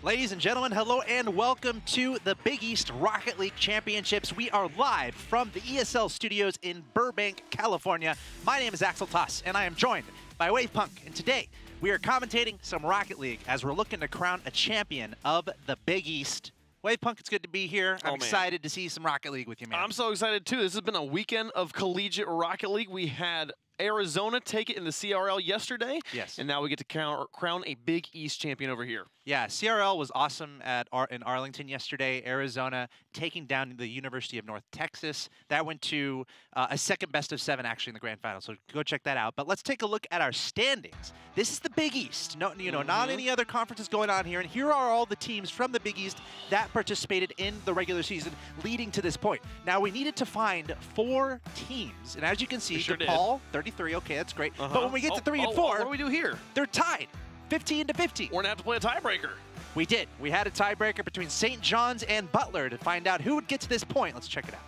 Ladies and gentlemen, hello and welcome to the Big East Rocket League Championships. We are live from the ESL studios in Burbank, California. My name is Axel Toss, and I am joined by Wavepunk. And today, we are commentating some Rocket League as we're looking to crown a champion of the Big East. Wavepunk, it's good to be here. I'm excited to see some Rocket League with you, man. I'm so excited, too. This has been a weekend of collegiate Rocket League. We had Arizona take it in the CRL yesterday. Yes. And now we get to crown a Big East champion over here. Yeah, CRL was awesome in Arlington yesterday. Arizona taking down the University of North Texas. That went to a second best of 7 actually in the grand final. So go check that out. But let's take a look at our standings. This is the Big East. No, not any other conferences going on here. And here are all the teams from the Big East that participated in the regular season leading to this point. Now we needed to find 4 teams, and as you can see, DePaul 33. Okay, that's great. But when we get to 3 and 4, what do we do here? They're tied. 15 to 15. We're going to have to play a tiebreaker. We did. We had a tiebreaker between St. John's and Butler to find out who would get to this point. Let's check it out.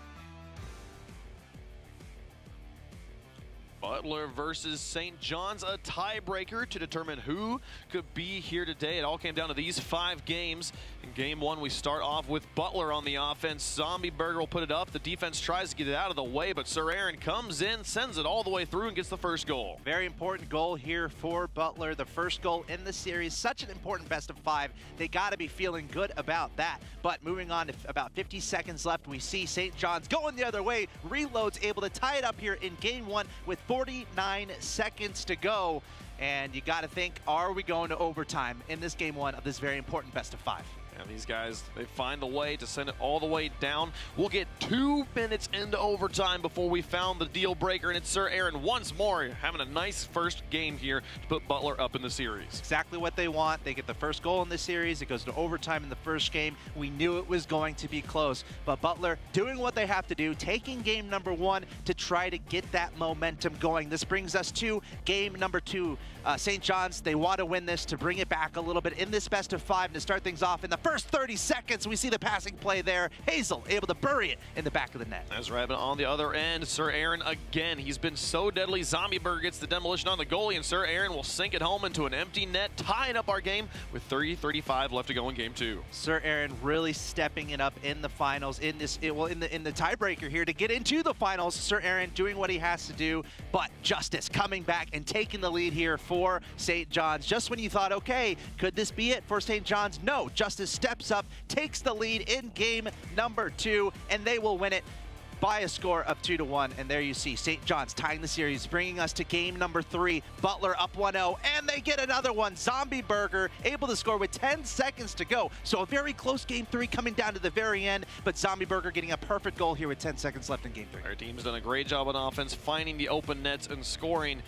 Butler versus St. John's, a tiebreaker to determine who could be here today. It all came down to these 5 games. In game 1, we start off with Butler on the offense. Zombie Burger will put it up. The defense tries to get it out of the way, but Sir Aaron comes in, sends it all the way through, and gets the first goal. Very important goal here for Butler. The first goal in the series. Such an important best of 5. They got to be feeling good about that. But moving on to about 50 seconds left, we see St. John's going the other way. Reloads able to tie it up here in game 1 with 49 seconds to go. And you got to think, are we going to overtime in this game 1 of this very important best of 5? And these guys, they find a way to send it all the way down. We'll get 2 minutes into overtime before we found the deal breaker, and it's Sir Aaron once more having a nice first game here to put Butler up in the series. Exactly what they want. They get the first goal in this series. It goes to overtime in the first game. We knew it was going to be close, but Butler doing what they have to do, taking game number 1 to try to get that momentum going. This brings us to game number 2. St. John's, they want to win this to bring it back a little bit in this best of 5 and to start things off in the first 30 seconds. We see the passing play there. Hazel able to bury it in the back of the net. That's right, but on the other end, Sir Aaron again. He's been so deadly. Zombieberg gets the demolition on the goalie, and Sir Aaron will sink it home into an empty net, tying up our game with 30-35 left to go in game 2. Sir Aaron really stepping it up in the finals, in the tiebreaker here to get into the finals. Sir Aaron doing what he has to do, but Justice coming back and taking the lead here for St. John's. Just when you thought, okay, could this be it for St. John's? No, Justice steps up, takes the lead in game number 2, and they will win it by a score of 2-1. And there you see St. John's tying the series, bringing us to game number 3. Butler up 1-0, and they get another one. Zombie Burger able to score with 10 seconds to go. So a very close game 3 coming down to the very end, but Zombie Burger getting a perfect goal here with 10 seconds left in game 3. Our team's done a great job on offense, finding the open nets and scoring.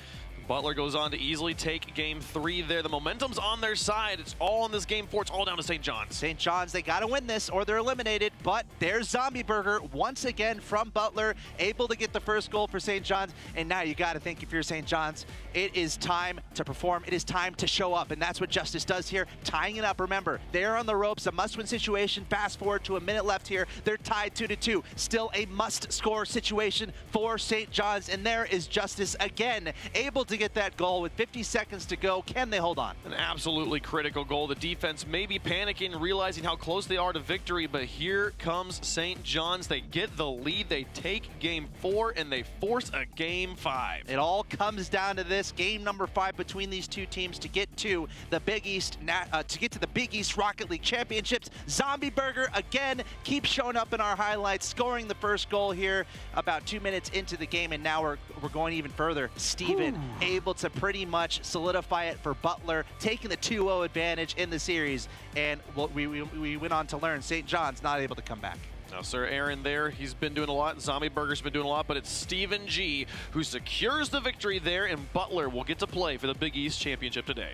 Butler goes on to easily take game 3 there. The momentum's on their side. It's all in this game 4. It's all down to St. John's. St. John's, they got to win this or they're eliminated, but there's Zombie Burger once again from Butler, able to get the first goal for St. John's. And now you got to think, if you're St. John's, it is time to perform. It is time to show up, and that's what Justice does here, tying it up. Remember, they're on the ropes, a must-win situation. Fast forward to a minute left here. They're tied 2-2. Still a must-score situation for St. John's, and there is Justice again, able to get that goal with 50 seconds to go. Can they hold on? An absolutely critical goal. The defense may be panicking, realizing how close they are to victory, but here comes St. John's. They get the lead. They take game 4, and they force a game 5. It all comes down to this game number 5 between these two teams to get to the Big East, Big East Rocket League Championships. Zombie Burger again keeps showing up in our highlights, scoring the first goal here about 2 minutes into the game, and now we're going even further. Steven able to pretty much solidify it for Butler, taking the 2-0 advantage in the series, and we went on to learn St. John's not able to come back. Now, Sir Aaron there, he's been doing a lot. Zombie Burger's been doing a lot, but it's Steven G who secures the victory there, and Butler will get to play for the Big East Championship today.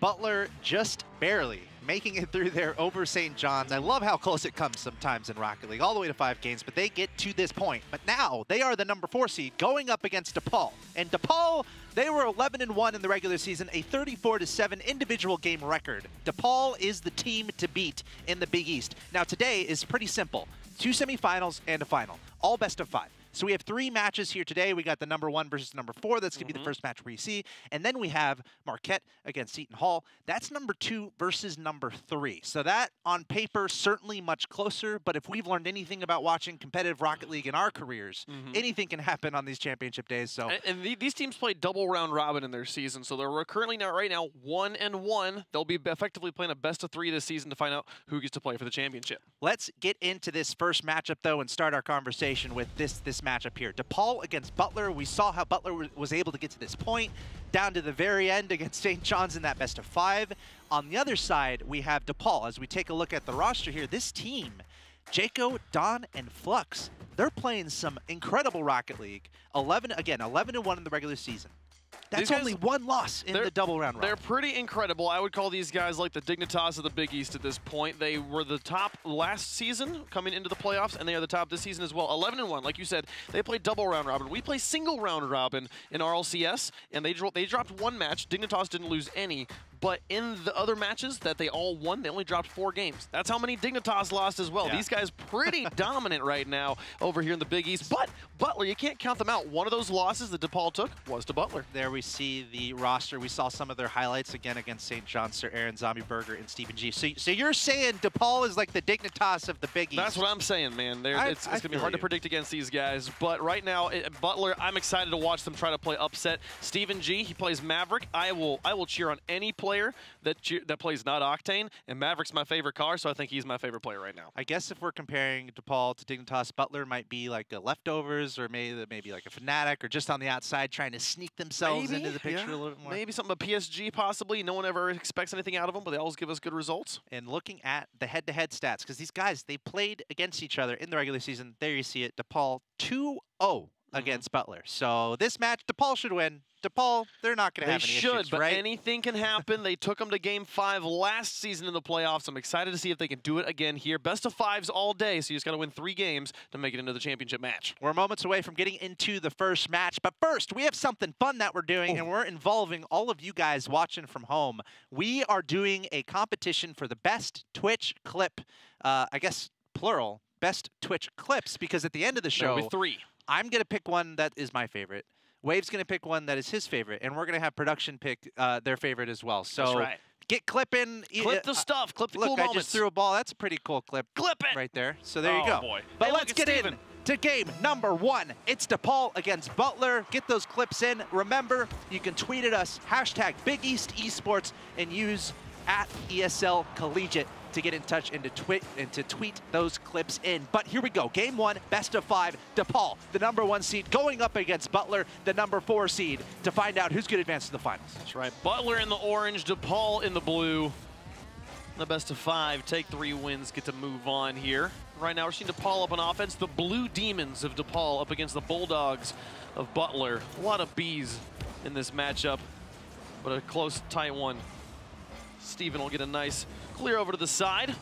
Butler just barely making it through there over St. John's. I love how close it comes sometimes in Rocket League, all the way to 5 games, but they get to this point. But now they are the number 4 seed going up against DePaul. And DePaul, they were 11-1 in the regular season, a 34-7 individual game record. DePaul is the team to beat in the Big East. Now today is pretty simple. 2 semifinals and a final, all best of 5. So we have 3 matches here today. We got the number 1 versus number 4. That's going to be the first match we see. And then we have Marquette against Seton Hall. That's number 2 versus number 3. So that, on paper, certainly much closer. But if we've learned anything about watching competitive Rocket League in our careers, anything can happen on these championship days. So these teams play double round robin in their season. So they're currently right now 1-1. They'll be effectively playing a best of 3 this season to find out who gets to play for the championship. Let's get into this first matchup, though, and start our conversation with this matchup here. DePaul against Butler. We saw how Butler was able to get to this point, down to the very end against St. John's in that best of 5. On the other side, we have DePaul. As we take a look at the roster here, this team, Jaco, Don, and Flux, they're playing some incredible Rocket League. 11-1 in the regular season. That's only 1 loss in the double round robin. They're pretty incredible. I would call these guys like the Dignitas of the Big East at this point. They were the top last season coming into the playoffs, and they are the top this season as well. 11-1, like you said, they play double round robin. We play single round robin in RLCS, and they dropped 1 match. Dignitas didn't lose any. But in the other matches that they all won, they only dropped 4 games. That's how many Dignitas lost as well. Yeah. These guys pretty dominant right now over here in the Big East. But Butler, you can't count them out. One of those losses that DePaul took was to Butler. There we see the roster. We saw some of their highlights again against St. John's, Sir Aaron, Zombie Burger, and Stephen G. So you're saying DePaul is like the Dignitas of the Big East? That's what I'm saying, man. It's going to be hard to predict against these guys. But right now, Butler, I'm excited to watch them try to play upset. Stephen G, he plays Maverick. I will cheer on any player that plays not Octane, and Maverick's my favorite car, so I think he's my favorite player right now. I guess if we're comparing DePaul to Dignitas, Butler might be like a leftovers, or maybe like a Fnatic, or just on the outside trying to sneak themselves into the picture a little bit more. Maybe something about PSG possibly. No one ever expects anything out of them, but they always give us good results. And looking at the head-to-head stats, because these guys, they played against each other in the regular season. There you see it, DePaul 2-0 against Butler. So this match, DePaul should win. DePaul, they're not going to have any issues, They should, but right? anything can happen. They took them to Game 5 last season in the playoffs. I'm excited to see if they can do it again here. Best of 5s all day, so you just got to win 3 games to make it into the championship match. We're moments away from getting into the first match, but first, we have something fun that we're doing, and we're involving all of you guys watching from home. We are doing a competition for the best Twitch clip, I guess plural, best Twitch clips, because at the end of the show, There'll be 3. I'm going to pick one that is my favorite. Wave's going to pick one that is his favorite, and we're going to have production pick their favorite as well. So That's right. Get clipping. Clip the stuff. Clip the Look, cool I moments. just threw a ball. That's a pretty cool clip. Clip it! Right there. So there you go. Boy. But Hey, let's look, get Steven. in to game number 1. It's DePaul against Butler. Get those clips in. Remember, you can tweet at us, hashtag Big East Esports, and use @ESL Collegiate to get in touch and to tweet those clips in. But here we go. Game 1, best of 5. DePaul, the number 1 seed, going up against Butler, the number 4 seed, to find out who's going to advance to the finals. That's right. Butler in the orange, DePaul in the blue. The best of 5, take 3 wins, get to move on here. Right now we're seeing DePaul up on offense. The Blue Demons of DePaul up against the Bulldogs of Butler. A lot of Bs in this matchup, but a close, tight one. Steven will get a nice clear over to the side.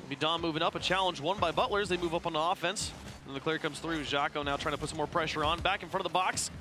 Be Don moving up, a challenge won by Butler as they move up on the offense. And the clear comes through. Jaco now trying to put some more pressure on. Back in front of the box.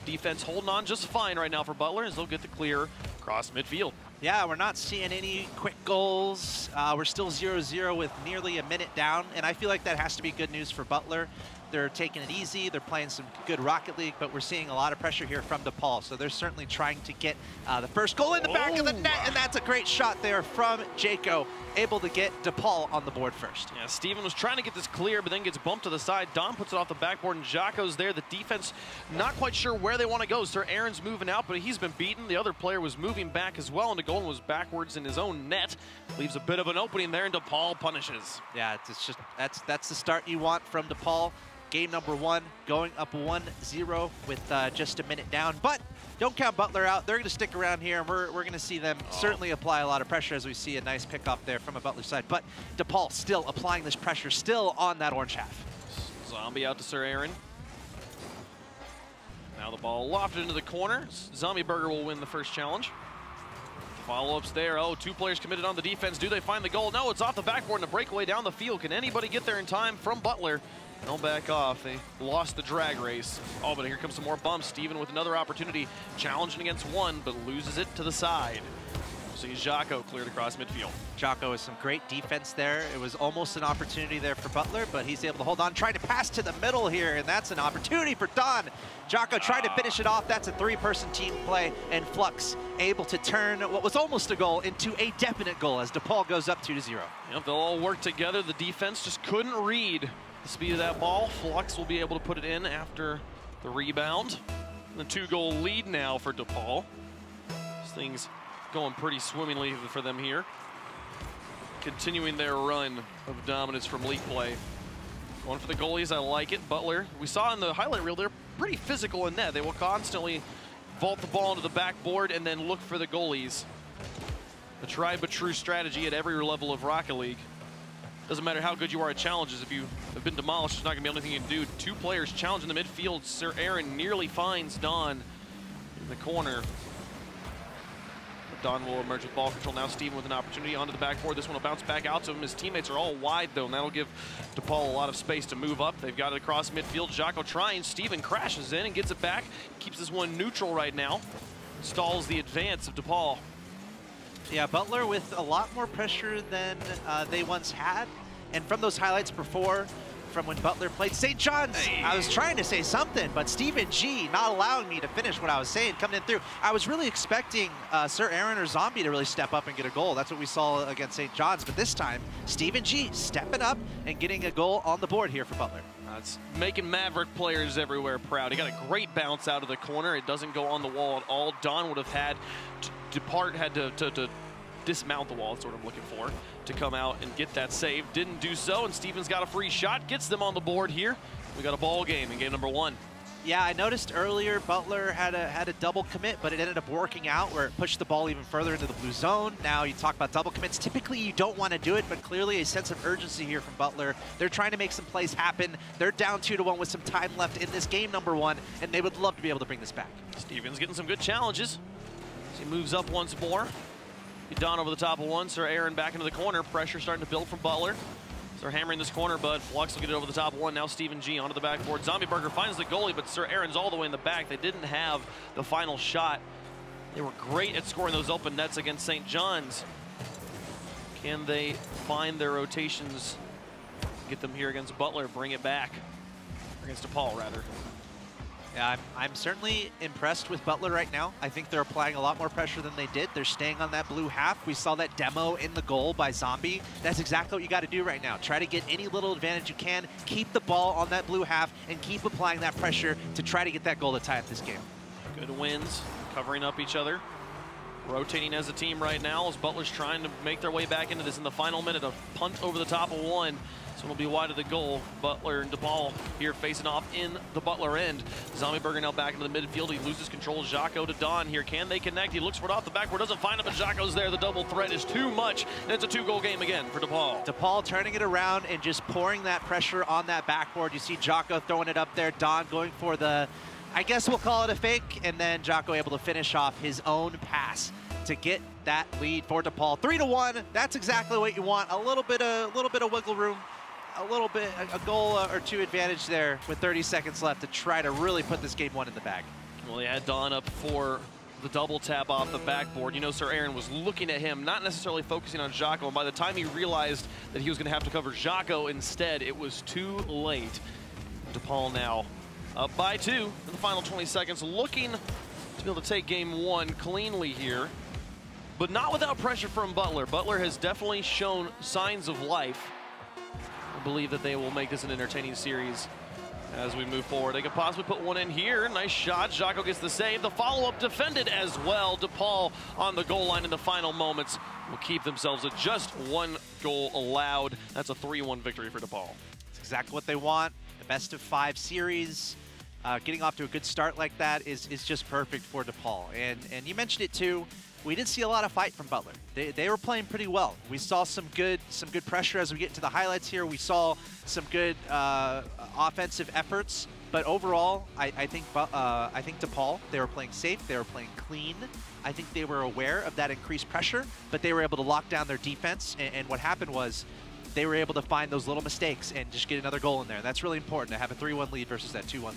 Defense holding on just fine right now for Butler as they'll get the clear across midfield. Yeah, we're not seeing any quick goals. We're still 0-0 with nearly a minute down, and I feel like that has to be good news for Butler. They're taking it easy. They're playing some good Rocket League, but we're seeing a lot of pressure here from DePaul. So they're certainly trying to get the first goal in the back of the net, and that's a great shot there from Jaco, able to get DePaul on the board first. Yeah, Steven was trying to get this clear, but then gets bumped to the side. Don puts it off the backboard, and Jaco's there. The defense not quite sure where they want to go. Sir Aaron's moving out, but he's been beaten. The other player was moving back as well, and the goal was backwards in his own net. Leaves a bit of an opening there, and DePaul punishes. Yeah, it's just that's the start you want from DePaul. Game number 1, going up 1-0 with just a minute down. But don't count Butler out. They're going to stick around here, and we're going to see them certainly apply a lot of pressure as we see a nice pick-up there from a Butler side. But DePaul still applying this pressure, still on that orange half. Zombie out to Sir Aaron. Now the ball lofted into the corner. Zombie Burger will win the first challenge. Follow-ups there. Oh, 2 players committed on the defense. Do they find the goal? No, it's off the backboard and a breakaway down the field. Can anybody get there in time from Butler? They'll back off. They lost the drag race. Oh, but here comes some more bumps. Steven with another opportunity, challenging against 1, but loses it to the side. see Jocko cleared across midfield. Jocko with some great defense there. It was almost an opportunity there for Butler, but he's able to hold on, trying to pass to the middle here, and that's an opportunity for Don. Jocko tried to finish it off. That's a three-person team play, and Flux able to turn what was almost a goal into a definite goal as DePaul goes up 2-0. Yep, they'll all work together. The defense just couldn't read the speed of that ball. Flux will be able to put it in after the rebound. The 2-goal lead now for DePaul. This thing's going pretty swimmingly for them here. Continuing their run of dominance from league play. Going for the goalies, I like it. Butler, we saw in the highlight reel, they're pretty physical in net. They will constantly vault the ball into the backboard and then look for the goalies. A tried but true strategy at every level of Rocket League. Doesn't matter how good you are at challenges, if you have been demolished, there's not going to be anything you can do. Two players challenge in the midfield. Sir Aaron nearly finds Don in the corner. Don will emerge with ball control. Now Steven with an opportunity onto the backboard. This one will bounce back out to him. His teammates are all wide, though, and that'll give DePaul a lot of space to move up. They've got it across midfield. Jocko trying. Steven crashes in and gets it back. Keeps this one neutral right now. Stalls the advance of DePaul. Yeah, Butler with a lot more pressure than they once had. And from those highlights before, from when Butler played St. John's, I was trying to say something, but Stephen G not allowing me to finish what I was saying, coming in through. I was really expecting Sir Aaron or Zombie to really step up and get a goal. That's what we saw against St. John's, but this time, Stephen G stepping up and getting a goal on the board here for Butler. It's making Maverick players everywhere proud. He got a great bounce out of the corner. It doesn't go on the wall at all. Don would have had to depart, had to dismount the wall, that's what I'm looking for, to come out and get that save. Didn't do so, and Steven's got a free shot, gets them on the board here. We got a ball game in game number 1. Yeah, I noticed earlier Butler had a double commit, but it ended up working out where it pushed the ball even further into the blue zone. Now you talk about double commits. Typically you don't want to do it, but clearly a sense of urgency here from Butler. They're trying to make some plays happen. They're down 2-1 with some time left in this game number 1, and they would love to be able to bring this back. Steven's getting some good challenges as he moves up once more. Don over the top of one. Sir Aaron back into the corner. Pressure starting to build from Butler. They're hammering this corner, but Flux will get it over the top of one. Now Stephen G onto the backboard. Zombie Burger finds the goalie, but Sir Aaron's all the way in the back. They didn't have the final shot. They were great at scoring those open nets against St. John's. Can they find their rotations, get them here against Butler, bring it back? Against DePaul, rather. Yeah, I'm certainly impressed with Butler right now. I think they're applying a lot more pressure than they did. They're staying on that blue half. We saw that demo in the goal by Zombie. That's exactly what you got to do right now. Try to get any little advantage you can, keep the ball on that blue half, and keep applying that pressure to try to get that goal to tie up this game. Good wins, covering up each other. Rotating as a team right now as Butler's trying to make their way back into this in the final minute. A punt over the top of one. This one will be wide of the goal. Butler and DePaul here facing off in the Butler end. Zombie Burger now back into the midfield. He loses control. Jocko to Don here. Can they connect? He looks for it off the backboard. Doesn't find it, but Jocko's there. The double threat is too much. And it's a 2-goal game again for DePaul. DePaul turning it around and just pouring that pressure on that backboard. You see Jocko throwing it up there. Don going for the, I guess we'll call it a fake. And then Jocko able to finish off his own pass to get that lead for DePaul. 3-1. That's exactly what you want. A little bit of wiggle room. A goal or two advantage there with 30 seconds left to try to really put this game 1 in the bag. Well, he had Don up for the double tap off the backboard. You know, Sir Aaron was looking at him, not necessarily focusing on Jocko, and by the time he realized that he was going to have to cover Jocko instead, it was too late. DePaul now up by 2 in the final 20 seconds, looking to be able to take game 1 cleanly here, but not without pressure from Butler. Butler has definitely shown signs of life. I believe that they will make this an entertaining series as we move forward. They could possibly put one in here. Nice shot. Jocko gets the save. The follow-up defended as well. DePaul on the goal line in the final moments will keep themselves at just 1 goal allowed. That's a 3-1 victory for DePaul. It's exactly what they want. The best-of-5 series. Getting off to a good start like that is just perfect for DePaul. And you mentioned it too. We did see a lot of fight from Butler. They were playing pretty well. We saw some good pressure as we get into the highlights here. We saw some good offensive efforts, but overall, I think DePaul, they were playing safe, they were playing clean. I think they were aware of that increased pressure, but they were able to lock down their defense. And what happened was they were able to find those little mistakes and just get another goal in there. That's really important to have a 3-1 lead versus that 2-1 lead.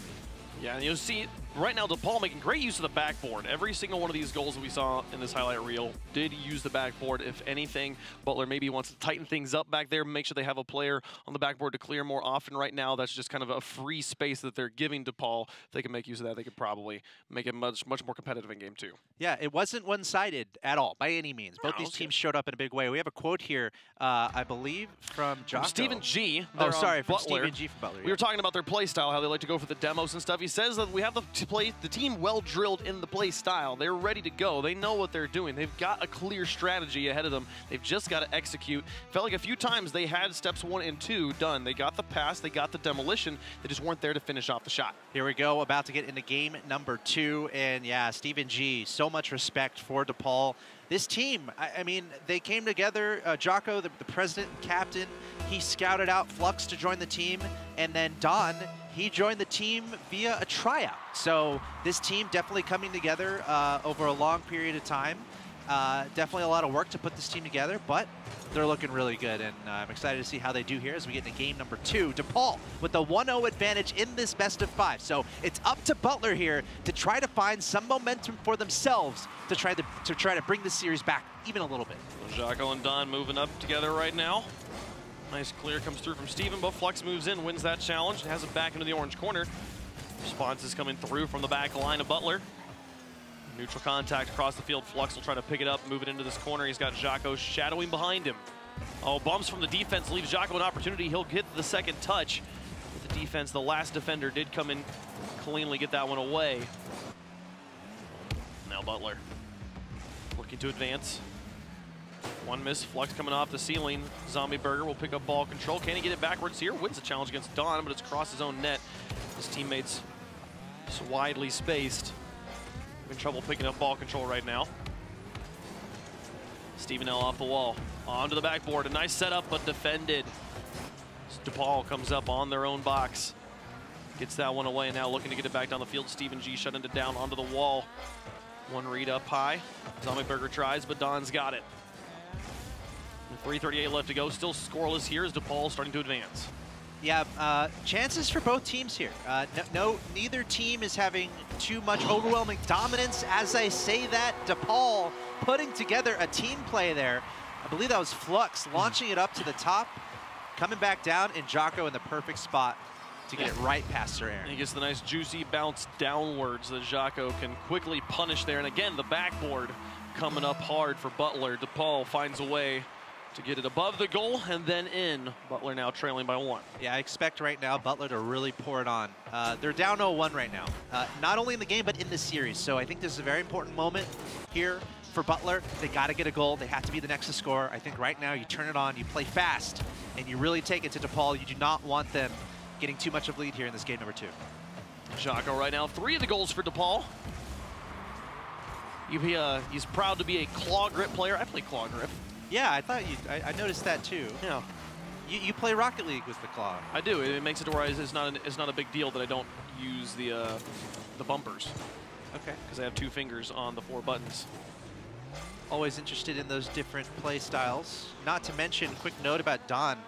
Yeah, and you'll see right now, DePaul making great use of the backboard. Every single one of these goals that we saw in this highlight reel did use the backboard. If anything, Butler maybe wants to tighten things up back there, make sure they have a player on the backboard to clear more often. Right now, that's just kind of a free space that they're giving DePaul. If they can make use of that, they could probably make it much more competitive in game 2. Yeah, it wasn't one-sided at all, by any means. Both these teams showed up in a big way. We have a quote here, I believe, from Jocko. Stephen G. Oh, sorry, from Butler. Stephen G. from Butler. We were talking about their play style, how they like to go for the demos and stuff. He says that we have the team well drilled in the play style. They're ready to go. They know what they're doing. They've got a clear strategy ahead of them. They've just got to execute. Felt like a few times they had steps 1 and 2 done. They got the pass, they got the demolition. They just weren't there to finish off the shot. Here we go, about to get into game number 2. And yeah, Stephen G., so much respect for DePaul. This team, I mean, they came together. Jocko, the president and captain, he scouted out Flux to join the team. And then Don, he joined the team via a tryout. So this team definitely coming together over a long period of time. Definitely a lot of work to put this team together, but they're looking really good, and I'm excited to see how they do here as we get into game number 2. DePaul with the 1-0 advantage in this best of 5. So it's up to Butler here to try to find some momentum for themselves to try to bring this series back even a little bit. Jocko and Don moving up together right now. Nice clear comes through from Steven, but Flux moves in, wins that challenge, and has it back into the orange corner. Response is coming through from the back line of Butler. Neutral contact across the field. Flux will try to pick it up, move it into this corner. He's got Jocko shadowing behind him. Oh, bumps from the defense leaves Jocko an opportunity. He'll get the second touch. With the defense, the last defender did come in cleanly, get that one away. Now Butler looking to advance. One miss, Flux coming off the ceiling. Zombie Burger will pick up ball control. Can he get it backwards here? Wins the challenge against Don, but it's across his own net. His teammates just widely spaced. In trouble picking up ball control right now. Stephen L off the wall. Onto the backboard. A nice setup, but defended. DePaul comes up on their own box. Gets that one away, and now looking to get it back down the field. Stephen G shutting it down onto the wall. One read up high. Zombie Burger tries, but Don's got it. 3:38 left to go. Still scoreless here as DePaul starting to advance. Yeah, chances for both teams here. Neither team is having too much overwhelming dominance. As I say that, DePaul putting together a team play there. I believe that was Flux launching it up to the top, coming back down, and Jocko in the perfect spot to get it right past Sir Aaron. He gets the nice juicy bounce downwards that Jocko can quickly punish there. And again, the backboard coming up hard for Butler. DePaul finds a way to get it above the goal and then in. Butler now trailing by 1. Yeah, I expect right now Butler to really pour it on. They're down 0-1 right now, not only in the game, but in the series. So I think this is a very important moment here for Butler. They got to get a goal. They have to be the next to score. I think right now you turn it on, you play fast, and you really take it to DePaul. You do not want them getting too much of a lead here in this game number 2. Jocko right now, 3 of the goals for DePaul. He's proud to be a claw grip player. I play claw grip. Yeah, I thought I noticed that too. Yeah. You play Rocket League with the claw. I do. It makes it to where it's not a big deal that I don't use the bumpers. Okay. Because I have 2 fingers on the 4 buttons. Always interested in those different play styles. Not to mention, quick note about Don.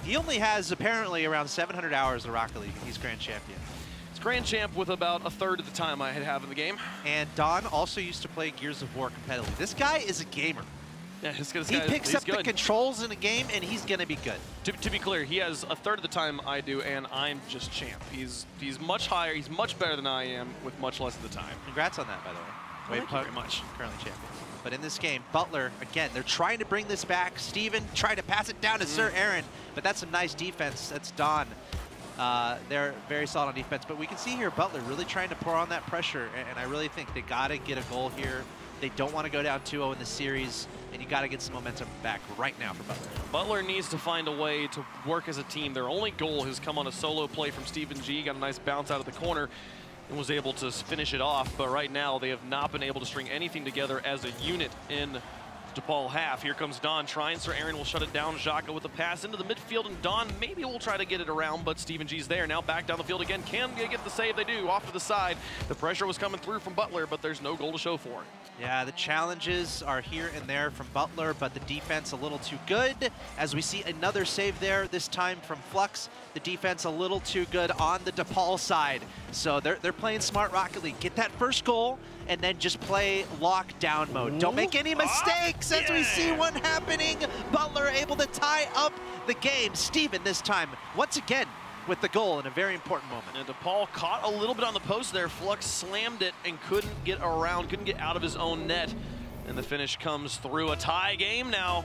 He only has apparently around 700 hours of Rocket League. He's Grand Champion. It's Grand Champ with about a third of the time I have in the game. And Don also used to play Gears of War competitively. This guy is a gamer. Yeah, he picks up the controls in a game, and he's going to be good. To be clear, he has a third of the time I do, and I'm just champ. He's much higher. He's much better than I am with much less of the time. Congrats on that, by the way. Thank you very much. Currently champion. But in this game, Butler, again, they're trying to bring this back. Steven trying to pass it down to Sir Aaron, but that's some nice defense. That's Don. They're very solid on defense, but we can see here Butler really trying to pour on that pressure, and I really think they got to get a goal here. They don't want to go down 2-0 in the series, and you got to get some momentum back right now for Butler. Butler needs to find a way to work as a team. Their only goal has come on a solo play from Stephen G. Got a nice bounce out of the corner and was able to finish it off, but right now they have not been able to string anything together as a unit in DePaul half. Here comes Don trying. Sir Aaron will shut it down. Jocko with a pass into the midfield, and Don maybe will try to get it around, but Stephen G's there. Now back down the field again. Can they get the save? They do. Off to the side. The pressure was coming through from Butler, but there's no goal to show for it. Yeah, the challenges are here and there from Butler, but the defense a little too good. As we see another save there, this time from Flux. The defense a little too good on the DePaul side. So they're playing smart Rocket League. Get that first goal, and then just play lockdown mode. Don't make any mistakes as we see one happening. Butler able to tie up the game. Steven this time, once again, with the goal in a very important moment. And DePaul caught a little bit on the post there. Flux slammed it and couldn't get around, couldn't get out of his own net. And the finish comes through. A tie game now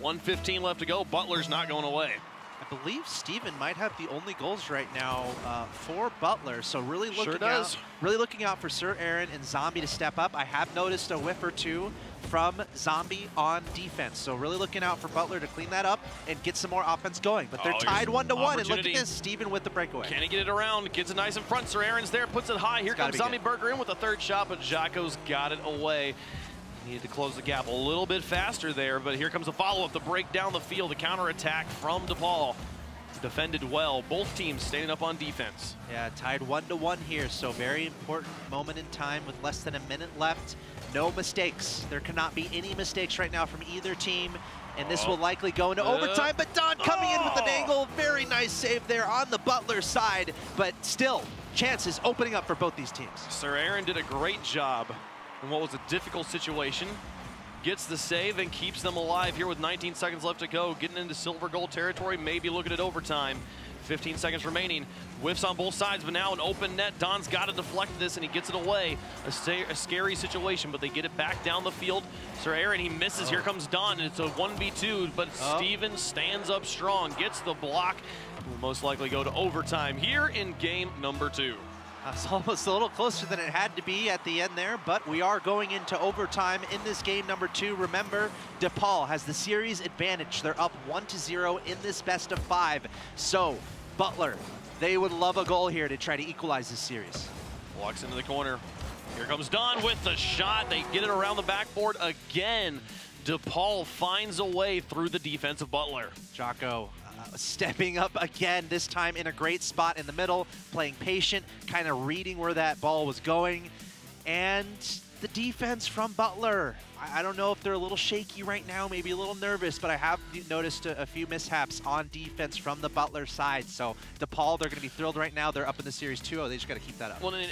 with 1:15 left to go. Butler's not going away. I believe Steven might have the only goals right now for Butler, so really looking out for Sir Aaron and Zombie to step up. I have noticed a whiff or two from Zombie on defense, so really looking out for Butler to clean that up and get some more offense going. But they're tied 1-1, and look at this, Steven with the breakaway. Can he get it around? Gets it nice in front. Sir Aaron's there, puts it high. Here comes Zombie Burger in with a third shot, but Jaco's got it away. Needed to close the gap a little bit faster there, but here comes a follow-up, the break down the field, the counterattack from DePaul. Defended well, both teams standing up on defense. Yeah, tied 1-1 here, so very important moment in time with less than a minute left. No mistakes. There cannot be any mistakes right now from either team, and this will likely go into overtime, but Don coming in with an angle. Very nice save there on the Butler side, but still, chances opening up for both these teams. Sir Aaron did a great job in what was a difficult situation. Gets the save and keeps them alive here with 19 seconds left to go. Getting into silver goal territory, maybe looking at overtime. 15 seconds remaining. Whiffs on both sides, but now an open net. Don's got to deflect this, and he gets it away. A scary situation, but they get it back down the field. Sir Aaron, he misses. Here comes Don, and it's a 1v2, but Steven stands up strong, gets the block. Will most likely go to overtime here in game number 2. It's almost a little closer than it had to be at the end there, but we are going into overtime in this game number 2. Remember, DePaul has the series advantage. They're up 1-0 in this best of 5. So, Butler, they would love a goal here to try to equalize this series. Walks into the corner. Here comes Don with the shot. They get it around the backboard again. DePaul finds a way through the defense of Butler. Jaco stepping up again, this time in a great spot in the middle, playing patient, kind of reading where that ball was going. And the defense from Butler, I don't know if they're a little shaky right now, maybe a little nervous, but I have noticed a few mishaps on defense from the Butler side. So DePaul, they're going to be thrilled right now. They're up in the series 2-0. They just got to keep that up. Well, and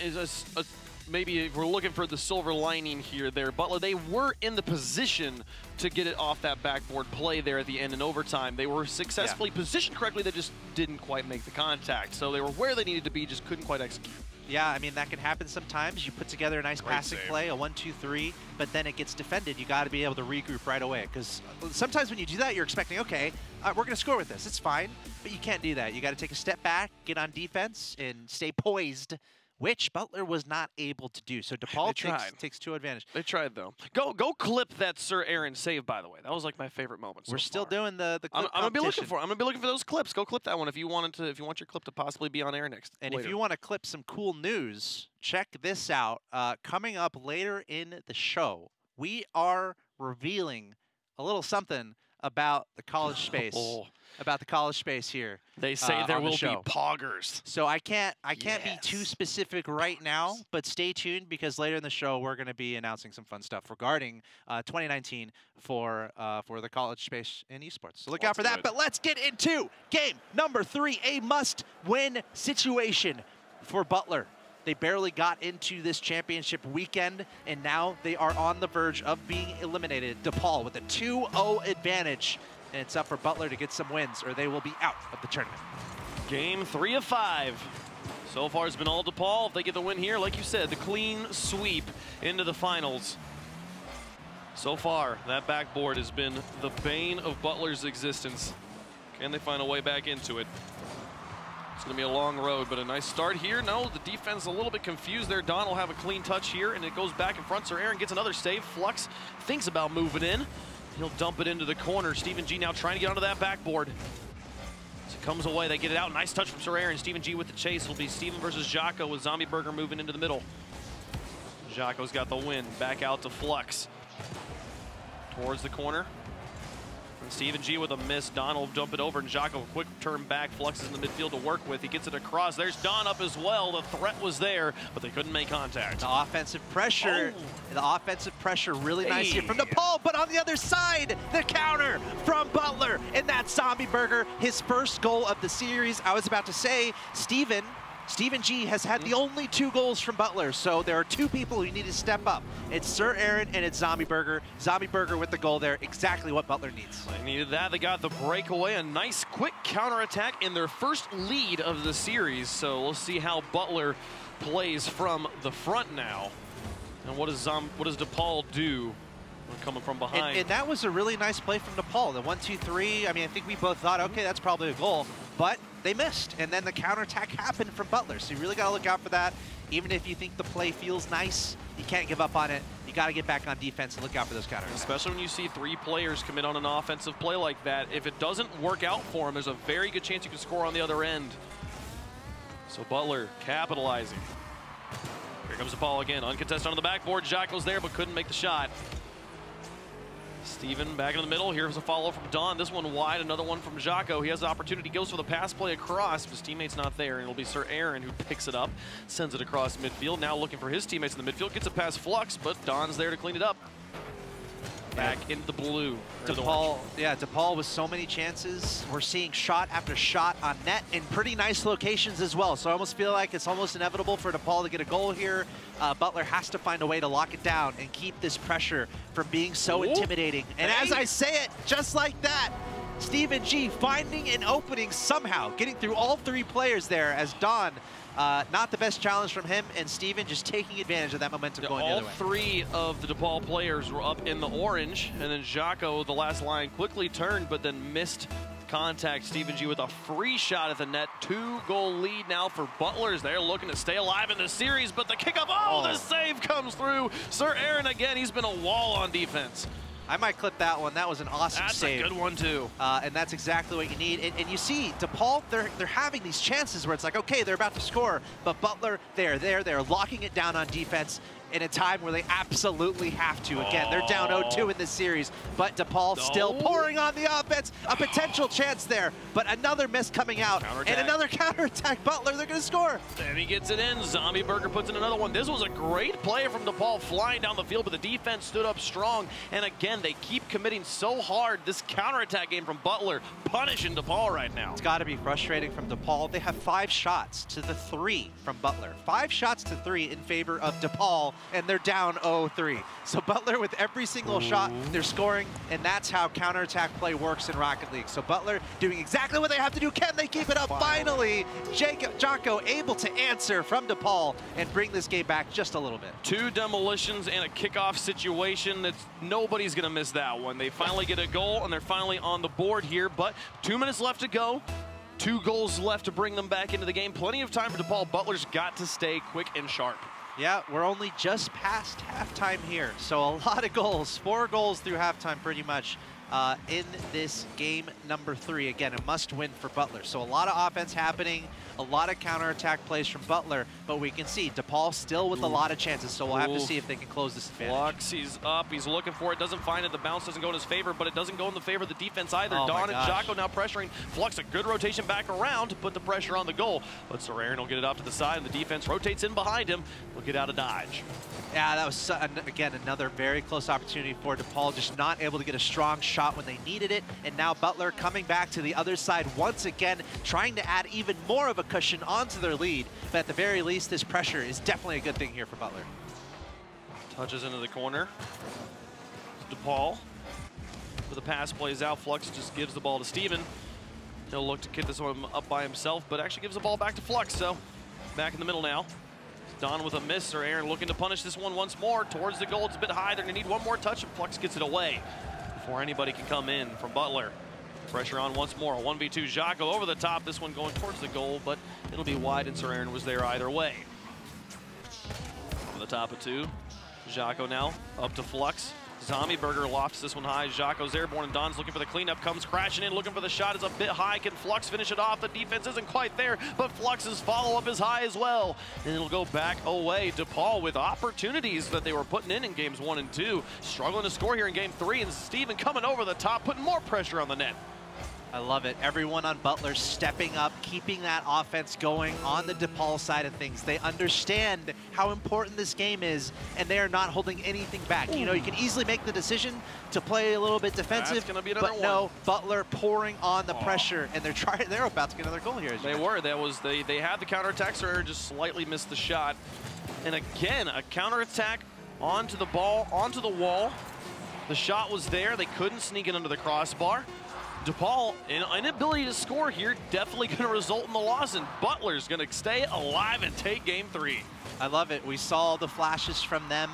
maybe if we're looking for the silver lining here there, Butler, they were in the position to get it off that backboard play there at the end in overtime. They were successfully positioned correctly, they just didn't quite make the contact. So they were where they needed to be, just couldn't quite execute. Yeah, I mean, that can happen sometimes. You put together a nice passing play, a 1-2-3, but then it gets defended. You got to be able to regroup right away, because sometimes when you do that, you're expecting, okay, we're going to score with this. It's fine, but you can't do that. You got to take a step back, get on defense, and stay poised, which Butler was not able to do. So DePaul takes 2 advantage. They tried, though. Go clip that Sir Aaron save, by the way. That was like my favorite moment. We're still doing the clip I'm gonna be looking for. I'm gonna be looking for those clips. Go clip that one if you want your clip to possibly be on air next. And if you want to clip some cool news, check this out. Coming up later in the show, we are revealing a little something about the college space. About the college space here. They say there will be poggers. So I can't be too specific right now, but stay tuned, because later in the show we're going to be announcing some fun stuff regarding 2019 for the college space in esports. So look out for that. But let's get into game number 3, a must-win situation for Butler. They barely got into this championship weekend, and now they are on the verge of being eliminated. DePaul with a 2-0 advantage. And it's up for Butler to get some wins, or they will be out of the tournament. Game 3 of 5. So far it's been all DePaul. If they get the win here, like you said, the clean sweep into the finals. So far, that backboard has been the bane of Butler's existence. Can they find a way back into it? It's going to be a long road, but a nice start here. No, the defense is a little bit confused there. Don will have a clean touch here, and it goes back in front. Sir Aaron gets another save. Flux thinks about moving in. He'll dump it into the corner. Steven G now trying to get onto that backboard. As it comes away, they get it out. Nice touch from Sir Aaron. Steven G with the chase. Will be Steven versus Jaco with Zombie Burger moving into the middle. Jaco's got the win. Back out to Flux. Towards the corner. And Steven G with a miss. Don will jump it over, and Jocko, quick turn back. Flux is in the midfield to work with. He gets it across. There's Don up as well. The threat was there, but they couldn't make contact. The offensive pressure. Oh. The offensive pressure really nice here from Hey. DePaul, but on the other side, the counter from Butler. And that's Zombie Burger, his first goal of the series. I was about to say, Steven G has had the only 2 goals from Butler, so there are 2 people who need to step up. It's Sir Aaron and it's Zombie Burger. Zombie Burger with the goal there, exactly what Butler needs. They needed that. They got the breakaway. A nice quick counterattack in their first lead of the series. So we'll see how Butler plays from the front now. And what does DePaul do when coming from behind? And that was a really nice play from DePaul. The 1-2-3, I mean, I think we both thought, okay, that's probably a goal, but they missed. And then the counterattack happened from Butler. So you really got to look out for that. Even if you think the play feels nice, you can't give up on it. You got to get back on defense and look out for those counters. Especially when you see 3 players commit on an offensive play like that. If it doesn't work out for them, there's a very good chance you can score on the other end. So Butler capitalizing. Here comes DePaul again. Uncontested on the backboard. Jocko's there, but couldn't make the shot. Steven back in the middle. Here's a follow from Don. This one wide, another one from Jocko. He has the opportunity, goes for the pass play across. His teammate's not there, and it'll be Sir Aaron who picks it up, sends it across midfield. Now looking for his teammates in the midfield, gets it past Flux, but Don's there to clean it up. Back into the blue. DePaul with so many chances. We're seeing shot after shot on net in pretty nice locations as well. So I almost feel like it's almost inevitable for DePaul to get a goal here. Butler has to find a way to lock it down and keep this pressure from being so intimidating. And as I say it, just like that, Steven G finding an opening somehow, getting through all 3 players there as Don, not the best challenge from him, and Steven just taking advantage of that momentum going the other way. All 3 of the DePaul players were up in the orange, and then Jocko, the last line, quickly turned, but then missed contact. Steven G with a free shot at the net. 2-goal lead now for Butler. They're looking to stay alive in the series, but the kickoff, the save comes through. Sir Aaron again, he's been a wall on defense. I might clip that one. That was an awesome save. That's a good one, too. And that's exactly what you need. And you see, DePaul, they're having these chances where it's like, okay, they're about to score, but Butler, they're locking it down on defense in a time where they absolutely have to. Again, they're down 0-2 in this series, but DePaul still pouring on the offense. A potential chance there, but another miss coming out. And another counterattack. Butler, they're going to score. And he gets it in. Zombie Burger puts in another one. This was a great play from DePaul flying down the field, but the defense stood up strong. And again, they keep committing so hard. This counterattack game from Butler punishing DePaul right now. It's got to be frustrating from DePaul. They have 5 shots to the 3 from Butler. 5 shots to 3 in favor of DePaul, and they're down 0-3. So Butler with every single shot, they're scoring, and that's how counterattack play works in Rocket League. So Butler doing exactly what they have to do. Can they keep it up? Finally, Jocko able to answer from DePaul and bring this game back just a little bit. 2 demolitions and a kickoff situation. Nobody's going to miss that one. They finally get a goal, and they're finally on the board here, but 2 minutes left to go. 2 goals left to bring them back into the game. Plenty of time for DePaul. Butler's got to stay quick and sharp. Yeah, we're only just past halftime here, so a lot of goals, 4 goals through halftime pretty much in this game number 3. Again, a must-win for Butler. So a lot of offense happening, a lot of counterattack plays from Butler, but we can see DePaul still with a lot of chances, so we'll have to see if they can close this advantage. Flux, he's up, he's looking for it, doesn't find it, the bounce doesn't go in his favor, but it doesn't go in the favor of the defense either. Don and Jocko now pressuring. Flux, a good rotation back around to put the pressure on the goal, but Sir Aaron will get it off to the side, and the defense rotates in behind him. We'll get out of dodge. Yeah, that was, again, another very close opportunity for DePaul, just not able to get a strong shot when they needed it, and now Butler coming back to the other side once again, trying to add even more of a cushion onto their lead, but at the very least, this pressure is definitely a good thing here for Butler. Touches into the corner. DePaul, where the pass plays out, Flux just gives the ball to Steven. He'll look to get this one up by himself, but actually gives the ball back to Flux, so back in the middle now. Don with a miss, Sir Aaron looking to punish this one once more towards the goal. It's a bit high. They're going to need one more touch, and Flux gets it away before anybody can come in from Butler. Pressure on once more. 1v2 Jocko over the top. This one going towards the goal, but it'll be wide, and Sir Aaron was there either way. Over the top of 2. Jocko now up to Flux. Zombie Burger lofts this one high. Jocko's airborne, and Don's looking for the cleanup. Comes crashing in, looking for the shot. Is a bit high. Can Flux finish it off? The defense isn't quite there, but Flux's follow-up is high as well. And it'll go back away. DePaul with opportunities that they were putting in games 1 and 2. Struggling to score here in game 3, and Steven coming over the top, putting more pressure on the net. I love it. Everyone on Butler stepping up, keeping that offense going on the DePaul side of things. They understand how important this game is, and they are not holding anything back. Ooh. You know, you can easily make the decision to play a little bit defensive, That's gonna be another but one. no, Butler pouring on the pressure, and they're about to get another goal here. They were. They had the counterattack, so Aaron just slightly missed the shot. And again, a counterattack onto the ball, onto the wall. The shot was there. They couldn't sneak it under the crossbar. DePaul, an inability to score here, definitely going to result in the loss, and Butler's going to stay alive and take game 3. I love it. We saw the flashes from them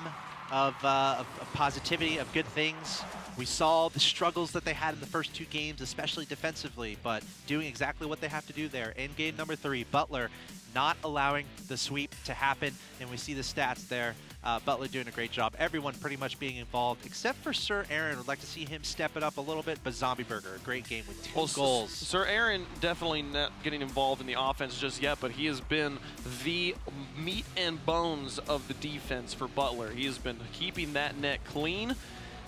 of positivity, of good things. We saw the struggles that they had in the first 2 games, especially defensively, but doing exactly what they have to do there. In game number 3, Butler not allowing the sweep to happen, and we see the stats there. Butler doing a great job. Everyone pretty much being involved, except for Sir Aaron. Would like to see him step it up a little bit, but Zombie Burger, a great game with 2 goals. Sir Aaron definitely not getting involved in the offense just yet, but he has been the meat and bones of the defense for Butler. He has been keeping that net clean.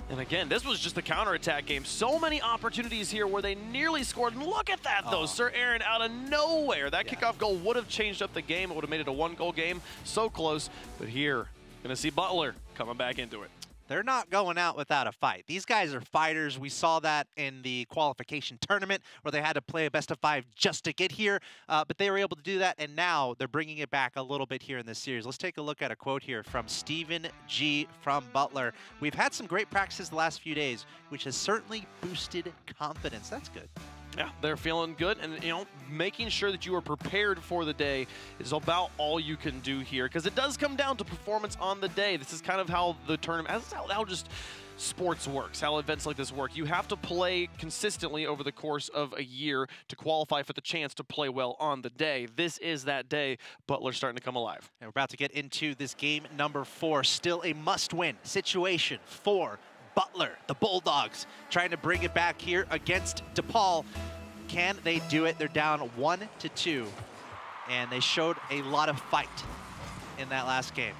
And again, this was just a counterattack game. So many opportunities here where they nearly scored. And look at that, though. Sir Aaron out of nowhere. That kickoff goal would have changed up the game. It would have made it a 1-goal game. So close. But here, going to see Butler coming back into it. They're not going out without a fight. These guys are fighters. We saw that in the qualification tournament where they had to play a best-of-5 just to get here, but they were able to do that, and now they're bringing it back a little bit here in this series. Let's take a look at a quote here from Steven G. from Butler. We've had some great practices the last few days, which has certainly boosted confidence. That's good. Yeah, they're feeling good, and you know, making sure that you are prepared for the day is about all you can do here, because it does come down to performance on the day. This is kind of how the tournament, how just sports works, how events like this work. You have to play consistently over the course of a year to qualify for the chance to play well on the day. This is that day. Butler's starting to come alive. And we're about to get into this game number 4. Still a must-win situation for Butler, the Bulldogs, trying to bring it back here against DePaul. Can they do it? They're down 1-2, and they showed a lot of fight in that last game.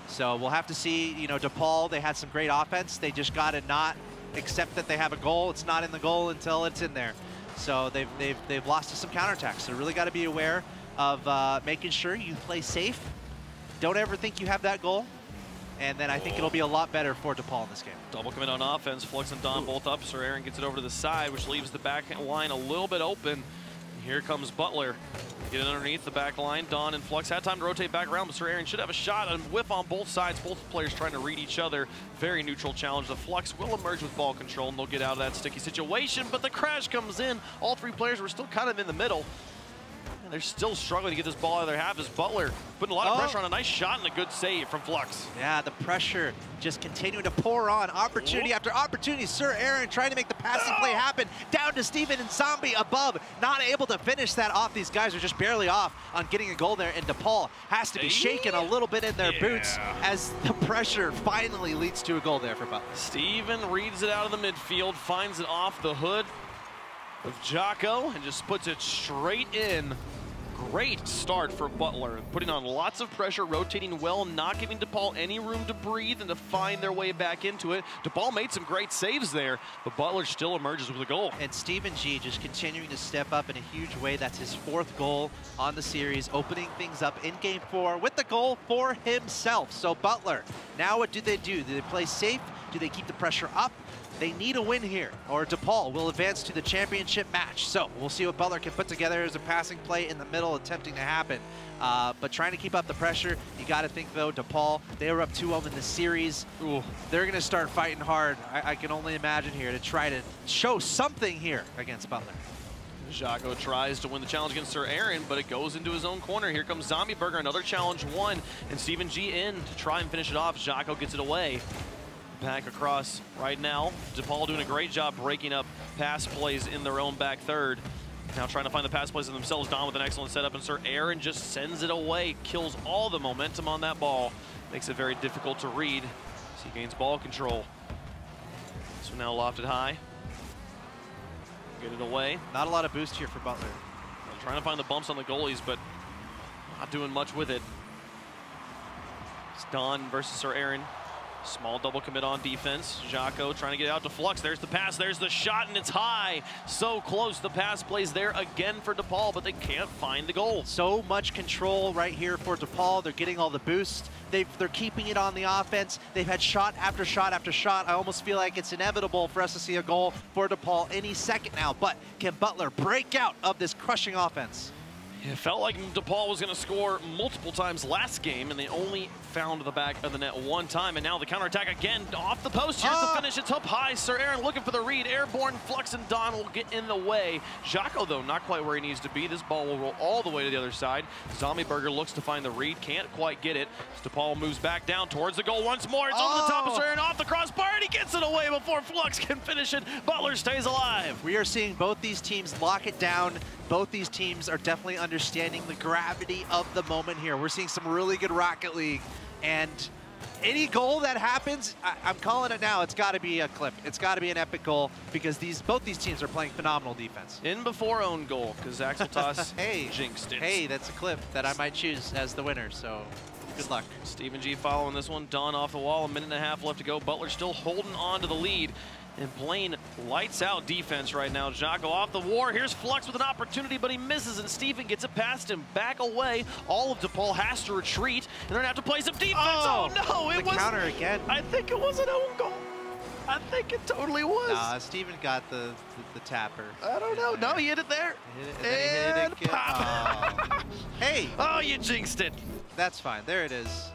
So we'll have to see. You know, DePaul, they had some great offense. They just got to not accept that they have a goal. It's not in the goal until it's in there. So they've lost to some counterattacks. So really got to be aware of making sure you play safe. Don't ever think you have that goal. And then I think it'll be a lot better for DePaul in this game. Double commit on offense. Flux and Don both up. Sir Aaron gets it over to the side, which leaves the back line a little bit open. Here comes Butler. Get it underneath the back line. Don and Flux had time to rotate back around, but Sir Aaron should have a shot and whip on both sides. Both players trying to read each other. Very neutral challenge. The Flux will emerge with ball control, and they'll get out of that sticky situation, but the crash comes in. All 3 players were still kind of in the middle. They're still struggling to get this ball out of their half as Butler putting a lot of pressure on a nice shot and a good save from Flux. Yeah, the pressure just continuing to pour on. Opportunity after opportunity. Sir Aaron trying to make the passing play happen. Down to Steven and Zombie above. Not able to finish that off. These guys are just barely off on getting a goal there. And DePaul has to be shaken a little bit in their boots as the pressure finally leads to a goal there for Butler. Steven reads it out of the midfield, finds it off the hood of Jocko, and just puts it straight in. Great start for Butler, putting on lots of pressure, rotating well, not giving DePaul any room to breathe and to find their way back into it. DePaul made some great saves there, but Butler still emerges with a goal. And Steven G just continuing to step up in a huge way. That's his 4th goal on the series, opening things up in game 4 with the goal for himself. So Butler, now what do? Do they play safe? Do they keep the pressure up? They need a win here, or DePaul will advance to the championship match. So we'll see what Butler can put together as a passing play in the middle attempting to happen. But trying to keep up the pressure, you got to think, though, DePaul, they were up 2-0 in the series. Ooh, they're going to start fighting hard, I can only imagine, here to try to show something here against Butler. Jocko tries to win the challenge against Sir Aaron, but it goes into his own corner. Here comes Zombie Burger, another challenge won, and Steven G in to try and finish it off. Jocko gets it away. Back across right now. DePaul doing a great job breaking up pass plays in their own back third. Now trying to find the pass plays of themselves. Don with an excellent setup, and Sir Aaron just sends it away. Kills all the momentum on that ball. Makes it very difficult to read as he gains ball control. So now lofted high. Get it away. Not a lot of boost here for Butler. I'm trying to find the bumps on the goalies, but not doing much with it. It's Don versus Sir Aaron. Small double commit on defense. Jocko trying to get out to Flux. There's the pass, there's the shot, and it's high. So close. The pass plays there again for DePaul, but they can't find the goal. So much control right here for DePaul. They're getting all the boost. They're keeping it on the offense. They've had shot after shot after shot. I almost feel like it's inevitable for us to see a goal for DePaul any second now. But can Butler break out of this crushing offense? It felt like DePaul was going to score multiple times last game, and they only found the back of the net one time. And now the counterattack again off the post. Here's the finish. It's up high. Sir Aaron looking for the read. Airborne, Flux and Don will get in the way. Jocko, though, not quite where he needs to be. This ball will roll all the way to the other side. Zombieberger looks to find the read. Can't quite get it. DePaul moves back down towards the goal once more. It's over the top of Sir Aaron, off the crossbar, and he gets it away before Flux can finish it. Butler stays alive. We are seeing both these teams lock it down. Both these teams are definitely understanding the gravity of the moment here. We're seeing some really good Rocket League, and any goal that happens, I'm calling it now, it's got to be a clip. It's got to be an epic goal because both these teams are playing phenomenal defense. In before own goal, because Axel Toss jinxed it. Hey, that's a clip that I might choose as the winner, so good luck. Steven G following this one. Don off the wall, 1.5 minutes left to go. Butler still holding on to the lead. And Blaine lights out defense right now. Jocko off the war. Here's Flux with an opportunity, but he misses, and Steven gets it past him. Back away. All of DePaul has to retreat, and they're going to have to play some defense. Oh no, it was counter again. I think it was an own goal. I think it totally was. Nah, Steven got the tapper. I don't know. No, he hit it there. And hit it pop. Oh. Hey. Oh, you jinxed it. That's fine. There it is.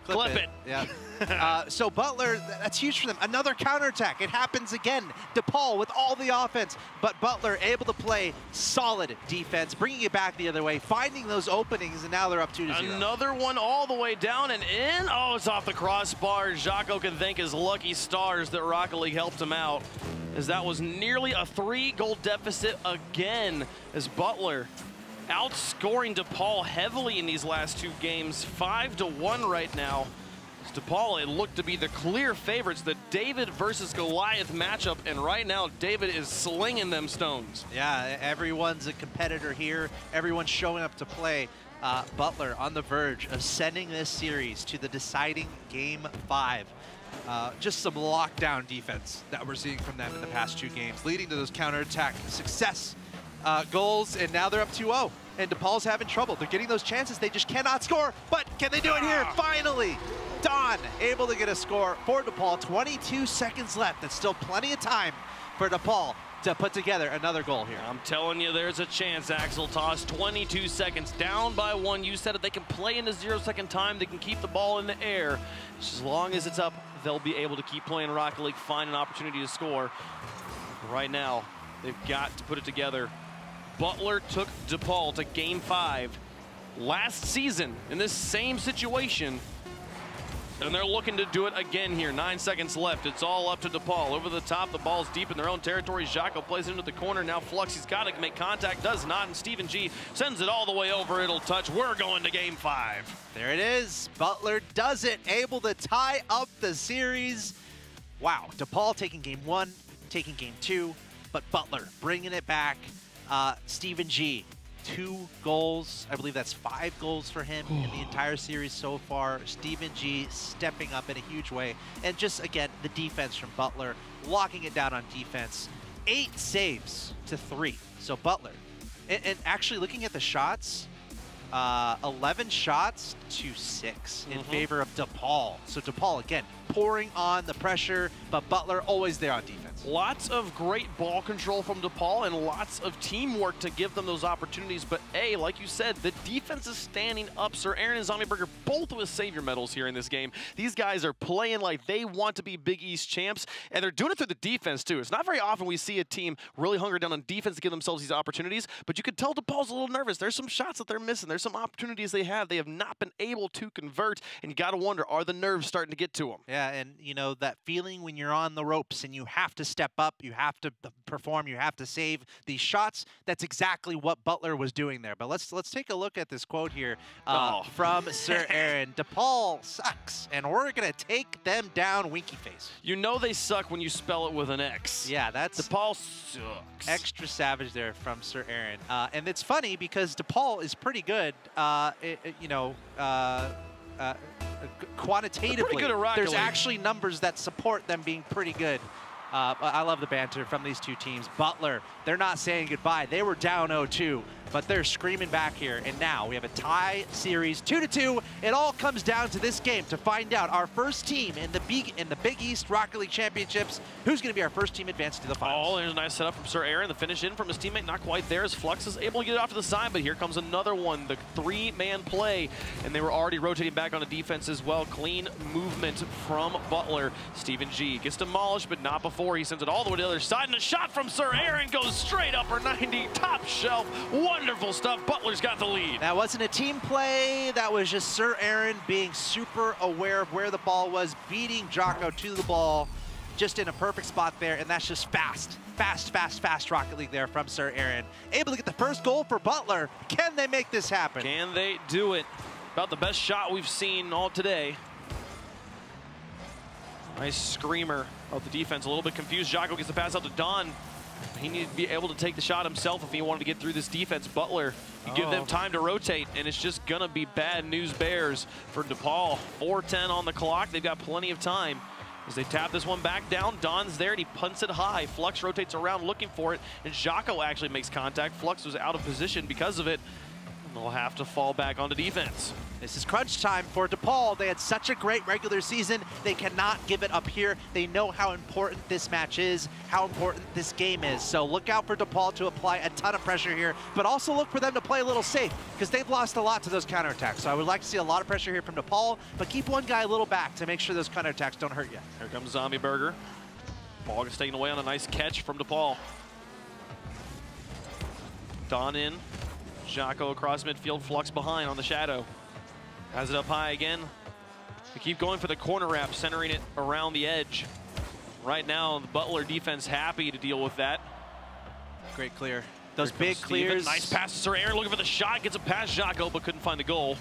Clip it. Yeah. So Butler, that's huge for them. Another counterattack. It happens again. DePaul with all the offense, but Butler able to play solid defense, bringing it back the other way, finding those openings, and now they're up 2-0. Another one all the way down and in. Oh, it's off the crossbar. Jocko can thank his lucky stars that Rocket League helped him out, as that was nearly a 3-goal deficit again, as Butler outscoring DePaul heavily in these last 2 games, 5-1 right now. As DePaul, it looked to be the clear favorites, the David versus Goliath matchup, and right now David is slinging them stones. Yeah, everyone's a competitor here. Everyone's showing up to play. Butler on the verge of sending this series to the deciding Game 5. Just some lockdown defense that we're seeing from them in the past 2 games, leading to those counterattack success goals, and now they're up 2-0. And DePaul's having trouble. They're getting those chances. They just cannot score. But can they do it here? Finally, Don able to get a score for DePaul. 22 seconds left. That's still plenty of time for DePaul to put together another goal here. I'm telling you, there's a chance, Axel Toss. 22 seconds, down by 1. You said it. They can play in the 0-second time. They can keep the ball in the air. As long as it's up, they'll be able to keep playing Rocket League, find an opportunity to score. Right now, they've got to put it together. Butler took DePaul to Game 5 last season in this same situation, and they're looking to do it again here. 9 seconds left. It's all up to DePaul. Over the top, the ball's deep in their own territory. Jocko plays it into the corner. Now Flux, he's got to make contact, does not, and Steven G sends it all the way over. It'll touch. We're going to Game 5. There it is. Butler does it, able to tie up the series. Wow, DePaul taking Game 1, taking Game 2, but Butler bringing it back. Steven G, 2 goals. I believe that's 5 goals for him in the entire series so far. Steven G stepping up in a huge way. And just, again, the defense from Butler, locking it down on defense. 8 saves to 3. So Butler, and actually looking at the shots, 11 shots to 6 in favor of DePaul. So DePaul, again, pouring on the pressure, but Butler always there on defense. Lots of great ball control from DePaul and lots of teamwork to give them those opportunities. But A, like you said, the defense is standing up. Sir Aaron and Zombieberger both with savior medals here in this game. These guys are playing like they want to be Big East champs, and they're doing it through the defense too. It's not very often we see a team really hunker down on defense to give themselves these opportunities, but you could tell DePaul's a little nervous. There's some shots that they're missing. There's some opportunities they have not been able to convert, and you got to wonder, are the nerves starting to get to them? Yeah, and you know, that feeling when you're on the ropes and you have to step up, you have to perform, you have to save these shots. That's exactly what Butler was doing there. But let's take a look at this quote here from Sir Aaron. DePaul sucks, and we're gonna take them down, winky face. You know they suck when you spell it with an X. Yeah, that's DePaul sucks. Extra savage there from Sir Aaron. And it's funny because DePaul is pretty good, quantitatively. Pretty good at Rocket There's League. actually numbers that support them being pretty good. I love the banter from these two teams. Butler, they're not saying goodbye. They were down 0-2, but they're screaming back here. And now we have a tie series, 2-2. It all comes down to this game to find out our first team in the Big East Rocket League Championships. Who's going to be our first team advanced to the finals? Oh, there's a nice setup from Sir Aaron. The finish in from his teammate, not quite there as Flux is able to get it off to the side, but here comes another one, the three-man play, and they were already rotating back on the defense as well. Clean movement from Butler. Steven G gets demolished, but not before. He sends it all the way to the other side, and a shot from Sir Aaron goes straight upper 90, top shelf. Wonderful stuff. Butler's got the lead. That wasn't a team play. That was just Sir Aaron being super aware of where the ball was, beating Jocko to the ball, just in a perfect spot there, and that's just fast Rocket League there from Sir Aaron. Able to get the first goal for Butler. Can they make this happen? Can they do it? About the best shot we've seen all today. Nice screamer of the defense. A little bit confused. Jocko gets the pass out to Don. He needed to be able to take the shot himself if he wanted to get through this defense. Butler, you give them time to rotate, and it's just going to be bad news bears for DePaul. 4:10 on the clock. They've got plenty of time. As they tap this one back down, Don's there, and he punts it high. Flux rotates around looking for it, and Jocko actually makes contact. Flux was out of position because of it. They'll have to fall back onto defense. This is crunch time for DePaul. They had such a great regular season. They cannot give it up here. They know how important this match is, how important this game is. So look out for DePaul to apply a ton of pressure here, but also look for them to play a little safe because they've lost a lot to those counterattacks. So I would like to see a lot of pressure here from DePaul, but keep one guy a little back to make sure those counterattacks don't hurt you. Here comes Zombie Burger. Ball gets taken away on a nice catch from DePaul. Don in. Jocko across midfield, Flux behind on the shadow. Has it up high again. They keep going for the corner wrap, centering it around the edge. Right now, the Butler defense happy to deal with that. Great clear. Those big clears. Nice pass to Sir Aaron, looking for the shot, gets it past Jocko, but couldn't find the goal.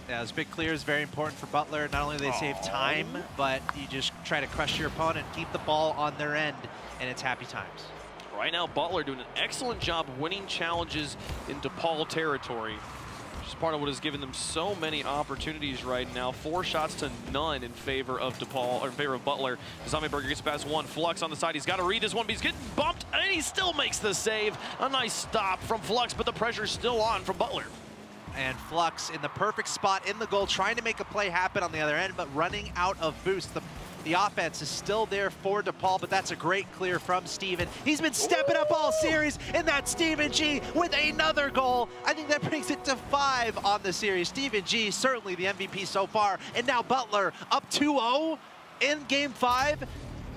Yeah, those big clears very important for Butler. Not only do they save time, but you just try to crush your opponent, keep the ball on their end, and it's happy times. Right now, Butler doing an excellent job winning challenges in DePaul territory, which is part of what has given them so many opportunities right now. 4 shots to none in favor of DePaul, or in favor of Butler. Zombie Burger gets past one. Flux on the side. He's got to read this one, but he's getting bumped, and he still makes the save. A nice stop from Flux, but the pressure's still on from Butler. And Flux in the perfect spot in the goal, trying to make a play happen on the other end, but running out of boost. The offense is still there for DePaul, but that's a great clear from Steven. He's been stepping up all series, and that's Steven G with another goal. I think that brings it to 5 on the series. Steven G, certainly the MVP so far. And now Butler up 2-0 in Game 5.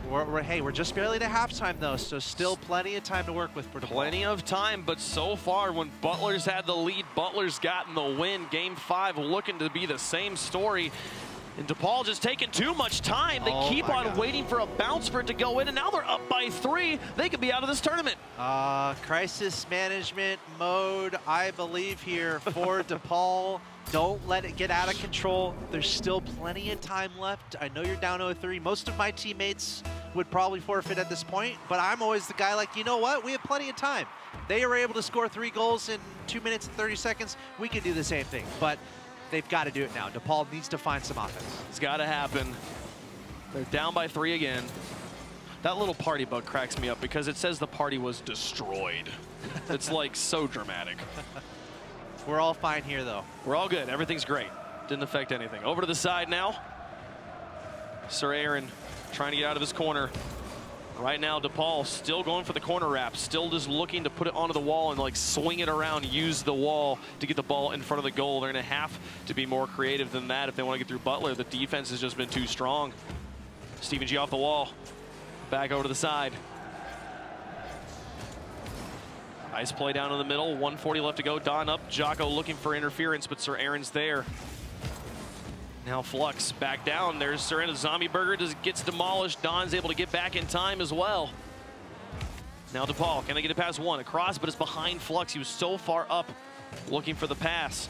We're just barely to halftime, though, so still plenty of time to work with for DePaul. Plenty of time, but so far, when Butler's had the lead, Butler's gotten the win. Game 5 looking to be the same story. And DePaul just taking too much time. They keep on waiting for a bounce for it to go in, and now they're up by 3. They could be out of this tournament. Crisis management mode, I believe, here for DePaul. Don't let it get out of control. There's still plenty of time left. I know you're down 0-3. Most of my teammates would probably forfeit at this point, but I'm always the guy like, you know what? We have plenty of time. They are able to score 3 goals in 2 minutes and 30 seconds. We can do the same thing, but they've got to do it now. DePaul needs to find some offense. It's got to happen. They're down by 3 again. That little party bug cracks me up because it says the party was destroyed. It's like so dramatic. We're all fine here, though. We're all good. Everything's great. Didn't affect anything. Over to the side now. Sir Aaron trying to get out of his corner. Right now, DePaul still going for the corner wrap, still just looking to put it onto the wall and like swing it around, use the wall to get the ball in front of the goal. They're going to have to be more creative than that if they want to get through Butler. The defense has just been too strong. Steven G off the wall. Back over to the side. Nice play down in the middle. 1:40 left to go. Don up. Jocko looking for interference, but Sir Aaron's there. Now Flux back down. There's Sir Aaron. Zombie Burger gets demolished. Don's able to get back in time as well. Now DePaul, can they get it past one? Across, but it's behind Flux. He was so far up looking for the pass.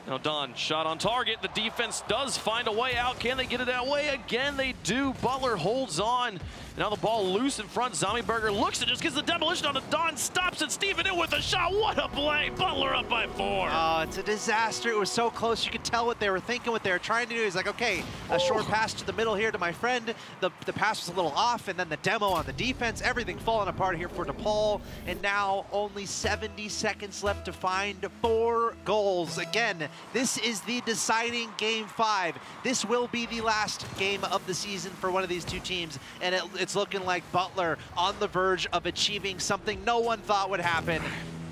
Now Dunn, shot on target. The defense does find a way out. Can they get it that way? Again, they do. Butler holds on. Now the ball loose in front. Zombieberger looks and just gets the demolition on it. Dunn stops it. Steven in with a shot. What a play. Butler up by 4. Oh, it's a disaster. It was so close. You could tell what they were thinking, what they were trying to do. He's like, okay, a short pass to the middle here to my friend. The pass was a little off, and then the demo on the defense. Everything falling apart here for DePaul. And now only 70 seconds left to find 4 goals. Again, this is the deciding Game 5. This will be the last game of the season for one of these two teams, and it's looking like Butler on the verge of achieving something no one thought would happen,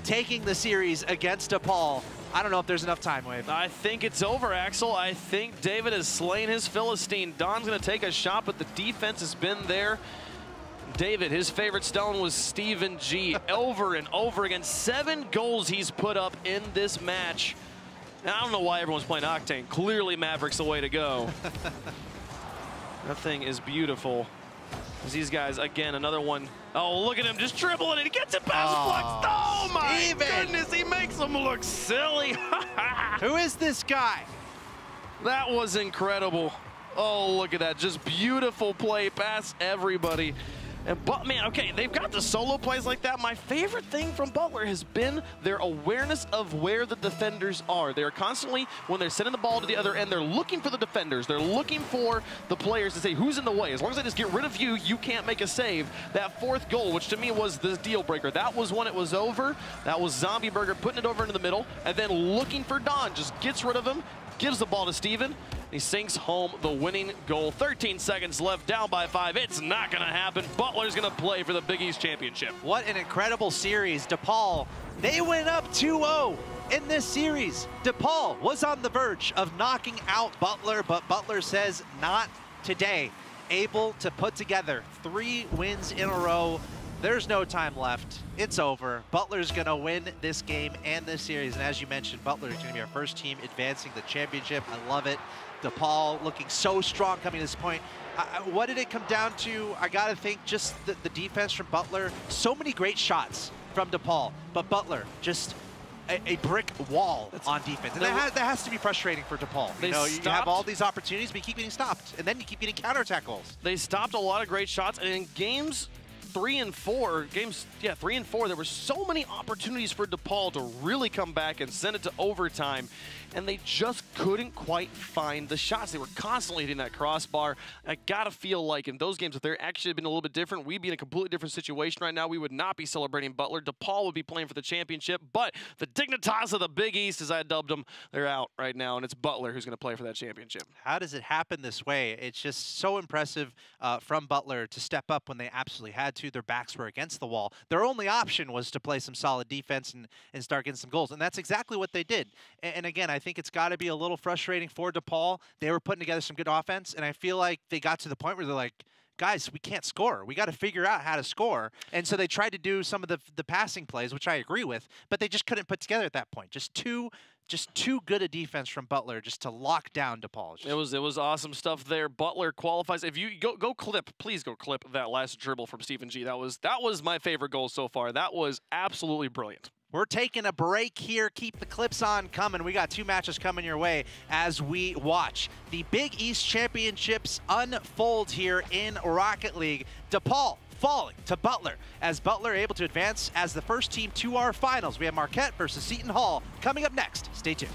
taking the series against DePaul. I don't know if there's enough time, Wave. I think it's over, Axel. I think David has slain his Philistine. Don's going to take a shot, but the defense has been there. David, his favorite stone was Steven G. Over and over again. 7 goals he's put up in this match. Now, I don't know why everyone's playing Octane. Clearly Maverick's the way to go. That thing is beautiful. These guys, again, another one. Oh, look at him just dribbling it. He gets it past Flux. Oh, my goodness. He makes him look silly. Who is this guy? That was incredible. Oh, look at that. Just beautiful play past everybody. And man, okay, they've got the solo plays like that. My favorite thing from Butler has been their awareness of where the defenders are. They're constantly, when they're sending the ball to the other end, they're looking for the defenders. They're looking for the players to say, who's in the way? As long as I just get rid of you, you can't make a save. That 4th goal, which to me was the deal breaker, that was when it was over. That was Zombieberger putting it over into the middle and then looking for Don. Just gets rid of him, gives the ball to Steven. He sinks home the winning goal. 13 seconds left, down by 5. It's not going to happen. Butler's going to play for the Big East Championship. What an incredible series. DePaul, they went up 2-0 in this series. DePaul was on the verge of knocking out Butler, but Butler says not today. Able to put together 3 wins in a row. There's no time left. It's over. Butler's going to win this game and this series. And as you mentioned, Butler is going to be our first team advancing the championship. I love it. DePaul looking so strong coming to this point. What did it come down to? I got to think just the defense from Butler. So many great shots from DePaul, but Butler just a brick wall on defense. And that has to be frustrating for DePaul. You know, you have all these opportunities, but you keep getting stopped. And then you keep getting counterattack goals. They stopped a lot of great shots. And in games 3 and 4, there were so many opportunities for DePaul to really come back and send it to overtime, and they just couldn't quite find the shots. They were constantly hitting that crossbar. I gotta feel like in those games, if they're actually been a little bit different, we'd be in a completely different situation right now. We would not be celebrating Butler. DePaul would be playing for the championship, but the Dignitas of the Big East, as I dubbed them, they're out right now, and it's Butler who's gonna play for that championship. How does it happen this way? It's just so impressive from Butler to step up when they absolutely had to. Their backs were against the wall. Their only option was to play some solid defense and start getting some goals, and that's exactly what they did. And again, I think it's got to be a little frustrating for DePaul. They were putting together some good offense, and I feel like they got to the point where they're like, guys, we can't score. We got to figure out how to score. And so they tried to do some of the passing plays, which I agree with, but they just couldn't put together at that point. Just too good a defense from Butler just to lock down DePaul. It was awesome stuff there. Butler qualifies. If you please go clip that last dribble from Steven G. That was my favorite goal so far. That was absolutely brilliant. We're taking a break here. Keep the clips on coming. We got 2 matches coming your way as we watch the Big East Championships unfold here in Rocket League. DePaul falling to Butler as Butler able to advance as the first team to our finals. We have Marquette versus Seton Hall coming up next. Stay tuned.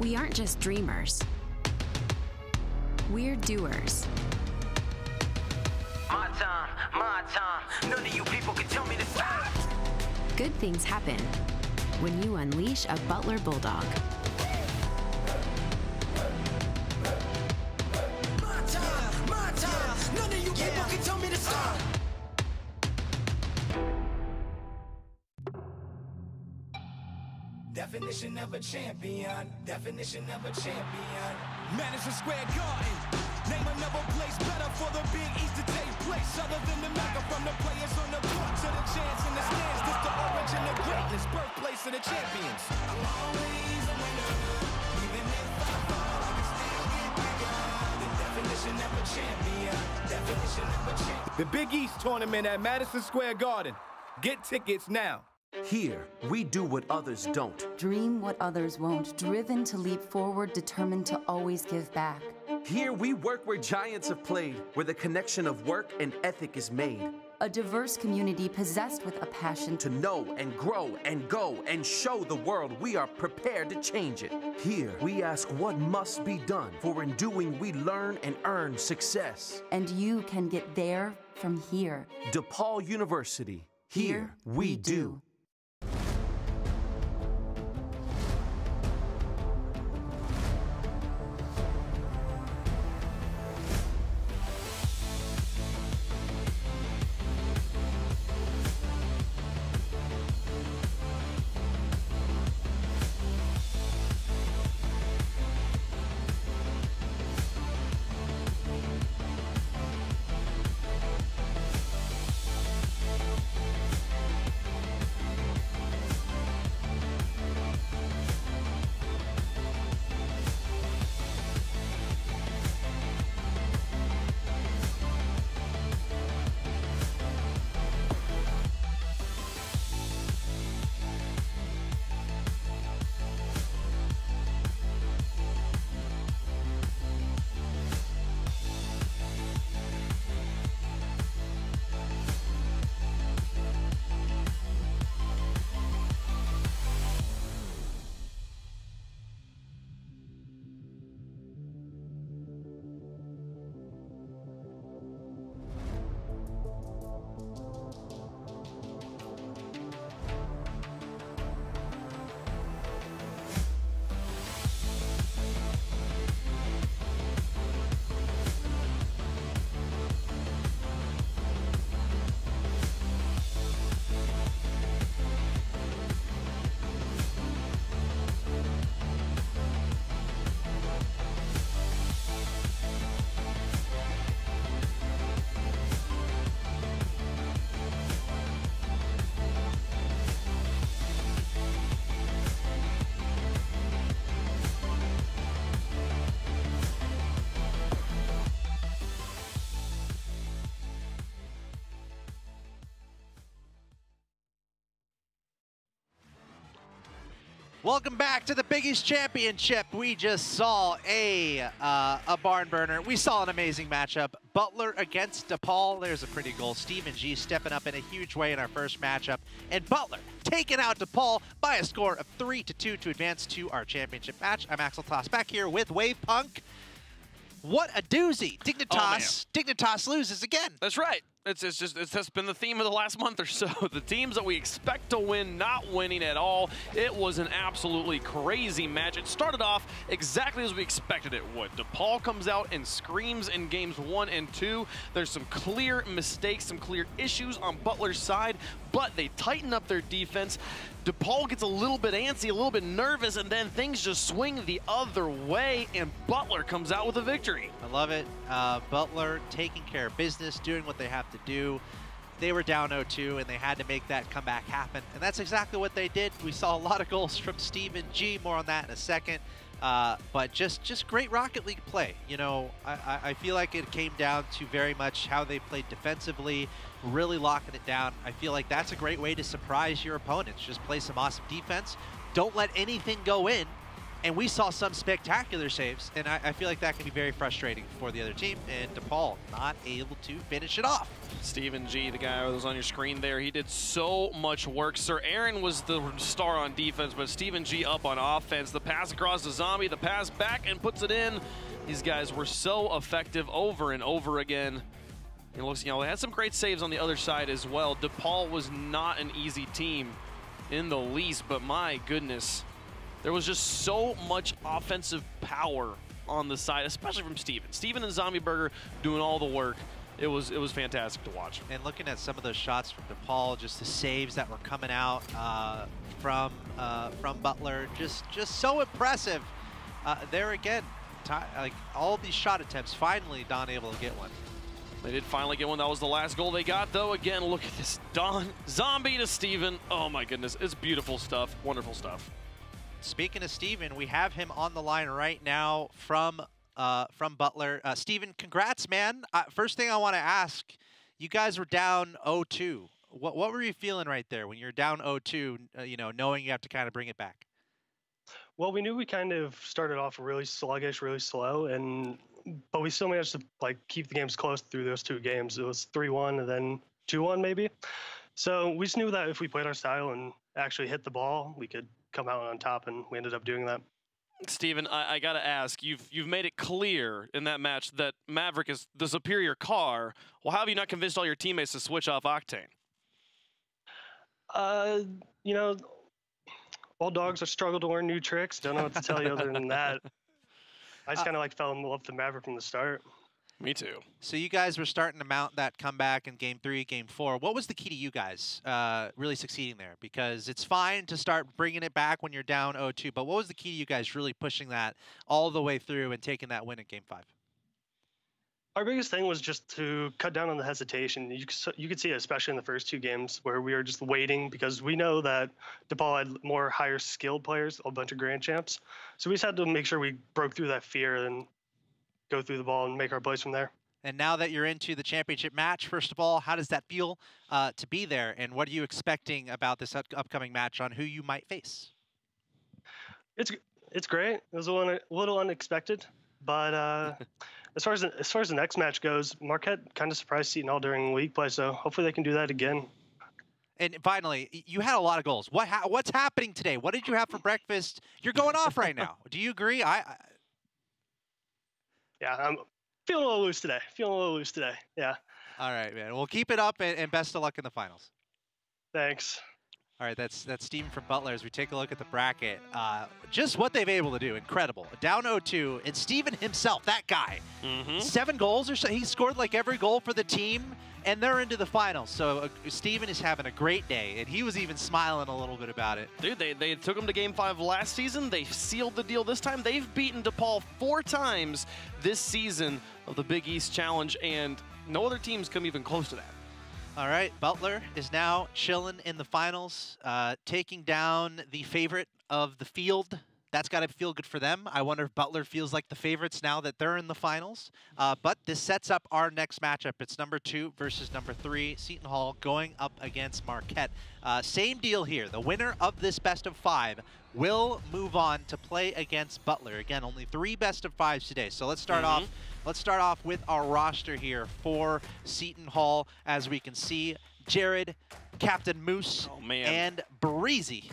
We aren't just dreamers. We're doers. My time. None of you people can tell me to stop. Good things happen when you unleash a Butler Bulldog. My time. None of you people can tell me to stop. Definition of a champion. Definition of a champion. Madison Square Garden. Name another place better for the Big East to take place. Other than the Mecca, from the players on the court to the chants in the stands. This the origin of greatness, birthplace of the champions. I'm always a winner. Even if I fall, I can still get bigger. The definition of a champion. Definition of a champion. The Big East tournament at Madison Square Garden. Get tickets now. Here, we do what others don't. Dream what others won't, driven to leap forward, determined to always give back. Here, we work where giants have played, where the connection of work and ethic is made. A diverse community possessed with a passion To know and grow and go and show the world we are prepared to change it. Here, we ask what must be done, for in doing we learn and earn success. and you can get there from here. DePaul University. Here, we do. Welcome back to the Big East Championship. We just saw a barn burner. We saw an amazing matchup. Butler against DePaul. There's a pretty goal. Stephen G stepping up in a huge way in our first matchup. And Butler taking out DePaul by a score of 3-2 to advance to our championship match. I'm Axel Toss back here with Wave Punk. What a doozy. Dignitas loses again. That's right. It's just been the theme of the last month or so. The teams that we expect to win not winning at all. It was an absolutely crazy match. It started off exactly as we expected it would. DePaul comes out and screams in games 1 and 2. There's some clear mistakes, some clear issues on Butler's side, but they tighten up their defense. DePaul gets a little bit antsy, a little bit nervous, and then things just swing the other way, and Butler comes out with a victory. I love it. Butler taking care of business, doing what they have to do. They were down 0-2, and they had to make that comeback happen, and that's exactly what they did. We saw a lot of goals from Stephen G. More on that in a second. But just great Rocket League play. You know, I feel like it came down to very much how they played defensively, really locking it down. I feel like that's a great way to surprise your opponents. Just play some awesome defense. Don't let anything go in. And we saw some spectacular saves, and I feel like that can be very frustrating for the other team, and DePaul not able to finish it off. Steven G, the guy who was on your screen there, he did so much work. Sir Aaron was the star on defense, but Steven G up on offense. The pass across to Zombie, the pass back and puts it in. These guys were so effective over and over again. It looks, they had some great saves on the other side as well. DePaul was not an easy team in the least, but my goodness, there was just so much offensive power on the side, especially from Steven. Steven and Zombie Burger doing all the work. It was fantastic to watch. And looking at some of those shots from DePaul, just the saves that were coming out from Butler, just so impressive. There again, like all these shot attempts, finally Don able to get one. They did finally get one. That was the last goal they got, though. Again, look at this. Don, Zombie to Steven. Oh my goodness, it's beautiful stuff, wonderful stuff. Speaking of Steven, we have him on the line right now from Butler. Steven, congrats, man. First thing I want to ask, you guys were down 0-2. What were you feeling right there when you're down 0-2, knowing you have to kind of bring it back? Well, we knew we kind of started off really sluggish, really slow, but we still managed to keep the games close through those 2 games. It was 3-1 and then 2-1 maybe. So we just knew that if we played our style and actually hit the ball, we could come out on top, and we ended up doing that. Steven, I got to ask, you've made it clear in that match that Maverick is the superior car. Well, how have you not convinced all your teammates to switch off Octane? Old dogs are struggle to learn new tricks. Don't know what to tell you other than that. I just kind of fell in love with the Maverick from the start. Me too. So you guys were starting to mount that comeback in Game 3, Game 4. What was the key to you guys really succeeding there? Because it's fine to start bringing it back when you're down 0-2, but what was the key to you guys really pushing that all the way through and taking that win in Game 5? Our biggest thing was just to cut down on the hesitation. You could see it especially in the first 2 games where we were just waiting because we know that DePaul had more higher skilled players, a bunch of grand champs. So we just had to make sure we broke through that fear and go through the ball and make our plays from there. And now that you're into the championship match, first of all, how does that feel to be there? And what are you expecting about this upcoming match on who you might face? It's great. It was a little unexpected, but as far as the next match goes, Marquette kind of surprised Seton Hall during league play, so hopefully they can do that again. And finally, you had a lot of goals. What's happening today? What did you have for breakfast? You're going off right now. Do you agree? Yeah, I'm feeling a little loose today. Yeah. All right, man. Well, keep it up, and best of luck in the finals. Thanks. All right, that's Steven from Butler. As we take a look at the bracket, just what they've been able to do, incredible. Down 0-2, and Steven himself, that guy, 7 goals or so. He scored like every goal for the team, and they're into the finals. So Steven is having a great day, and he was even smiling a little bit about it. Dude, they took him to Game 5 last season. They sealed the deal this time. They've beaten DePaul 4 times this season of the Big East Challenge, and no other teams come even close to that. All right, Butler is now chilling in the finals, taking down the favorite of the field. That's got to feel good for them. I wonder if Butler feels like the favorites now that they're in the finals. But this sets up our next matchup. It's number 2 versus number 3, Seton Hall going up against Marquette. Same deal here. The winner of this best of 5 will move on to play against Butler. Again, only 3 best of 5s today. So let's start off. Let's start off with our roster here for Seton Hall. As we can see, Jared, Captain Moose, and Breezy.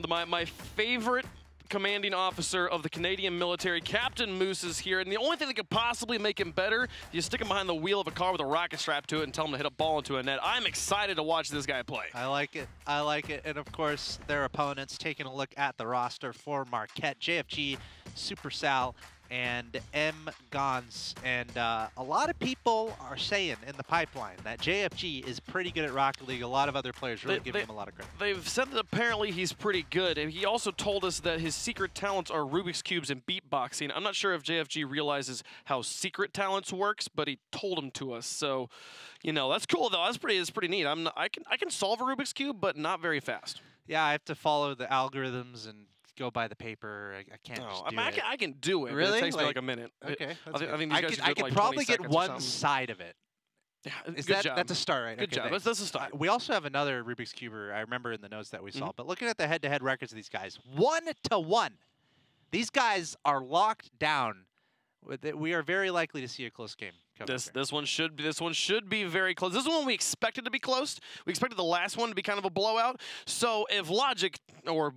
My favorite commanding officer of the Canadian military, Captain Moose, is here, and the only thing that could possibly make him better, you stick him behind the wheel of a car with a rocket strapped to it and tell him to hit a ball into a net. I'm excited to watch this guy play. I like it. I like it. And of course, their opponents, taking a look at the roster for Marquette, JFG, Super Sal, and M. Gons. And a lot of people are saying in the pipeline that JFG is pretty good at Rocket League. A lot of other players really give him a lot of credit. They've said that apparently he's pretty good, and he also told us that his secret talents are Rubik's Cubes and beatboxing. I'm not sure if JFG realizes how secret talents works, but he told them to us. So, that's cool though. That's pretty neat. I can solve a Rubik's Cube, but not very fast. Yeah, I have to follow the algorithms and go by the paper. I can't just do it. I can do it. Really? But it takes me like a minute. Okay. I think these guys I could probably get one side of it. Yeah, that's a start, right? Good job. That's a start. We also have another Rubik's Cube I remember in the notes that we saw. But looking at the head-to-head records of these guys, 1-1. These guys are locked down. We are very likely to see a close game. This one should be very close. This is one we expected to be close. We expected the last one to be kind of a blowout. So if logic or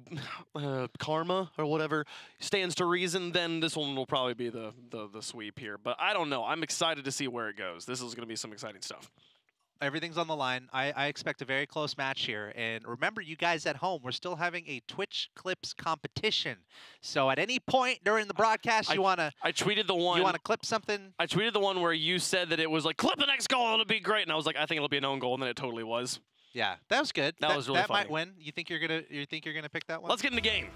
karma or whatever stands to reason, then this one will probably be the sweep here. But I don't know. I'm excited to see where it goes. This is going to be some exciting stuff. Everything's on the line. I expect a very close match here. And remember, you guys at home, we're still having a Twitch Clips competition. So at any point during the broadcast, I tweeted the one. You want to clip something? I tweeted the one where you said that it was like, clip the next goal, it'll be great. And I was like, I think it'll be an own goal, and then it totally was. Yeah, that was good. That was really funny. That might win. You think you're gonna pick that one? Let's get in the game.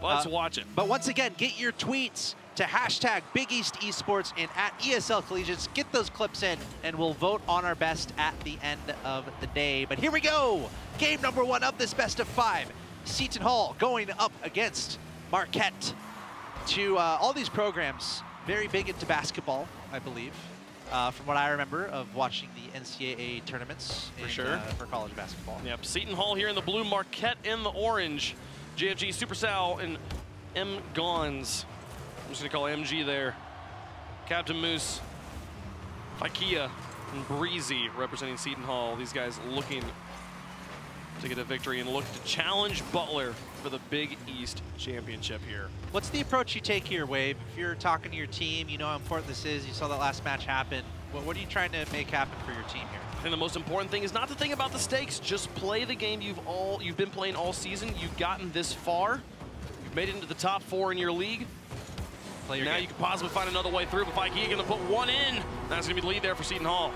Let's watch it. But once again, get your tweets to hashtag Big East Esports and at ESL Collegiates. Get those clips in, and we'll vote on our best at the end of the day. But here we go. Game number 1 of this best of 5. Seton Hall going up against Marquette. To all these programs, very big into basketball, I believe, from what I remember of watching the NCAA tournaments for college basketball. Yep, Seton Hall here in the blue, Marquette in the orange. JFG, Supersal, and M. Gons. I'm just going to call MG there. Captain Moose, Ikea, and Breezy representing Seton Hall. These guys looking to get a victory and look to challenge Butler for the Big East Championship here. What's the approach you take here, Wave? If you're talking to your team, you know how important this is. You saw that last match happen. What are you trying to make happen for your team here? I think the most important thing is not to think about the stakes. Just play the game you've been playing all season. You've gotten this far. You've made it into the top 4 in your league. Play your now game. You can possibly find another way through. But Ikea going to put one in. That's going to be the lead there for Seton Hall.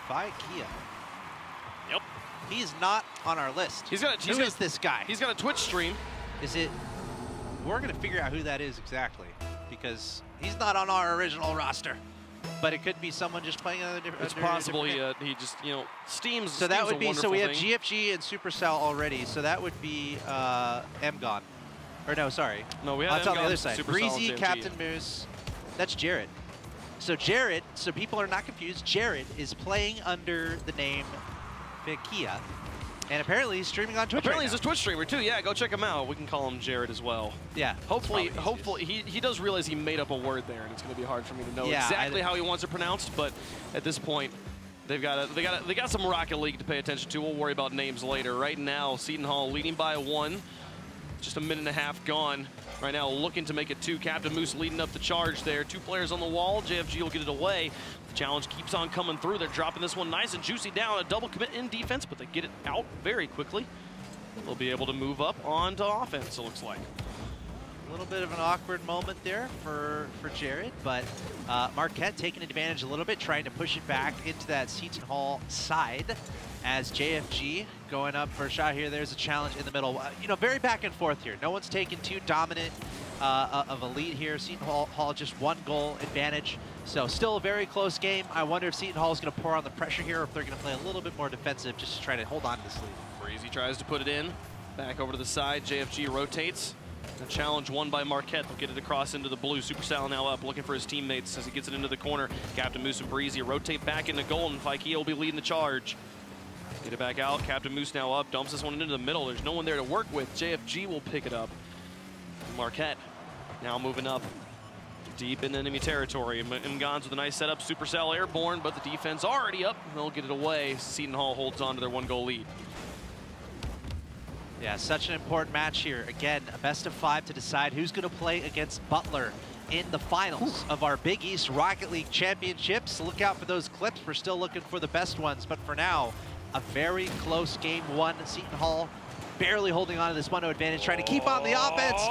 Ikea. Yep. He's not on our list. Who is this guy? He's got a Twitch stream. Is it? We're going to figure out who that is exactly, because he's not on our original roster. But it could be someone just playing another different. It's possible he just Steam's. So that would be we have thing. GFG and Supercell already. So that would be Mgon, or no, sorry. No, we have on the other side. Supercell, Breezy, Captain Moose. That's Jared. So Jared. So people are not confused. Jared is playing under the name Ikea, and apparently he's streaming on Twitch. Apparently he's a Twitch streamer too. Yeah, go check him out. We can call him Jared as well. Yeah. Hopefully he does realize he made up a word there, and it's going to be hard for me to know exactly how he wants it pronounced. But at this point, they got some Rocket League to pay attention to. We'll worry about names later. Right now, Seton Hall leading by 1. Just a minute and a half gone. Right now, looking to make it 2. Captain Moose leading up the charge there. 2 players on the wall. JFG will get it away. The challenge keeps on coming through. They're dropping this one nice and juicy down. A double commit in defense, but they get it out very quickly. They'll be able to move up onto offense, it looks like. A little bit of an awkward moment there for Jared, but Marquette taking advantage a little bit, trying to push it back into that Seton Hall side as JFG going up for a shot here. There's a challenge in the middle. Very back and forth here. No one's taken too dominant of a lead here. Seton Hall just 1 goal advantage. So still a very close game. I wonder if Seton Hall is going to pour on the pressure here, or if they're going to play a little bit more defensive just to try to hold on to this lead. Breezy tries to put it in. Back over to the side. JFG rotates. A challenge won by Marquette. They'll get it across into the blue. Supersal now up, looking for his teammates as he gets it into the corner. Captain Moose and Breezy rotate back into goal, and Ikea will be leading the charge. Get it back out. Captain Moose now up, dumps this one into the middle. There's no one there to work with. JFG will pick it up. Marquette now moving up deep in enemy territory. Mgons with a nice setup. Supercell airborne, but the defense already up. They'll get it away. Seton Hall holds on to their 1-goal lead. Yeah, such an important match here. Again, a best of 5 to decide who's going to play against Butler in the finals of our Big East Rocket League Championships. Look out for those clips. We're still looking for the best ones, but for now, a very close game 1. Seton Hall barely holding on to this 1-0 advantage, trying to keep on the offense.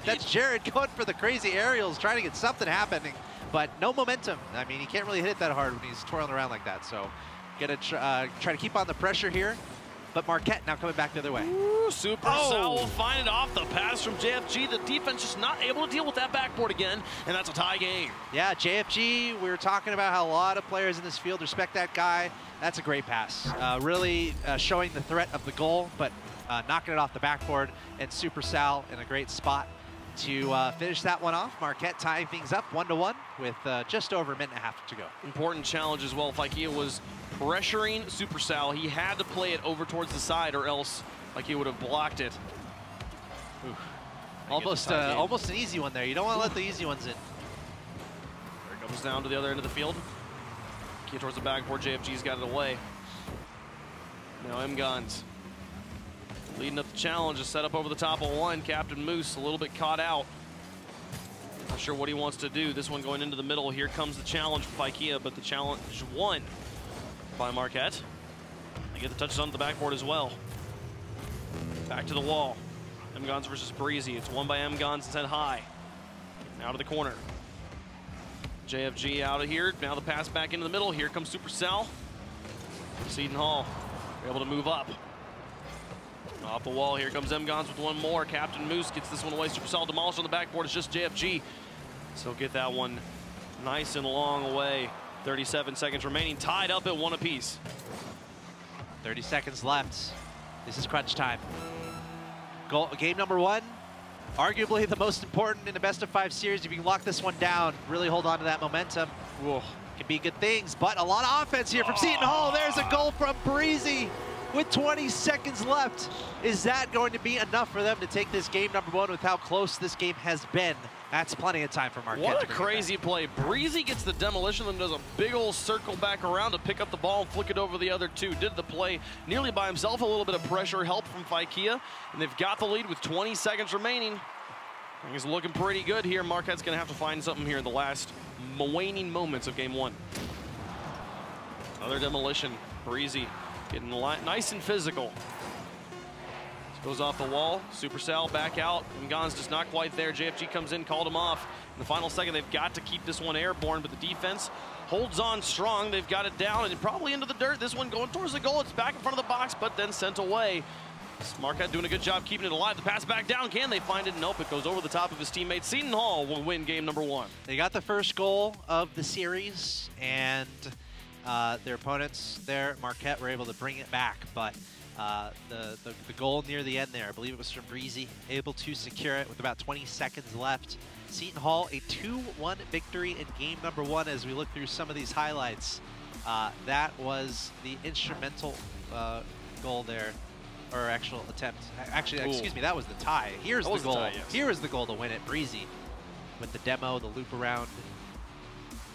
That's Jared going for the crazy aerials, trying to get something happening, but no momentum. I mean, he can't really hit it that hard when he's twirling around like that, so gonna try to keep on the pressure here. But Marquette now coming back the other way. Ooh, Supercell will find it off the pass from JFG. The defense just not able to deal with that backboard again, and that's a tie game. Yeah, JFG, we were talking about how a lot of players in this field respect that guy. That's a great pass. Really showing the threat of the goal, but knocking it off the backboard. And Supercell in a great spot to finish that one off. Marquette tying things up 1-1 with just over a minute and a half to go. Important challenge as well. Ikea was pressuring Supercell. He had to play it over towards the side, or else Ikea would have blocked it. Oof. Almost an easy one there. You don't want to let the easy ones in. There it comes down to the other end of the field. Key towards the backboard. JFG's got it away. Now M-Guns leading up the challenge. A setup over the top of one. Captain Moose a little bit caught out. Not sure what he wants to do. This one going into the middle. Here comes the challenge for Pykea, but the challenge won by Marquette. They get the touches on the backboard as well. Back to the wall. M-Guns versus Breezy. It's won by M-Guns and sent high. Now to the corner. JFG out of here. Now the pass back into the middle. Here comes Supercell. Seton Hall able to move up. Off the wall, here comes M-Guns with one more. Captain Moose gets this one away. Supercell demolished on the backboard. It's just JFG. So get that one nice and long away. 37 seconds remaining. Tied up at 1 apiece. 30 seconds left. This is crunch time. Game number 1. Arguably the most important in a best-of-5 series. If you can lock this one down, really hold on to that momentum. Whoa. Can be good things, but a lot of offense here from Seton Hall. There's a goal from Breezy with 20 seconds left. Is that going to be enough for them to take this game number 1 with how close this game has been? That's plenty of time for Marquette. What a crazy play. Breezy gets the demolition, then does a big old circle back around to pick up the ball and flick it over the other two. Did the play nearly by himself. A little bit of pressure help from Pykea, and they've got the lead with 20 seconds remaining. Things looking pretty good here. Marquette's going to have to find something here in the last waning moments of game 1. Another demolition. Breezy getting nice and physical. Goes off the wall. Supercell back out. M-Guns just not quite there. JFG comes in, called him off. In the final second, they've got to keep this one airborne, but the defense holds on strong. They've got it down and probably into the dirt. This one going towards the goal. It's back in front of the box, but then sent away. Marquette doing a good job keeping it alive. The pass back down. Can they find it? Nope. It goes over the top of his teammate. Seton Hall will win game number 1. They got the first goal of the series, and their opponents there, Marquette, were able to bring it back, but the goal near the end there, I believe it was from Breezy, able to secure it with about 20 seconds left. Seton Hall, a 2-1 victory in game number 1 as we look through some of these highlights. That was the instrumental goal there, or actual attempt. Actually, excuse me, that was the tie. Here's the goal. Yes. Here is the goal to win it. Breezy with the demo, the loop around.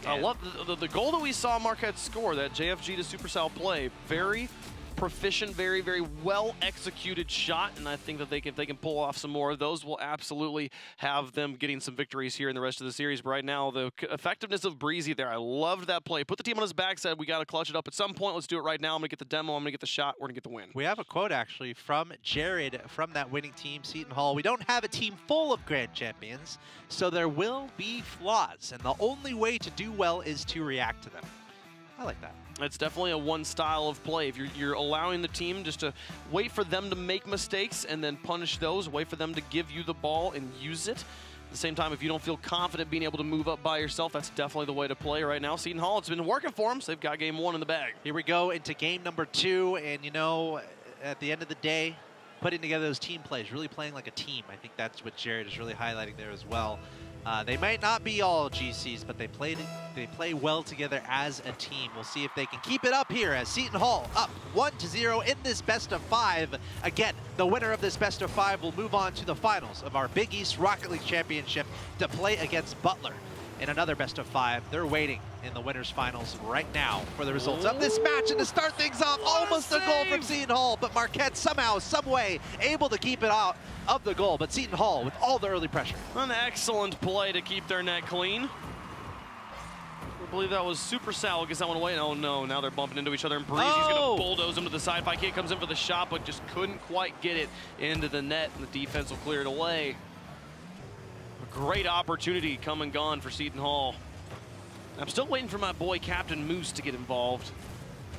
I love the goal that we saw Marquette score, that JFG to Supercell play. Very proficient, very, very well executed shot, and I think that if they can pull off some more of those, will absolutely have them getting some victories here in the rest of the series. But right now, the effectiveness of Breezy there, I loved that play. Put the team on his back, said we got to clutch it up at some point. Let's do it right now. I'm going to get the demo. I'm going to get the shot. We're going to get the win. We have a quote actually from Jared from that winning team, Seton Hall. We don't have a team full of grand champions, so there will be flaws, and the only way to do well is to react to them. I like that. It's definitely a one style of play. If you're allowing the team just to wait for them to make mistakes and then punish those, wait for them to give you the ball and use it. At the same time, if you don't feel confident being able to move up by yourself, that's definitely the way to play right now. Seton Hall, it's been working for them, so they've got game 1 in the bag. Here we go into game number 2, and you know, at the end of the day, putting together those team plays, really playing like a team. I think that's what Jared is really highlighting there as well. They might not be all GCs, but they play well together as a team. We'll see if they can keep it up here as Seton Hall up 1-0 in this best-of-5. Again, the winner of this best-of-5 will move on to the finals of our Big East Rocket League Championship to play against Butler in another best-of-5. They're waiting in the winners finals right now for the results of this match. And to start things off, almost a goal from Seton Hall, but Marquette somehow, some way, able to keep it out of the goal. But Seton Hall with all the early pressure. An excellent play to keep their net clean. I believe that was Supercell gets that one away. Oh no, now they're bumping into each other, and Breezy's gonna bulldoze him to the side. Pykea comes in for the shot, but just couldn't quite get it into the net, and the defense will clear it away. A great opportunity come and gone for Seton Hall. I'm still waiting for my boy Captain Moose to get involved.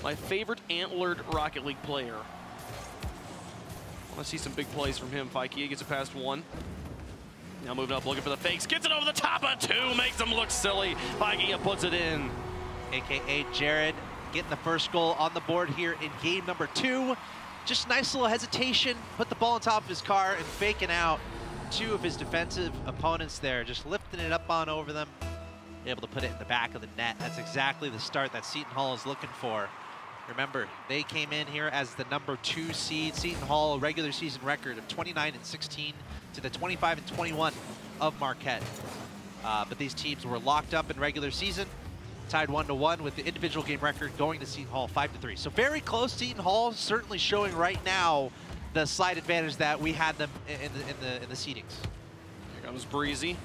My favorite antlered Rocket League player. I want to see some big plays from him. Pykea gets it past 1. Now moving up, looking for the fakes. Gets it over the top of 2. Makes them look silly. Pykea puts it in. AKA Jared getting the first goal on the board here in game number 2. Just nice little hesitation. Put the ball on top of his car and faking out 2 of his defensive opponents there. Just lifting it up on over them. Able to put it in the back of the net. That's exactly the start that Seton Hall is looking for. Remember, they came in here as the #2 seed. Seton Hall regular season record of 29-16 to the 25-21 of Marquette. But these teams were locked up in regular season, tied 1-1 with the individual game record going to Seton Hall 5-3. So very close. Seton Hall certainly showing right now the slight advantage that we had them in the seedings. Here comes Breezy.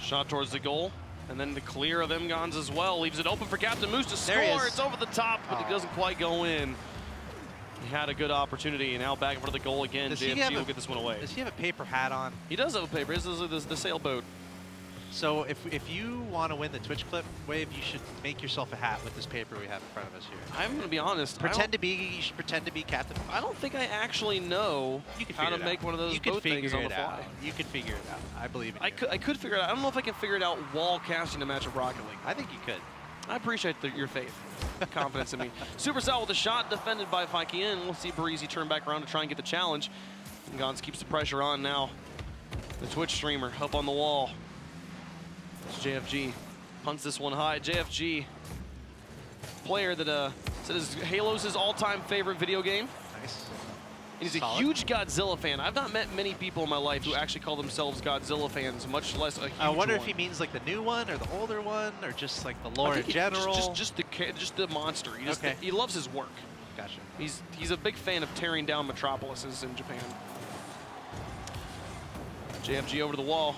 Shot towards the goal. And then the clear of Mgons as well. Leaves it open for Captain Moose to score. It's over the top, but it doesn't quite go in. He had a good opportunity, and now back in front of the goal again. JFG will get this one away. Does he have a paper hat on? He does have a paper. This is the sailboat. So if you want to win the Twitch clip, Wave, you should make yourself a hat with this paper we have in front of us here. I'm going to be honest. You should pretend to be Captain. I don't think I actually know how to make one of those boat things on the fly. You can figure it out. I believe in you. I could figure it out. I don't know if I can figure it out while casting a match of Rocket League. I think you could. I appreciate your faith, confidence in me. Supercell with a shot defended by Faikian. We'll see Breezy turn back around to try and get the challenge. And Gons keeps the pressure on now. The Twitch streamer up on the wall. It's JFG. Punts this one high. JFG, player that said Halo's his all-time favorite video game. Nice. And he's a huge Godzilla fan. I've not met many people in my life who actually call themselves Godzilla fans, much less a huge I wonder one. if he means like the new one or the older one or just like the lore in general. Just the monster. He loves his work. Gotcha. He's a big fan of tearing down metropolises in Japan. JFG over to the wall.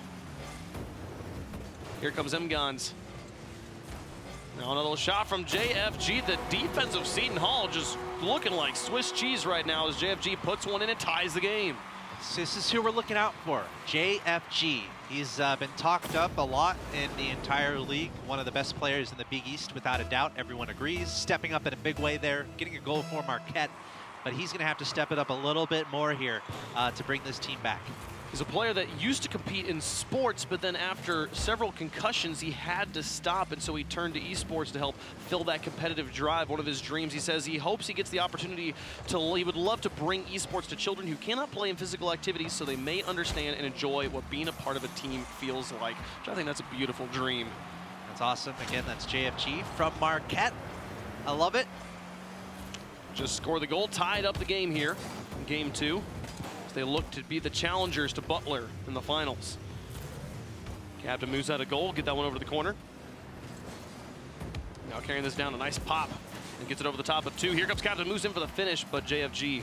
Here comes Mgons. Now another shot from JFG. The defense of Seton Hall just looking like Swiss cheese right now as JFG puts one in and ties the game. So this is who we're looking out for, JFG. He's been talked up a lot in the entire league. One of the best players in the Big East, without a doubt. Everyone agrees. Stepping up in a big way there, getting a goal for Marquette. But he's going to have to step it up a little bit more here to bring this team back. He's a player that used to compete in sports, but then after several concussions, he had to stop, and so he turned to esports to help fill that competitive drive. One of his dreams, he says, he hopes he gets the opportunity to, he would love to bring esports to children who cannot play in physical activities so they may understand and enjoy what being a part of a team feels like, which I think that's a beautiful dream. That's awesome. Again, that's JFG from Marquette. I love it. Just scored the goal, tied up the game here in game 2. They look to be the challengers to Butler in the finals. Captain Moose had a goal, get that one over to the corner. Now carrying this down, a nice pop, and gets it over the top of 2. Here comes Captain Moose in for the finish, but JFG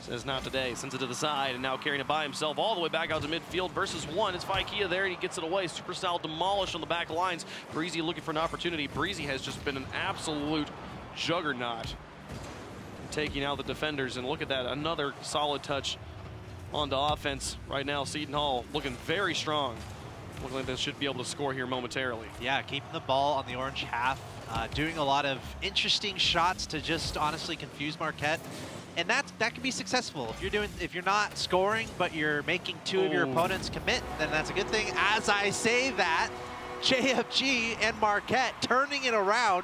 says not today, sends it to the side, and now carrying it by himself all the way back out to midfield versus 1. It's Faikia there, and he gets it away. Supercell demolished on the back lines. Breezy looking for an opportunity. Breezy has just been an absolute juggernaut, taking out the defenders, and look at that, another solid touch onto offense. Right now, Seton Hall looking very strong. Looking like they should be able to score here momentarily. Yeah, keeping the ball on the orange half, doing a lot of interesting shots to just honestly confuse Marquette. And that can be successful. If you're not scoring, but you're making 2 of your opponents commit, then that's a good thing. As I say that, JFG and Marquette turning it around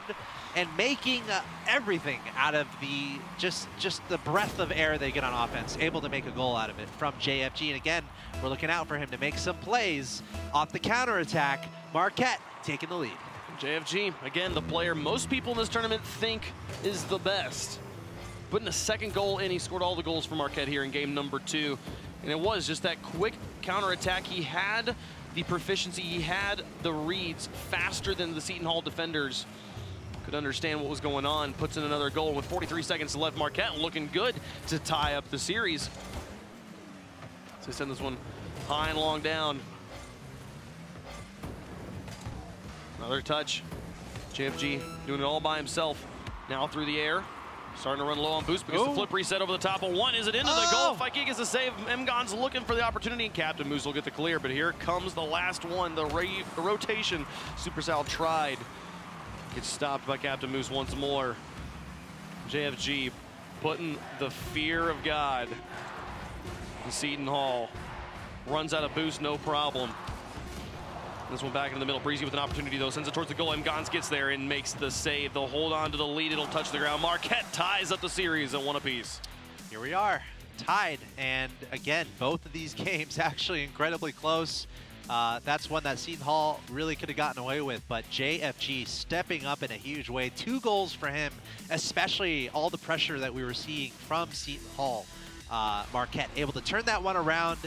and making everything out of the just the breath of air they get on offense, able to make a goal out of it from JFG. And again, we're looking out for him to make some plays off the counterattack. Marquette taking the lead. JFG, again, the player most people in this tournament think is the best. Putting a second goal in, he scored all the goals for Marquette here in game number 2. And it was just that quick counterattack. He had the proficiency, he had the reads faster than the Seton Hall defenders could understand what was going on. Puts in another goal with 43 seconds left. Marquette looking good to tie up the series. So send this one high and long down. Another touch. JFG doing it all by himself. Now through the air. Starting to run low on boost because the flip reset over the top of 1. Is it into the goal? Faikia gets a save. Mgon's looking for the opportunity, and Captain Moose will get the clear. But here comes the last one, the rotation. Supercell tried. Gets stopped by Captain Moose once more. JFG putting the fear of God in Seton Hall. Runs out of boost, no problem. This one back into the middle. Breezy with an opportunity, though. Sends it towards the goal. Mgons gets there and makes the save. They'll hold on to the lead. It'll touch the ground. Marquette ties up the series at 1 apiece. Here we are, tied. And again, both of these games actually incredibly close. That's one that Seton Hall really could have gotten away with, but JFG stepping up in a huge way. 2 goals for him, especially all the pressure that we were seeing from Seton Hall. Marquette able to turn that one around,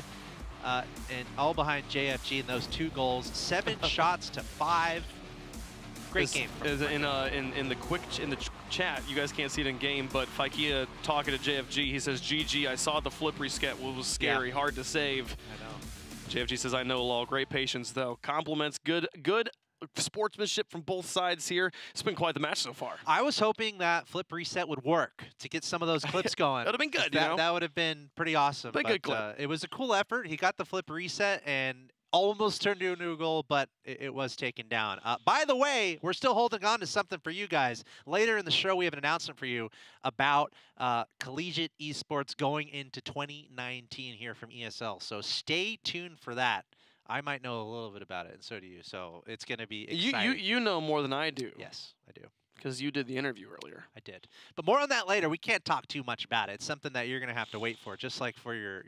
and all behind JFG in those 2 goals. 7 shots to 5. Great game. In the chat, you guys can't see it in game, but Faikia talking to JFG, he says, "GG, I saw the flip reset. It was scary, hard to save." I know. JFG says, "I know, Lol. Great patience, though. Compliments. Good sportsmanship from both sides here. It's been quite the match so far." I was hoping that flip reset would work to get some of those clips going. That would have been good, That would have been pretty awesome. But good clip. It was a cool effort. He got the flip reset and almost turned into a new goal, but it was taken down. By the way, we're still holding on to something for you guys. Later in the show, we have an announcement for you about collegiate esports going into 2019 here from ESL. So stay tuned for that. I might know a little bit about it, and so do you. So it's going to be exciting. You know more than I do. Yes, I do. Because you did the interview earlier. I did. But more on that later. We can't talk too much about it. It's something that you're going to have to wait for, just like for your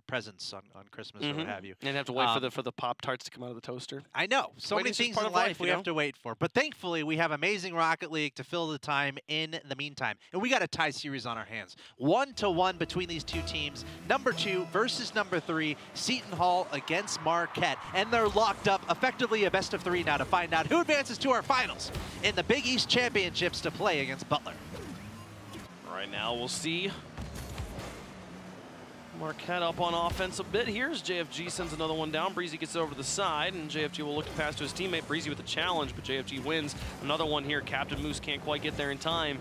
presents on Christmas or what have you. And have to wait for the Pop-Tarts to come out of the toaster. I know. So many things in life we have to wait for. But thankfully, we have amazing Rocket League to fill the time in the meantime. And we got a tie series on our hands. 1-1 between these 2 teams. Number 2 versus number 3. Seton Hall against Marquette. And they're locked up, effectively a best of 3 now to find out who advances to our finals in the Big East Championships to play against Butler. Right now, we'll see Marquette up on offense a bit here as JFG sends another one down. Breezy gets it over to the side, and JFG will look to pass to his teammate. Breezy with the challenge, but JFG wins. Another one here. Captain Moose can't quite get there in time.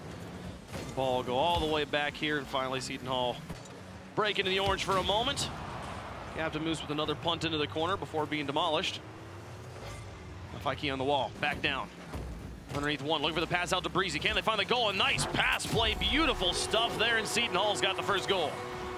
Ball will go all the way back here, and finally Seton Hall break into the orange for a moment. Captain Moose with another punt into the corner before being demolished. Faikia on the wall, back down. Underneath one, looking for the pass out to Breezy. Can they find the goal? A nice pass play, beautiful stuff there, and Seton Hall's got the first goal.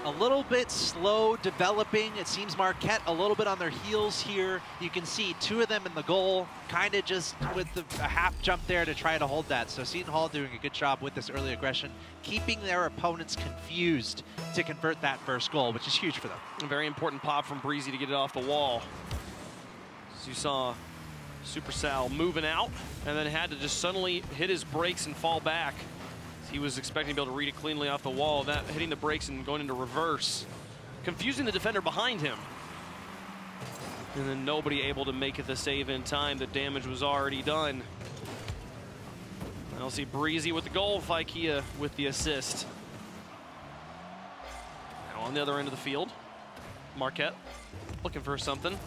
A little bit slow developing. It seems Marquette a little bit on their heels here. You can see 2 of them in the goal, kind of just with a half jump there to try to hold that. So Seton Hall doing a good job with this early aggression, keeping their opponents confused to convert that first goal, which is huge for them. A very important pop from Breezy to get it off the wall. As you saw, Super Sal moving out and then had to just suddenly hit his brakes and fall back. He was expecting to be able to read it cleanly off the wall. That hitting the brakes and going into reverse, confusing the defender behind him. And then nobody able to make it the save in time. The damage was already done. I'll see Breezy with the goal, Faikia with the assist. Now on the other end of the field, Marquette looking for something.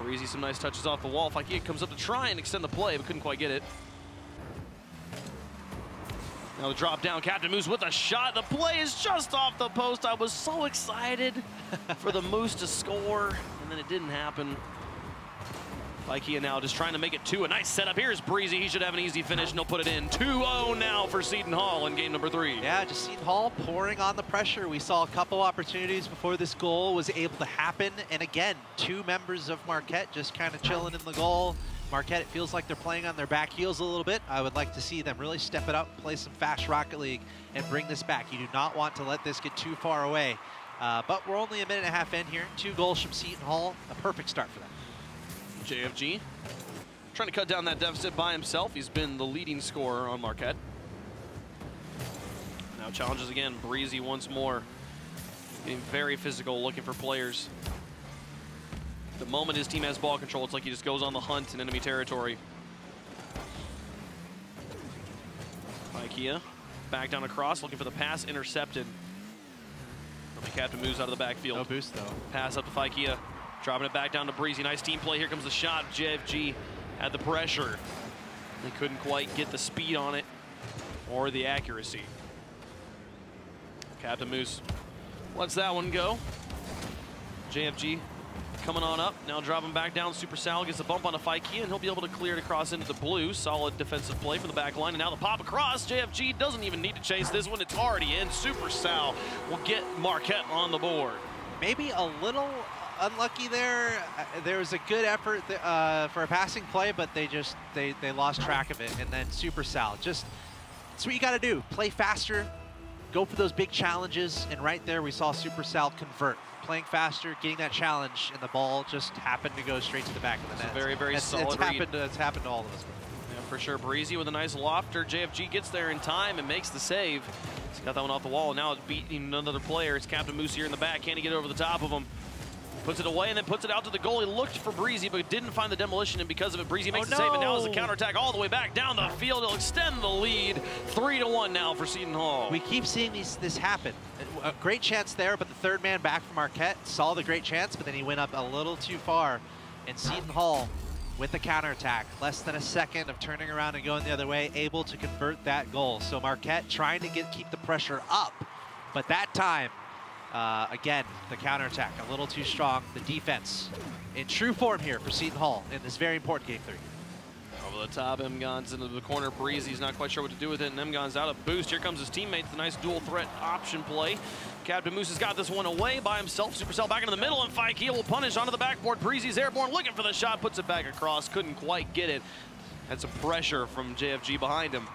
Breezy some nice touches off the wall. Faikia comes up to try and extend the play, but couldn't quite get it. Now the drop down, Captain Moose with a shot. The play is just off the post. I was so excited for the Moose to score, and then it didn't happen. Faikia now just trying to make it 2. A nice setup. Here's Breezy. He should have an easy finish, and he'll put it in. 2-0 now for Seton Hall in game number 3. Yeah, just Seton Hall pouring on the pressure. We saw a couple opportunities before this goal was able to happen. And again, 2 members of Marquette just kind of chilling in the goal. Marquette, it feels like they're playing on their back heels a little bit. I would like to see them really step it up, play some fast Rocket League, and bring this back. You do not want to let this get too far away. But we're only a minute and a half in here. 2 goals from Seton Hall. A perfect start for them. JFG trying to cut down that deficit by himself. He's been the leading scorer on Marquette. Now challenges again. Breezy once more. Getting very physical, looking for players. The moment his team has ball control, it's like he just goes on the hunt in enemy territory. Faikia back down across, looking for the pass, intercepted. The captain moves out of the backfield. No boost, though. Pass up to Faikia, dropping it back down to Breezy. Nice team play. Here comes the shot. JFG had the pressure. They couldn't quite get the speed on it or the accuracy. Captain Moose lets that one go. JFG coming on up, now dropping back down. Super Sal gets a bump on a Faikia, and he'll be able to clear it across into the blue. Solid defensive play from the back line, and now the pop across. JFG doesn't even need to chase this one. It's already in. Super Sal will get Marquette on the board. Maybe a little unlucky there. There was a good effort for a passing play, but they lost track of it. And then Super Sal, just, that's what you got to do. Play faster, go for those big challenges, and right there we saw Super Sal convert. playing faster, getting that challenge, and the ball just happened to go straight to the back of the net. Very, very solid read. It's happened to all of us. Yeah, for sure. Breezy with a nice lofter. JFG gets there in time and makes the save. He's got that one off the wall. Now it's beating another player. It's Captain Moose here in the back. Can he get over the top of him? Puts it away and then puts it out to the goal. He looked for Breezy, but didn't find the demolition, and because of it, Breezy makes the save, and now is the counterattack all the way back down the field. He'll extend the lead. 3-1 now for Seton Hall. We keep seeing this happen. A great chance there, but the third man back from Marquette saw the great chance, but then he went up a little too far. And Seton Hall, with the counterattack, less than a second of turning around and going the other way, able to convert that goal. So Marquette trying to keep the pressure up, but that time, again, the counterattack a little too strong. The defense in true form here for Seton Hall in this very important Game 3. Over the top, Mgon's into the corner. Breezy's not quite sure what to do with it, and Mgon's out of boost. Here comes his teammate. The nice dual threat option play. Captain Moose has got this one away by himself. Supercell back into the middle, and Faikia will punish onto the backboard. Breezy's airborne, looking for the shot, puts it back across. Couldn't quite get it. Had some pressure from JFG behind him.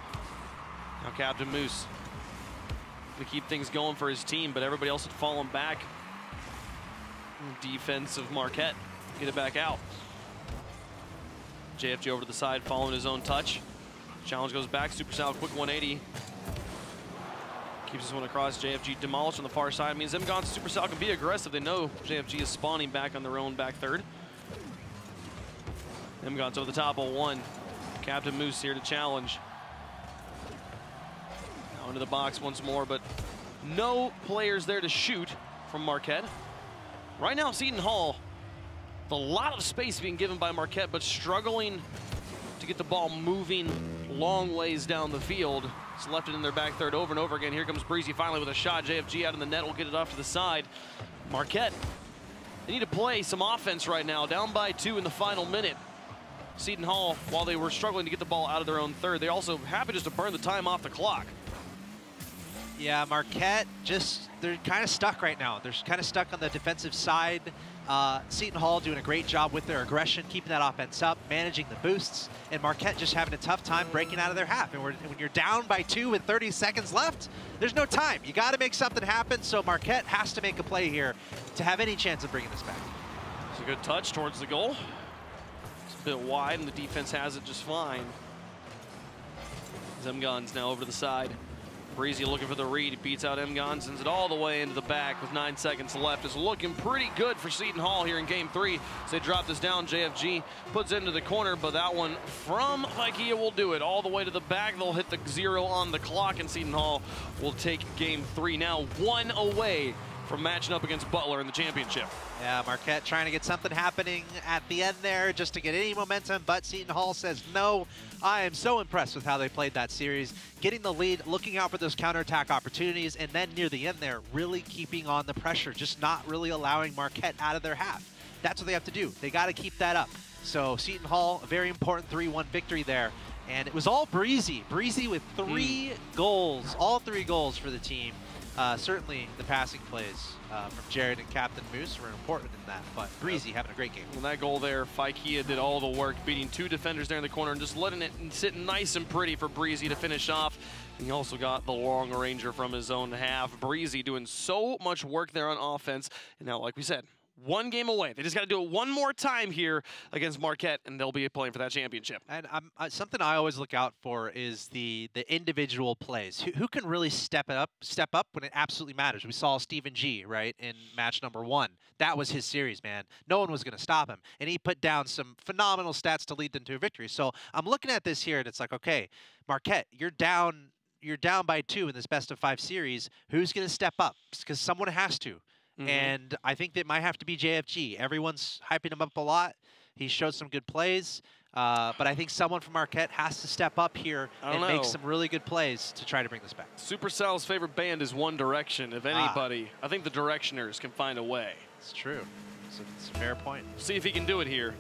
Now Captain Moose to keep things going for his team, but everybody else had fallen back. Defense of Marquette, get it back out. JFG over to the side, following his own touch. Challenge goes back, Supercell, quick 180. Keeps this one across, JFG demolished on the far side. Means Mgon Supercell can be aggressive. They know JFG is spawning back on their own back third. Mgon's over the top of one. Captain Moose here to challenge. Now into the box once more, but no players there to shoot from Marquette. Right now, Seton Hall, a lot of space being given by Marquette, but struggling to get the ball moving long ways down the field. It's left it in their back third over and over again. Here comes Breezy finally with a shot. JFG out in the net will get it off to the side. Marquette, they need to play some offense right now. Down by 2 in the final minute. Seton Hall, while they were struggling to get the ball out of their own third, they're also happy just to burn the time off the clock. Yeah, Marquette they're kind of stuck right now. They're kind of stuck on the defensive side. Seton Hall doing a great job with their aggression, keeping that offense up, managing the boosts, and Marquette just having a tough time breaking out of their half. And when you're down by 2 with 30 seconds left, there's no time. You got to make something happen, so Marquette has to make a play here to have any chance of bringing this back. It's a good touch towards the goal. It's a bit wide, and the defense has it just fine. Mgon's now over to the side. Breezy looking for the read. He beats out Mgon, sends it all the way into the back with 9 seconds left. It's looking pretty good for Seton Hall here in Game 3. As they drop this down, JFG puts it into the corner, but that one from Faikia will do it. All the way to the back, they'll hit the 0 on the clock, and Seton Hall will take Game 3. Now 1 away from matching up against Butler in the championship. Yeah, Marquette trying to get something happening at the end there just to get any momentum, but Seton Hall says no. I am so impressed with how they played that series, getting the lead, looking out for those counterattack opportunities, and then near the end there, really keeping on the pressure, just not really allowing Marquette out of their half. That's what they have to do. They got to keep that up. So Seton Hall, a very important 3-1 victory there. And it was all Breezy. Breezy with 3 goals, all 3 goals for the team. Certainly the passing plays from Jared and Captain Moose were important in that, but Breezy having a great game. Well, that goal there, Faikia did all the work, beating 2 defenders there in the corner and just letting it sit nice and pretty for Breezy to finish off. And he also got the long ranger from his own half. Breezy doing so much work there on offense. And now, like we said, 1 game away. They just got to do it one more time here against Marquette, and they'll be playing for that championship. And something I always look out for is the individual plays. Who can really step up when it absolutely matters? We saw Stephen G, right, in match number 1. That was his series, man. No one was going to stop him, and he put down some phenomenal stats to lead them to a victory. So I'm looking at this here, and it's like, okay, Marquette, you're down by 2 in this best-of-5 series. Who's going to step up? Because someone has to. And I think that might have to be JFG. Everyone's hyping him up a lot. He showed some good plays. But I think someone from Marquette has to step up here and make some really good plays to try to bring this back. Supercell's favorite band is One Direction. If anybody, I think the Directioners can find a way. It's true. It's a fair point. See if he can do it here.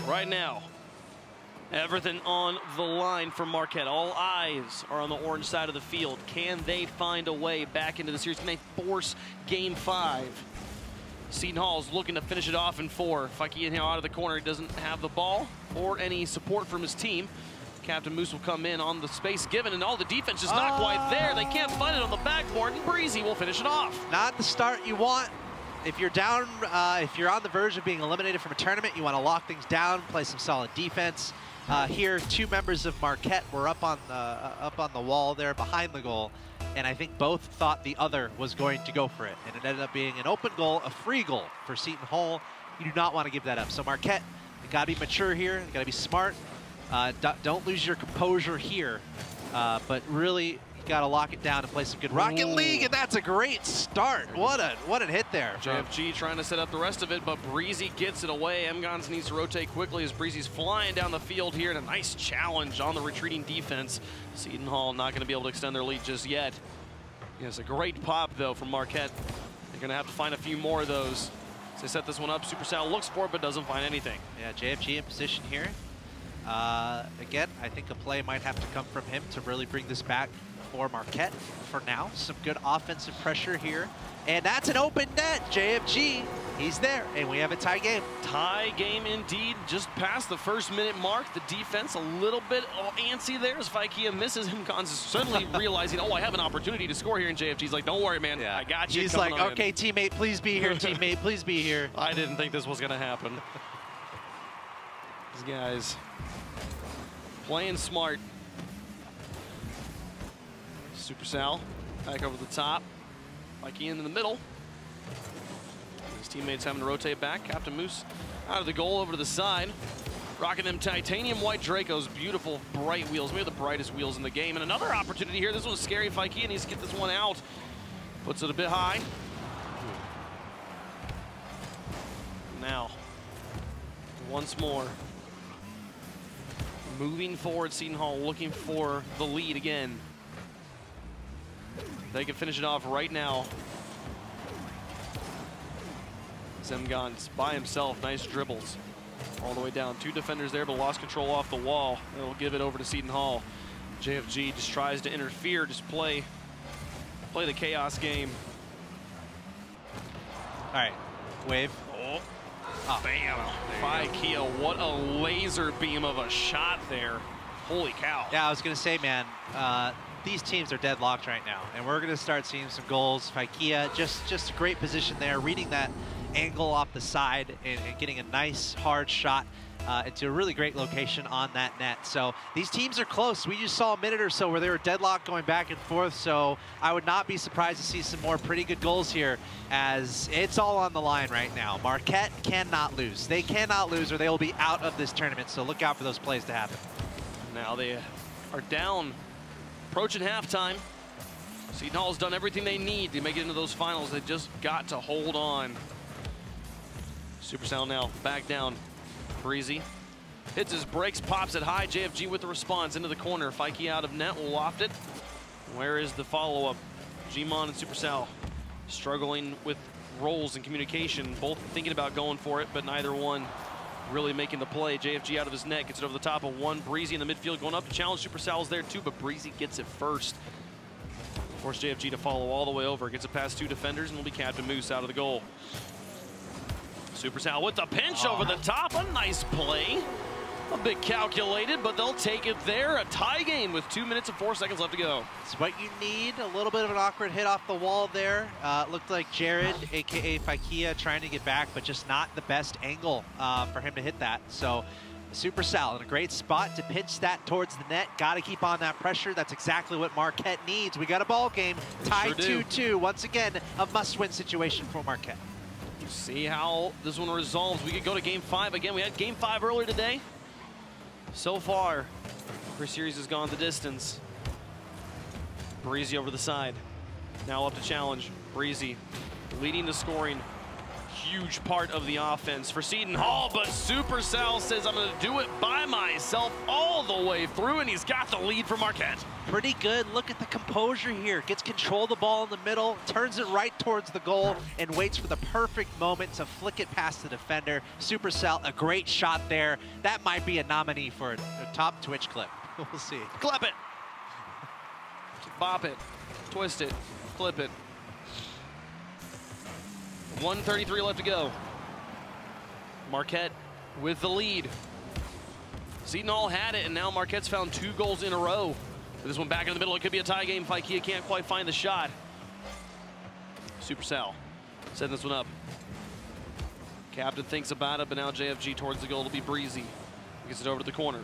Right now, everything on the line for Marquette. All eyes are on the orange side of the field. Can they find a way back into the series? Can they force Game 5? Seton Hall's looking to finish it off in 4. Faikia now out of the corner. He doesn't have the ball or any support from his team. Captain Moose will come in on the space given, and all the defense is not quite there. They can't find it on the backboard, and Breezy will finish it off. Not the start you want if you're down, if you're on the verge of being eliminated from a tournament, you want to lock things down, play some solid defense. Here, 2 members of Marquette were up on the wall there behind the goal, and I think both thought the other was going to go for it, and it ended up being an open goal, a free goal for Seton Hall. You do not want to give that up. So Marquette, you got to be mature here, you got to be smart. Don't lose your composure here, but really you got to lock it down and play some good Rocket League, and that's a great start. What a hit there. JFG trying to set up the rest of it, but Breezy gets it away. Mgons needs to rotate quickly as Breezy's flying down the field here, and a nice challenge on the retreating defense. Seton Hall not going to be able to extend their lead just yet. It's a great pop, though, from Marquette. They're going to have to find a few more of those. As they set this one up, Supercell looks for it, but doesn't find anything. Yeah, JFG in position here. Again, I think a play might have to come from him to really bring this back for Marquette for now. Some good offensive pressure here. And that's an open net. JFG, he's there. And we have a tie game. Tie game indeed. Just past the first minute mark. The defense a little bit antsy there as Vaikia misses him. Mgons is suddenly realizing, oh, I have an opportunity to score here. And JFG's like, don't worry, man. Yeah. I got you. He's like, okay, teammate, please be here. Teammate, please be here. I didn't think this was going to happen. These guys playing smart. Supercell back over the top. Mikey in the middle. His teammates having to rotate back. Captain Moose out of the goal over to the side. Rocking them titanium white Dracos. Beautiful bright wheels. Maybe the brightest wheels in the game. And another opportunity here. This one's scary. Mikey needs to get this one out. Puts it a bit high. Now, once more. Moving forward, Seton Hall looking for the lead again. They can finish it off right now. Mgons by himself, nice dribbles. All the way down, 2 defenders there, but lost control off the wall. They'll give it over to Seton Hall. JFG just tries to interfere, just play the chaos game. All right, wave. Oh, bam. Vaikia, what a laser beam of a shot there. Holy cow. Yeah, I was going to say, man, these teams are deadlocked right now, and we're going to start seeing some goals. Vaikia, just a great position there, reading that angle off the side and getting a nice, hard shot into a really great location on that net. So these teams are close. We just saw a minute or so where they were deadlocked going back and forth, so I would not be surprised to see some more pretty good goals here, as it's all on the line right now. Marquette cannot lose. They cannot lose or they will be out of this tournament, so look out for those plays to happen. Now they are down, approaching halftime. Seton Hall's done everything they need to make it into those finals. They just got to hold on. Supercell now back down. Breezy hits his brakes, pops it high. JFG with the response into the corner. Fikey out of net, will loft it. Where is the follow-up? Gmon and Supercell struggling with roles and communication, both thinking about going for it, but neither one really making the play. JFG out of his net, gets it over the top of one. Breezy in the midfield going up to challenge. Supercell's there too, but Breezy gets it first. Force JFG to follow all the way over. Gets it past 2 defenders, and will be Captain Moose out of the goal. Supercell with the pinch over the top. A nice play. A bit calculated, but they'll take it there. A tie game with 2 minutes and 4 seconds left to go. It's what you need. A little bit of an awkward hit off the wall there. Looked like Jared, a.k.a. Vaikia, trying to get back, but just not the best angle for him to hit that. So Supercell in a great spot to pitch that towards the net. Got to keep on that pressure. That's exactly what Marquette needs. We got a ball game. Tied 2-2. Once again, a must-win situation for Marquette. See how this one resolves. We could go to Game 5 again. We had Game 5 earlier today. So far, Chris Series has gone the distance. Breezy over the side. Now up to challenge. Breezy leading the scoring. Huge part of the offense for Seton Hall, but Supercell says, I'm going to do it by myself all the way through, and he's got the lead for Marquette. Pretty good. Look at the composure here. Gets control of the ball in the middle, turns it right towards the goal, and waits for the perfect moment to flick it past the defender. Supercell, a great shot there. That might be a nominee for a top Twitch clip. We'll see. Clip it. Bop it. Twist it. Flip it. 1:33 left to go. Marquette with the lead. Seton Hall had it, and now Marquette's found 2 goals in a row. This one back in the middle, it could be a tie game. Vaikia can't quite find the shot. Supercell setting this one up. Captain thinks about it, but now JFG towards the goal. It'll be Breezy. Gets it over to the corner.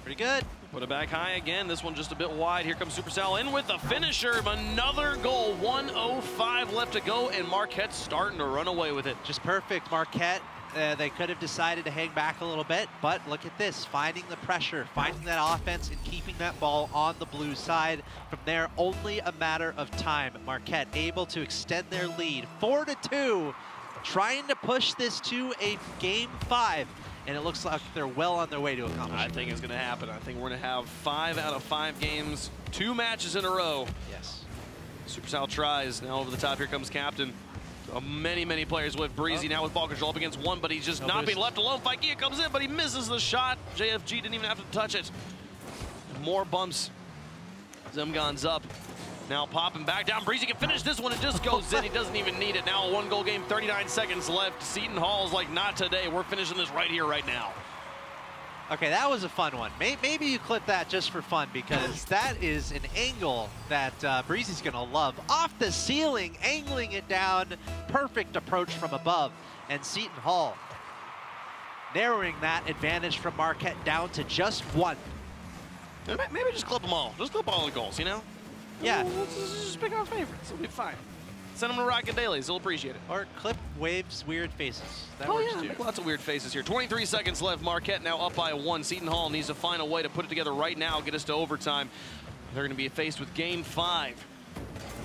Pretty good. Put it back high again. This one just a bit wide. Here comes Supercell in with the finisher. Another goal. 1:05 left to go, and Marquette's starting to run away with it. Just perfect, Marquette. They could have decided to hang back a little bit, but look at this, finding the pressure, finding that offense, and keeping that ball on the blue side. From there, only a matter of time. Marquette able to extend their lead, 4-2, trying to push this to a Game 5, and it looks like they're well on their way to accomplishing. I think it's going to happen. I think we're going to have 5 out of 5 games, 2 matches in a row. Yes. Supercell tries. Now over the top, here comes Captain. Many players with Breezy now with ball control up against one, but he's just not being left alone. Faikia comes in, but he misses the shot. JFG didn't even have to touch it. More bumps. Zemgon's up. Now popping back down. Breezy can finish this one. It just goes in. He doesn't even need it. Now a 1-goal game, 39 seconds left. Seton Hall's like, not today. We're finishing this right here, right now. Okay, that was a fun one. Maybe you clip that just for fun, because that is an angle that Breezy's going to love. Off the ceiling, angling it down. Perfect approach from above. And Seton Hall narrowing that advantage from Marquette down to just 1. Maybe just clip them all. Just clip all the goals, you know? Yeah. Let's just pick our favorites. It'll be fine. Send them to Rocket Dailies. They'll appreciate it. Or clip Waves' weird faces. That works too. Lots of weird faces here. 23 seconds left. Marquette now up by 1. Seton Hall needs to find a way to put it together right now, get us to overtime. They're going to be faced with Game 5.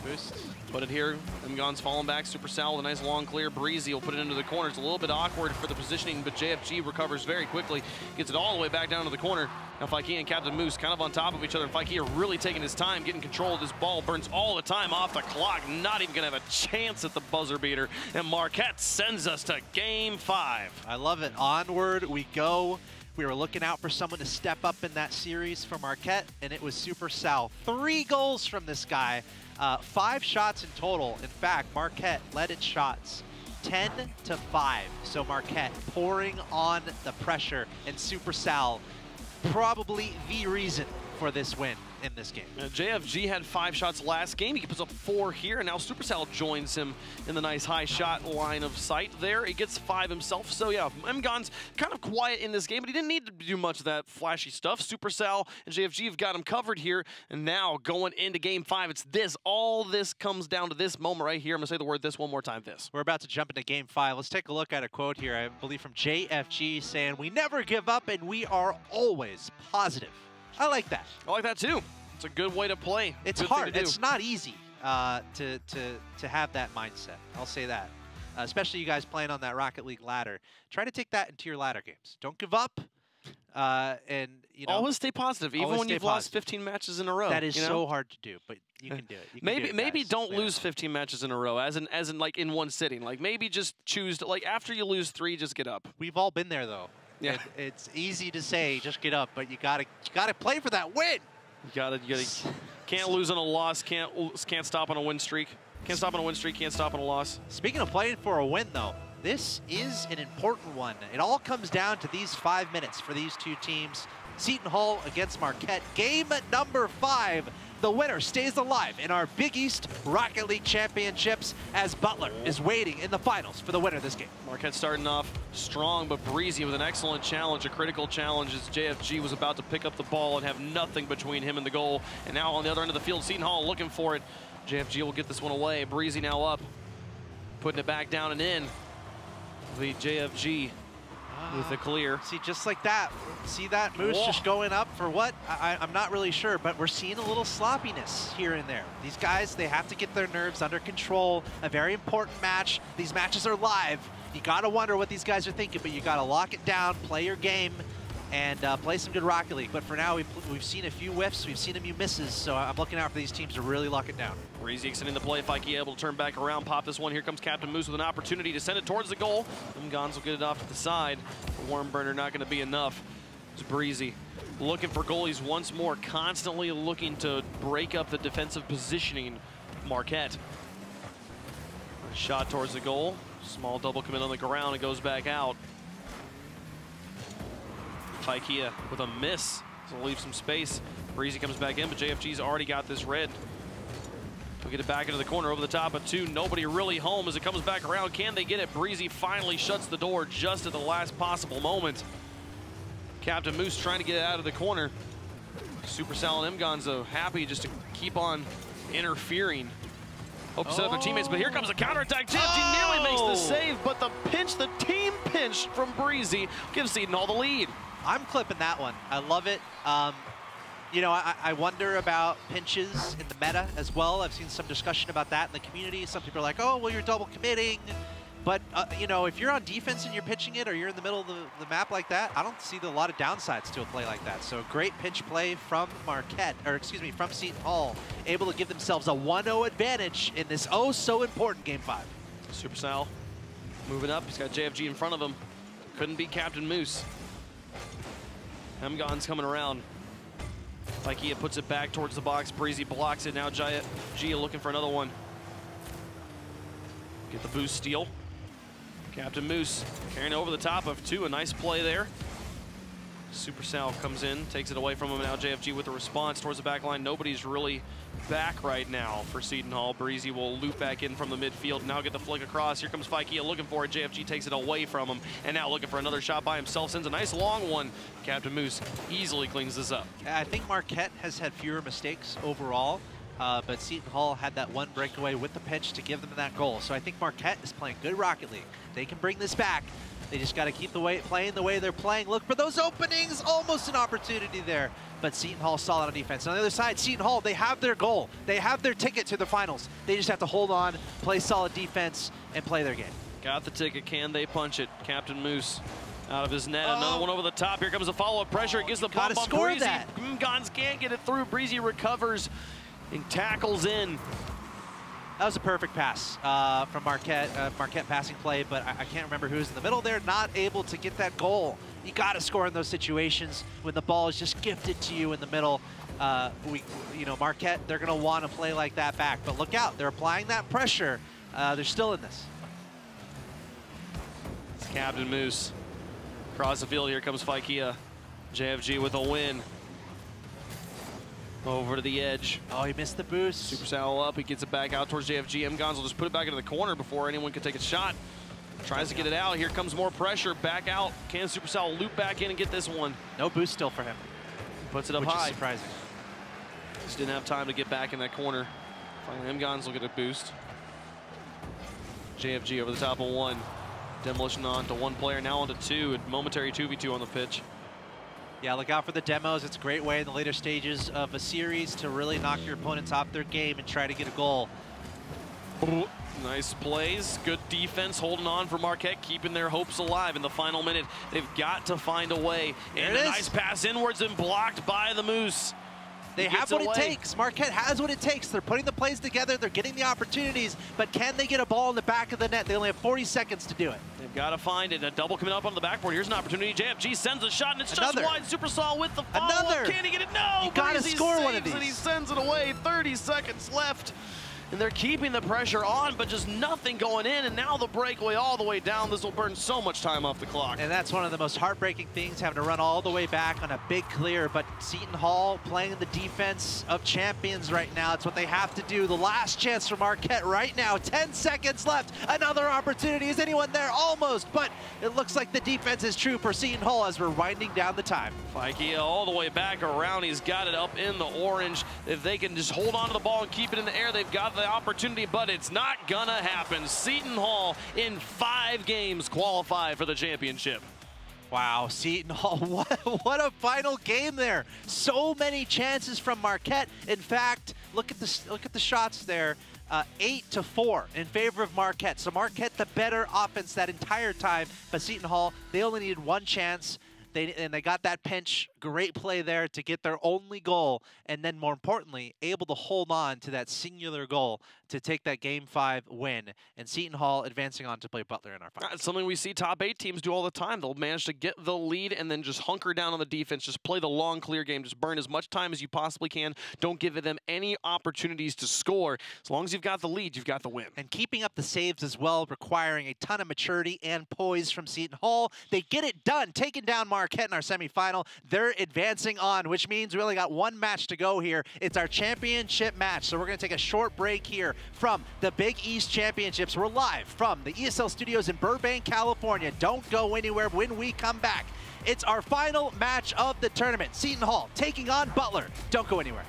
Boost. Put it here. Zemgon's falling back. Supercell with a nice long clear. Breezy will put it into the corner. It's a little bit awkward for the positioning, but JFG recovers very quickly. Gets it all the way back down to the corner. Now Faikia and Captain Moose kind of on top of each other. And Faikia really taking his time, getting control of this ball. Burns all the time off the clock. Not even going to have a chance at the buzzer beater. And Marquette sends us to Game 5. I love it. Onward we go. We were looking out for someone to step up in that series for Marquette, and it was Supercell. 3 goals from this guy. 5 shots in total. In fact, Marquette led its shots 10-5. So Marquette pouring on the pressure, and Supercell probably the reason for this win in this game. JFG had 5 shots last game. He puts up 4 here, and now Supercell joins him in the nice high shot line of sight there. He gets 5 himself. So yeah, Mgon's kind of quiet in this game, but he didn't need to do much of that flashy stuff. Supercell and JFG have got him covered here, and now going into Game 5, it's this. All this comes down to this moment right here. I'm gonna say the word this one more time, this. We're about to jump into Game 5. Let's take a look at a quote here, I believe from JFG, saying, "We never give up and we are always positive." I like that. I like that too. It's a good way to play. It's good hard. thing to do. It's not easy to have that mindset. I'll say that. Especially you guys playing on that Rocket League ladder. Try to take that into your ladder games. Don't give up. And you know, always stay positive, even when you've lost 15 matches in a row. That is so hard to do, but you can do it. You can maybe do it, maybe guys. don't lose 15 matches in a row, as in like in one sitting. Like maybe just choose to, like after you lose 3, just get up. We've all been there though. Yeah, it's easy to say just get up, but you gotta play for that win. You gotta can't lose on a loss, can't stop on a win streak. Can't stop on a win streak, can't stop on a loss. Speaking of playing for a win though, this is an important one. It all comes down to these 5 minutes for these two teams. Seton Hall against Marquette. Game number 5. The winner stays alive in our Big East Rocket League Championships as Butler is waiting in the finals for the winner of this game. Marquette starting off strong, but Breezy with an excellent challenge, a critical challenge as JFG was about to pick up the ball and have nothing between him and the goal. And now on the other end of the field, Seton Hall looking for it. JFG will get this one away. Breezy now up, putting it back down and in. The JFG with the clear. See, just like that. See that Moose just going up for what? I'm not really sure, but we're seeing a little sloppiness here and there. These guys, they have to get their nerves under control. A very important match. These matches are live. You got to wonder what these guys are thinking, but you got to lock it down, play your game, and play some good Rocket League. But for now, we've seen a few whiffs, we've seen a few misses, so I'm looking out for these teams to really lock it down. Breezy extending the play. Faikia able to turn back around, pop this one. Here comes Captain Moose with an opportunity to send it towards the goal. Mgons will get it off to the side. The worm burner not going to be enough. It's Breezy looking for goalies once more, constantly looking to break up the defensive positioning of Marquette. A shot towards the goal. Small double commit on the ground. It goes back out. Faikia with a miss. So leave some space. Breezy comes back in, but JFG's already got this red. We'll get it back into the corner over the top of 2. Nobody really home as it comes back around. Can they get it? Breezy finally shuts the door just at the last possible moment. Captain Moose trying to get it out of the corner. Supercell and Mgonzo happy just to keep on interfering. Hope to set up their teammates, but here comes a counterattack. JFG nearly makes the save, but the pinch, the team pinch from Breezy gives Seton Hall the lead. I'm clipping that one. I love it. You know, I wonder about pinches in the meta as well. I've seen some discussion about that in the community. Some people are like, oh, well, you're double committing. But, you know, if you're on defense and you're pitching it or you're in the middle of the map like that, I don't see a lot of downsides to a play like that. So great pitch play from Marquette, or excuse me, from Seton Hall, able to give themselves a 1-0 advantage in this oh-so-important Game 5. Supercell moving up. He's got JFG in front of him. Couldn't beat Captain Moose. Mgon's coming around. Ikea puts it back towards the box. Breezy blocks it. Now Gia looking for another one. Get the boost steal. Captain Moose carrying over the top of 2. A nice play there. Supercell comes in, takes it away from him. Now JFG with the response towards the back line. Nobody's really back right now for Seton Hall. Breezy will loop back in from the midfield. Now get the flick across. Here comes Fikea looking for it. JFG takes it away from him. And now looking for another shot by himself. Sends a nice long one. Captain Moose easily cleans this up. I think Marquette has had fewer mistakes overall. But Seton Hall had that one breakaway with the pitch to give them that goal. So I think Marquette is playing good Rocket League. They can bring this back. They just got to keep playing the way they're playing. Look for those openings. Almost an opportunity there. But Seton Hall solid on defense. On the other side, Seton Hall, they have their goal. They have their ticket to the finals. They just have to hold on, play solid defense, and play their game. Got the ticket. Can they punch it? Captain Moose out of his net. Another one over the top. Here comes the follow-up pressure. It gives the bump on Breezy. Mgons can't get it through. Breezy recovers and tackles in. That was a perfect pass from Marquette. Marquette passing play, but I can't remember who's in the middle there. Not able to get that goal. You got to score in those situations when the ball is just gifted to you in the middle. You know, Marquette, they're going to want to play like that back. But look out, they're applying that pressure. They're still in this. It's Captain Moose. Across the field, here comes Fikea. JFG with a win. Over to the edge. Oh, he missed the boost. Supercell up. He gets it back out towards JFG. Mgons will just put it back into the corner before anyone can take a shot. Tries to get it out. Here comes more pressure. Back out. Can Supercell loop back in and get this one? No boost still for him. Puts it up high. high. Which is surprising. Just didn't have time to get back in that corner. Finally, Mgons will get a boost. JFG over the top of 1. Demolition on to 1 player. Now on to 2. A momentary 2v2 on the pitch. Yeah, look out for the demos. It's a great way in the later stages of a series to really knock your opponents off their game and try to get a goal. Ooh, nice plays. Good defense holding on for Marquette, keeping their hopes alive in the final minute. They've got to find a way. And a nice pass inwards and blocked by the Moose. They have what it takes. Marquette has what it takes. They're putting the plays together. They're getting the opportunities. But can they get a ball in the back of the net? They only have 40 seconds to do it. They've got to find it. A double coming up on the backboard. Here's an opportunity. JFG sends a shot, and it's just wide. Supercell with the follow-up. Can he get it? No! You got to score one of these. And he sends it away. 30 seconds left. And they're keeping the pressure on, but just nothing going in. And now the breakaway all the way down. This will burn so much time off the clock. And that's one of the most heartbreaking things, having to run all the way back on a big clear. But Seton Hall playing the defense of champions right now. It's what they have to do. The last chance for Marquette right now. 10 seconds left. Another opportunity. Is anyone there? Almost. But it looks like the defense is true for Seton Hall as we're winding down the time. Fikea all the way back around. He's got it up in the orange. If they can just hold on to the ball and keep it in the air, they've got the opportunity, but it's not gonna happen. Seton Hall in 5 games qualify for the championship. Wow, Seton Hall, what a final game there. So many chances from Marquette. In fact, look at the shots there. 8-4 in favor of Marquette. So Marquette the better offense that entire time, but Seton Hall, they only needed 1 chance. And they got that pinch, great play there to get their only goal, and then more importantly, able to hold on to that singular goal to take that Game 5 win. And Seton Hall advancing on to play Butler in our finals. It's something we see top 8 teams do all the time. They'll manage to get the lead and then just hunker down on the defense, just play the long, clear game, just burn as much time as you possibly can. Don't give them any opportunities to score. As long as you've got the lead, you've got the win. And keeping up the saves as well, requiring a ton of maturity and poise from Seton Hall. They get it done, taking down Marquette in our semifinal. They're Butler advancing on, which means we only got one match to go here. It's our championship match, so we're going to take a short break here from the Big East Championships. We're live from the ESL studios in Burbank, California. Don't go anywhere when we come back. It's our final match of the tournament. Seton Hall taking on Butler. Don't go anywhere.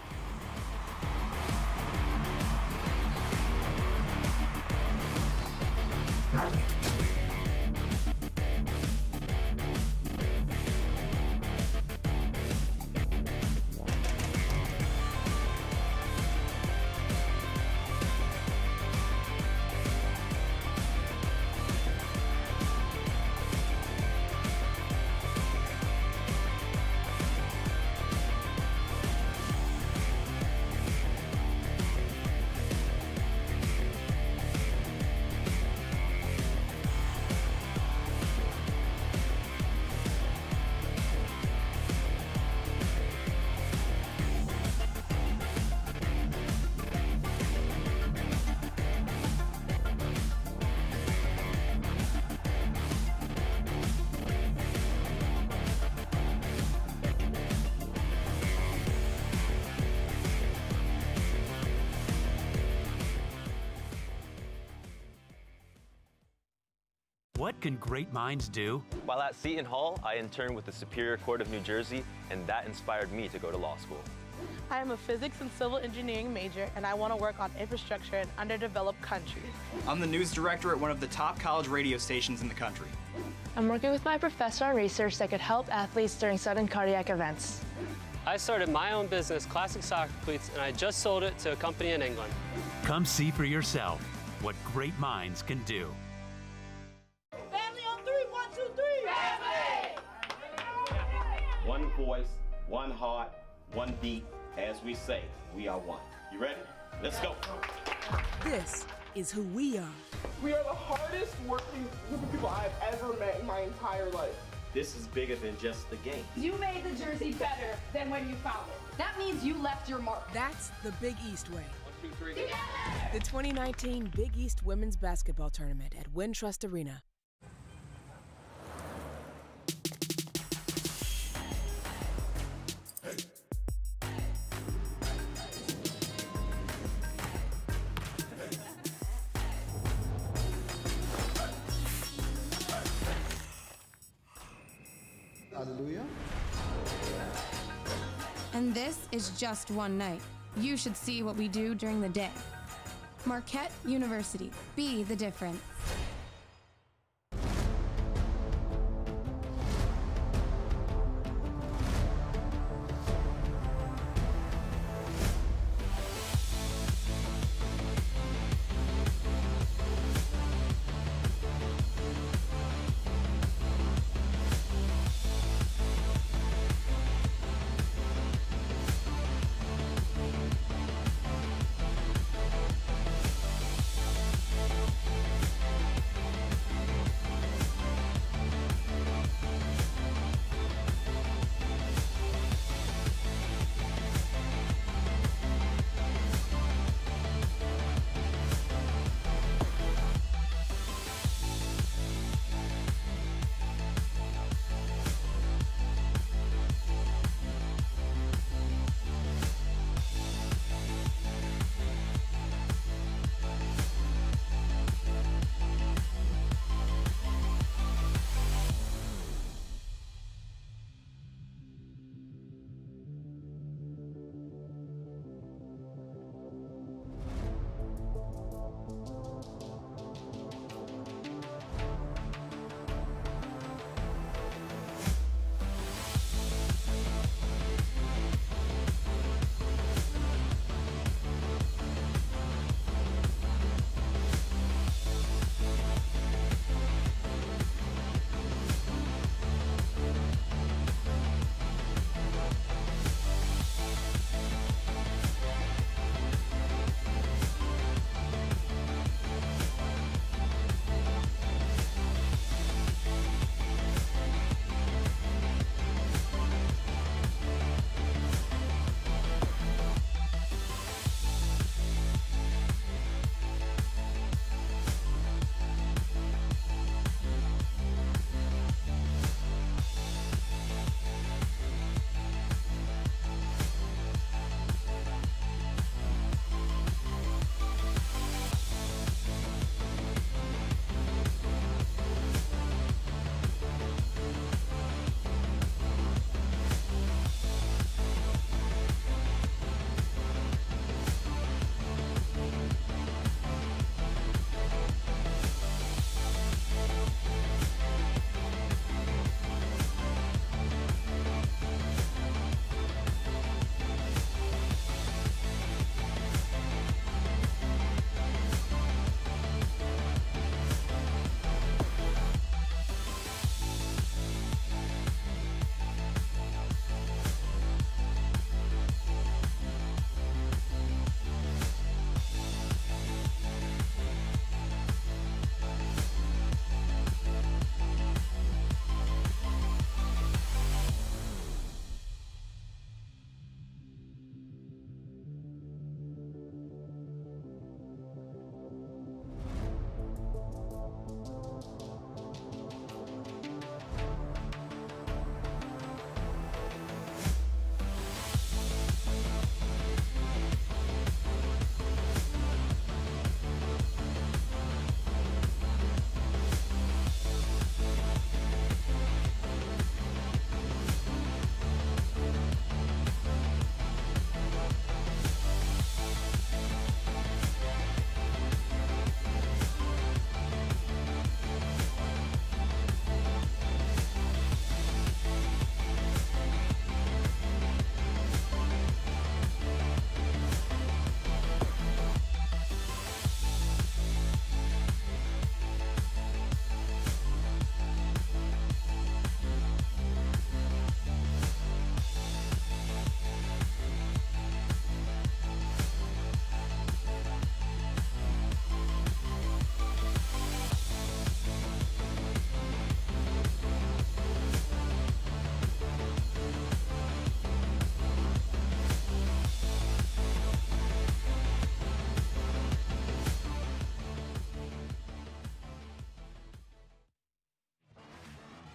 What can great minds do? While at Seton Hall, I interned with the Superior Court of New Jersey, and that inspired me to go to law school. I am a physics and civil engineering major, and I want to work on infrastructure in underdeveloped countries. I'm the news director at one of the top college radio stations in the country. I'm working with my professor on research that could help athletes during sudden cardiac events. I started my own business, Classic Soccer Cleats, and I just sold it to a company in England. Come see for yourself what great minds can do. Family on three, 1, 2, 3. Family! One voice, one heart, one beat. As we say, we are one. You ready? Let's go. This is who we are. We are the hardest working group of people I've ever met in my entire life. This is bigger than just the game. You made the jersey better than when you found it. That means you left your mark. That's the Big East way. 1, 2, 3. Together! The 2019 Big East Women's Basketball Tournament at Wintrust Arena. Hallelujah. And this is just one night. You should see what we do during the day. Marquette University. Be the difference.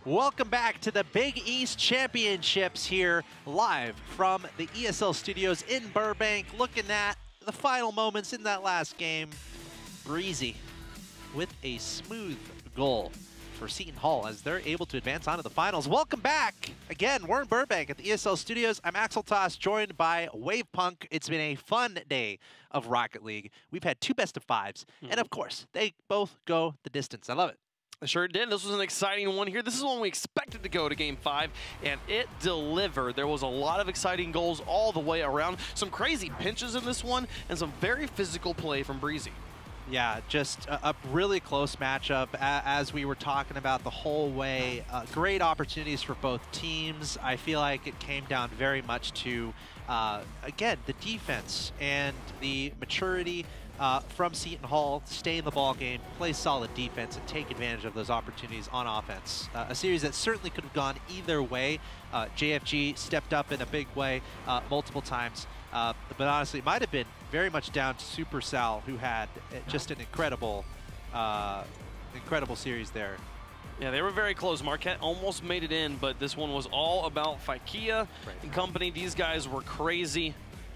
Welcome back to the Big East Championships here, live from the ESL studios in Burbank, looking at the final moments in that last game. Breezy with a smooth goal for Seton Hall as they're able to advance on to the finals. Welcome back. Again, we're in Burbank at the ESL studios. I'm Axel Toss, joined by Wavepunk. It's been a fun day of Rocket League. We've had 2 best-of-5s, and of course, they both go the distance. I love it. Sure did. This was an exciting one here. This is one we expected to go to Game 5, and it delivered. There was a lot of exciting goals all the way around. Some crazy pinches in this one, and some very physical play from Breezy. Yeah, just a really close matchup, as we were talking about the whole way. Great opportunities for both teams. I feel like it came down very much to, again, the defense and the maturity from Seton Hall. Stay in the ball game, play solid defense, and take advantage of those opportunities on offense. A series that certainly could have gone either way. JFG stepped up in a big way multiple times. But honestly, it might have been very much down to Super Sal, who had just an incredible series there. Yeah, they were very close. Marquette almost made it in, but this one was all about Faikia and company. These guys were crazy.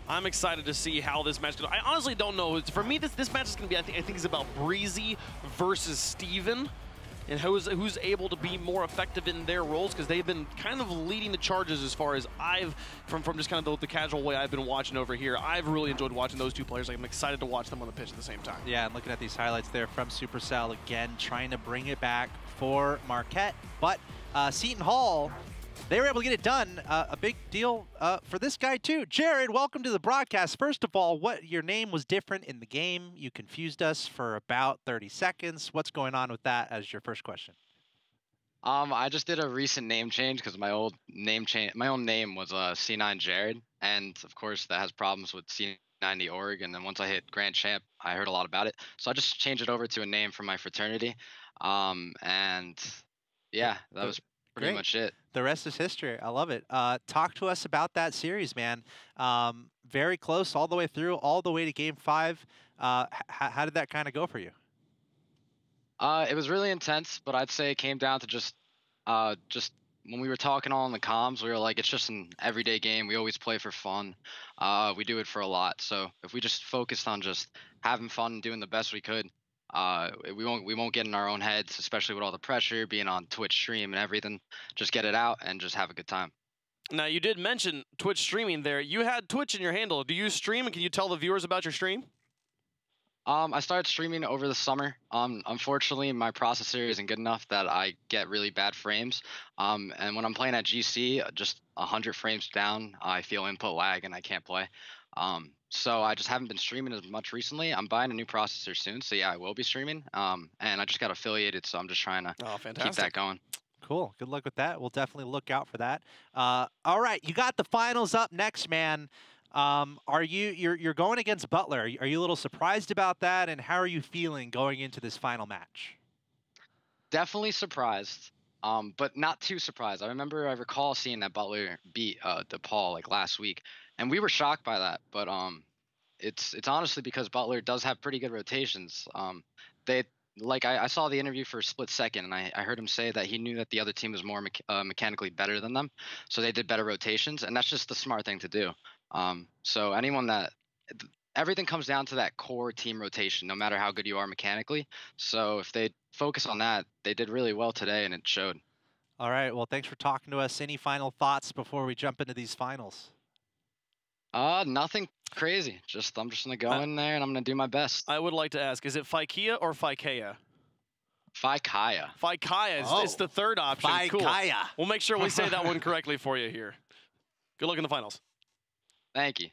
I'm excited to see how this match goes. I honestly don't know. For me, this match is going to be, I think it's about Breezy versus Steven, and who's able to be more effective in their roles, because they've been kind of leading the charges as far as from just kind of the casual way I've been watching over here. I've really enjoyed watching those two players. I'm excited to watch them on the pitch at the same time. Yeah, and looking at these highlights there from Super Sal, again, trying to bring it back for Marquette. But Seton Hall, they were able to get it done. A big deal for this guy, too. Jared, welcome to the broadcast. First of all, your name was different in the game. You confused us for about 30 seconds. What's going on with that as your first question? I just did a recent name change because my own name was C9 Jared. And, of course, that has problems with C9 the org. And then once I hit Grand Champ, I heard a lot about it. So I just changed it over to a name from my fraternity. And, yeah, that was pretty much it. The rest is history. I love it. Talk to us about that series, man. Very close all the way through, all the way to Game 5. How did that kind of go for you? It was really intense, but I'd say it came down to just when we were talking all in the comms, we were like, it's just an everyday game. We always play for fun. We do it for a lot. So if we just focused on just having fun and doing the best we could, we won't get in our own heads, especially with all the pressure being on Twitch stream and everything. Just get it out and just have a good time. Now, you did mention Twitch streaming there. You had Twitch in your handle. Do you stream, and can you tell the viewers about your stream? I started streaming over the summer. Unfortunately, my processor isn't good enough that I get really bad frames. And when I'm playing at GC, just 100 frames down, I feel input lag and I can't play. So I just haven't been streaming as much recently. I'm buying a new processor soon, so yeah, I will be streaming. And I just got affiliated, so I'm just trying to keep that going. Cool. Good luck with that. We'll definitely look out for that. All right, you got the finals up next, man. You're going against Butler. Are you a little surprised about that? And how are you feeling going into this final match? Definitely surprised, but not too surprised. I recall seeing that Butler beat DePaul like last week, and we were shocked by that. But it's honestly because Butler does have pretty good rotations. I saw the interview for Split Second, and I heard him say that he knew that the other team was more mechanically better than them, so they did better rotations, and that's just the smart thing to do. So everything comes down to that core team rotation, no matter how good you are mechanically. So if they focus on that, they did really well today, and it showed. All right. Well, thanks for talking to us. Any final thoughts before we jump into these finals? Nothing crazy. I'm just gonna go in there and I'm gonna do my best. I would like to ask, is it Faikia or Faikea? Faikaya. Faikaya is the third option. Faikaya. Cool. We'll make sure we say that one correctly for you here. Good luck in the finals. Thank you.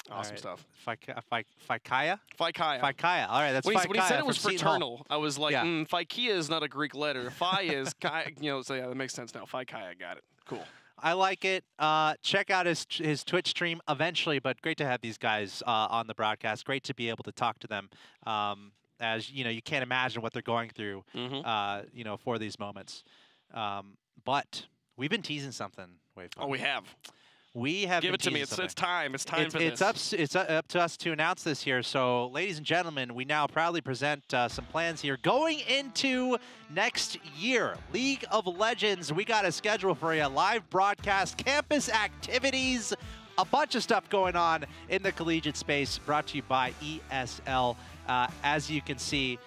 Awesome stuff. Faikaya? Faikaya. Faikaya. All right, that's Faikaya. When he said it was fraternal, I was like, Faikia is not a Greek letter. Phi is, so yeah, that makes sense now. Faikaya, got it. Cool. I like it. Check out his Twitch stream eventually, but great to have these guys on the broadcast. Great to be able to talk to them. As you can't imagine what they're going through, for these moments. But we've been teasing something. Oh, we have. We have Give it to me. It's time. It's time for this. It's up to us to announce this here. So, ladies and gentlemen, we now proudly present some plans here going into next year. League of Legends. We got a schedule for you. Live broadcast, campus activities, a bunch of stuff going on in the collegiate space. Brought to you by ESL. As you can see,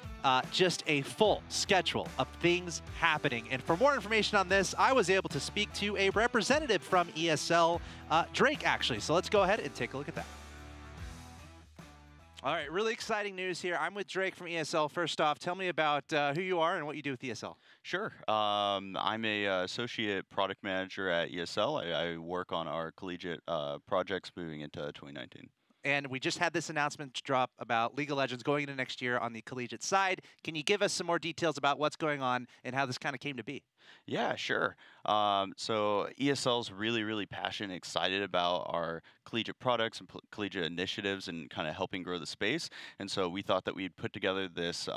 just a full schedule of things happening. And for more information on this, I was able to speak to a representative from ESL, Drake, actually. So let's go ahead and take a look at that. All right, really exciting news here. I'm with Drake from ESL. First off, tell me about who you are and what you do with ESL. Sure. I'm a associate product manager at ESL. I work on our collegiate projects moving into 2019. And we just had this announcement to drop about League of Legends going into next year on the collegiate side. Can you give us some more details about what's going on and how this kind of came to be? Yeah, sure. So ESL is really, really passionate and excited about our collegiate products and collegiate initiatives and kind of helping grow the space. And so we thought that we'd put together this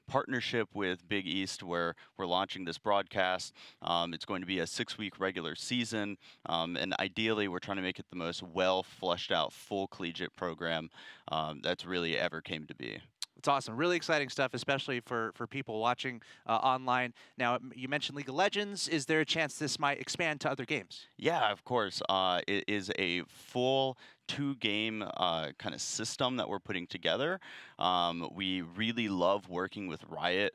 partnership with Big East where we're launching this broadcast. It's going to be a 6-week regular season. And ideally, we're trying to make it the most well fleshed out full collegiate program that's really ever came to be. It's awesome. Really exciting stuff, especially for people watching online. Now, you mentioned League of Legends. Is there a chance this might expand to other games? Yeah, of course. It is a full 2-game kind of system that we're putting together. We really love working with Riot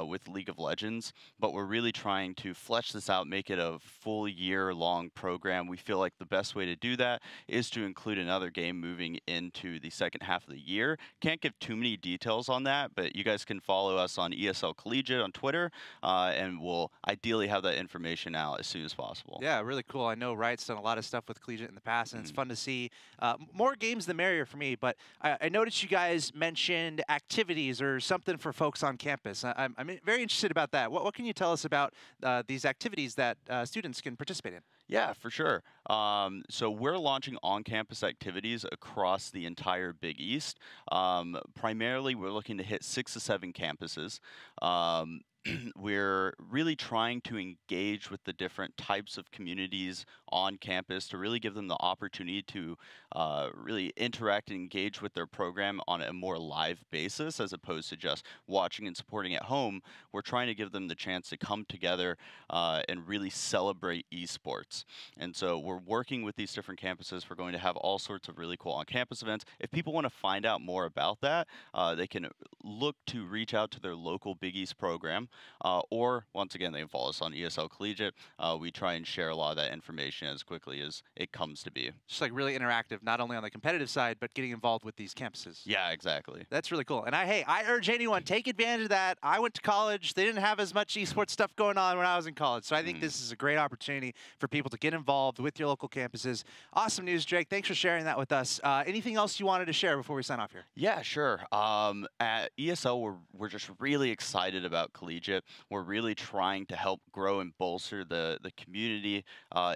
with League of Legends, but we're really trying to flesh this out, make it a full year-long program. We feel like the best way to do that is to include another game moving into the second half of the year. Can't give too many details on that, but you guys can follow us on ESL Collegiate on Twitter, and we'll ideally have that information out as soon as possible. Yeah, really cool. I know Riot's done a lot of stuff with Collegiate in the past, and it's fun to see. More games the merrier for me, but I noticed you guys mentioned activities or something for folks on campus. I'm very interested about that. What can you tell us about these activities that students can participate in? Yeah, for sure. So we're launching on-campus activities across the entire Big East. Primarily, we're looking to hit 6 to 7 campuses. We're really trying to engage with the different types of communities on campus to really give them the opportunity to really interact and engage with their program on a more live basis as opposed to just watching and supporting at home. We're trying to give them the chance to come together and really celebrate esports. And so we're working with these different campuses. We're going to have all sorts of really cool on-campus events. If people want to find out more about that, they can look to reach out to their local Big East program. Or, once again, they can follow us on ESL Collegiate. We try and share a lot of that information as quickly as it comes to be. Just like really interactive, not only on the competitive side, but getting involved with these campuses. Yeah, exactly. That's really cool. And I urge anyone, take advantage of that. I went to college. They didn't have as much esports stuff going on when I was in college. So I think this is a great opportunity for people to get involved with your local campuses. Awesome news, Drake. Thanks for sharing that with us. Anything else you wanted to share before we sign off here? Yeah, sure. At ESL, we're just really excited about Collegiate. We're really trying to help grow and bolster the community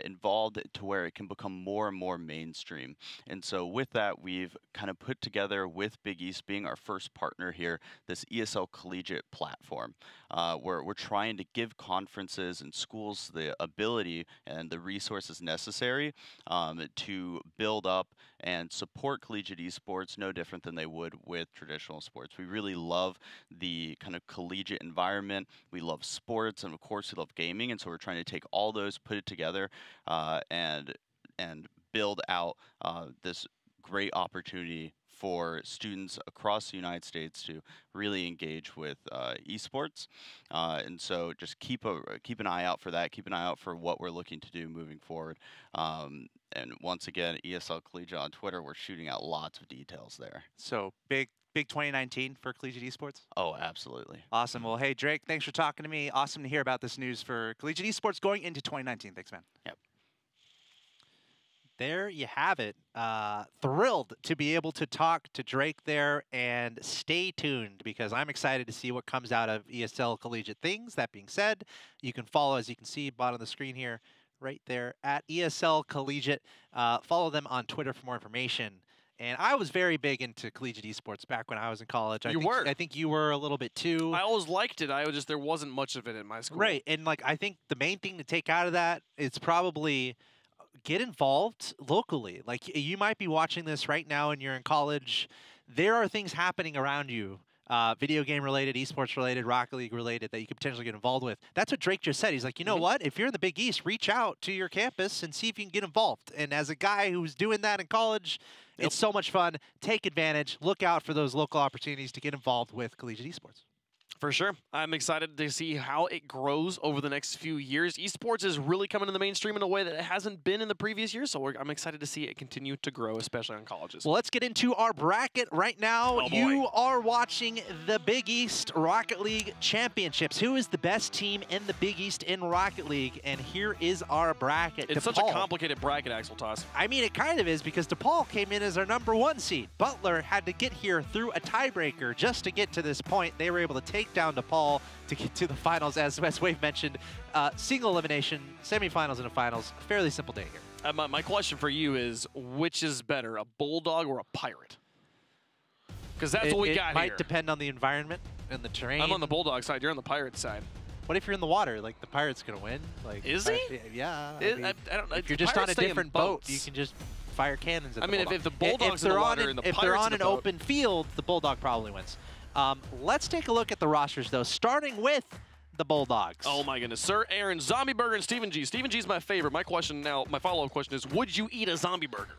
involved to where it can become more and more mainstream. And so with that, we've kind of put together with Big East being our first partner here, this ESL Collegiate platform, where we're trying to give conferences and schools the ability and the resources necessary to build up and support collegiate esports no different than they would with traditional sports. We really love the kind of collegiate environment. We love sports, and of course we love gaming, and so we're trying to take all those, put it together, and build out this great opportunity for students across the United States to really engage with esports. And so just keep an eye out for that. Keep an eye out for what we're looking to do moving forward. And once again, ESL Collegiate on Twitter, we're shooting out lots of details there. So big 2019 for collegiate esports? Oh, absolutely. Awesome. Well, hey, Drake, thanks for talking to me. Awesome to hear about this news for collegiate esports going into 2019. Thanks, man. Yep. There you have it. Thrilled to be able to talk to Drake there, and stay tuned because I'm excited to see what comes out of ESL Collegiate things. That being said, you can follow, as you can see, bottom of the screen here, right there, at ESL Collegiate. Follow them on Twitter for more information. And I was very big into collegiate esports back when I was in college. I think you were a little bit too. I always liked it. There wasn't much of it in my school. Right, and like I think the main thing to take out of that is probably get involved locally. Like, you might be watching this right now and you're in college. There are things happening around you, video game related, esports related, Rocket League related, that you could potentially get involved with. That's what Drake just said. He's like, you know what? If you're in the Big East, reach out to your campus and see if you can get involved. And as a guy who's doing that in college, it's so much fun. Take advantage. Look out for those local opportunities to get involved with collegiate esports. For sure. I'm excited to see how it grows over the next few years. Esports is really coming to the mainstream in a way that it hasn't been in the previous years, so I'm excited to see it continue to grow, especially on colleges. Well, let's get into our bracket right now. You are watching the Big East Rocket League Championships. Who is the best team in the Big East in Rocket League? And here is our bracket. It's such a complicated bracket, Axel Toss. I mean, it kind of is, because DePaul came in as our #1 seed. Butler had to get here through a tiebreaker just to get to this point. They were able to take down DePaul to get to the finals, as Wave mentioned. Single elimination, semifinals and a finals. Fairly simple day here. My question for you is, which is better, a Bulldog or a Pirate? Because that's what we got here. It might depend on the environment and the terrain. I'm on the Bulldog side. You're on the Pirate side. What if you're in the water? Like, the Pirate's going to win? Like, is he? Yeah. I mean, I don't know. If you're just on a different boat, you can just fire cannons at the Bulldog. If the Bulldog's in the water and the Pirate's if they're on in an the boat, open field, the Bulldog probably wins. Let's take a look at the rosters, though, starting with the Bulldogs. Oh, my goodness. Sir Aaron, Zombie Burger, and Steven G. Steven G's my favorite. My question now, my follow-up question is, would you eat a zombie burger?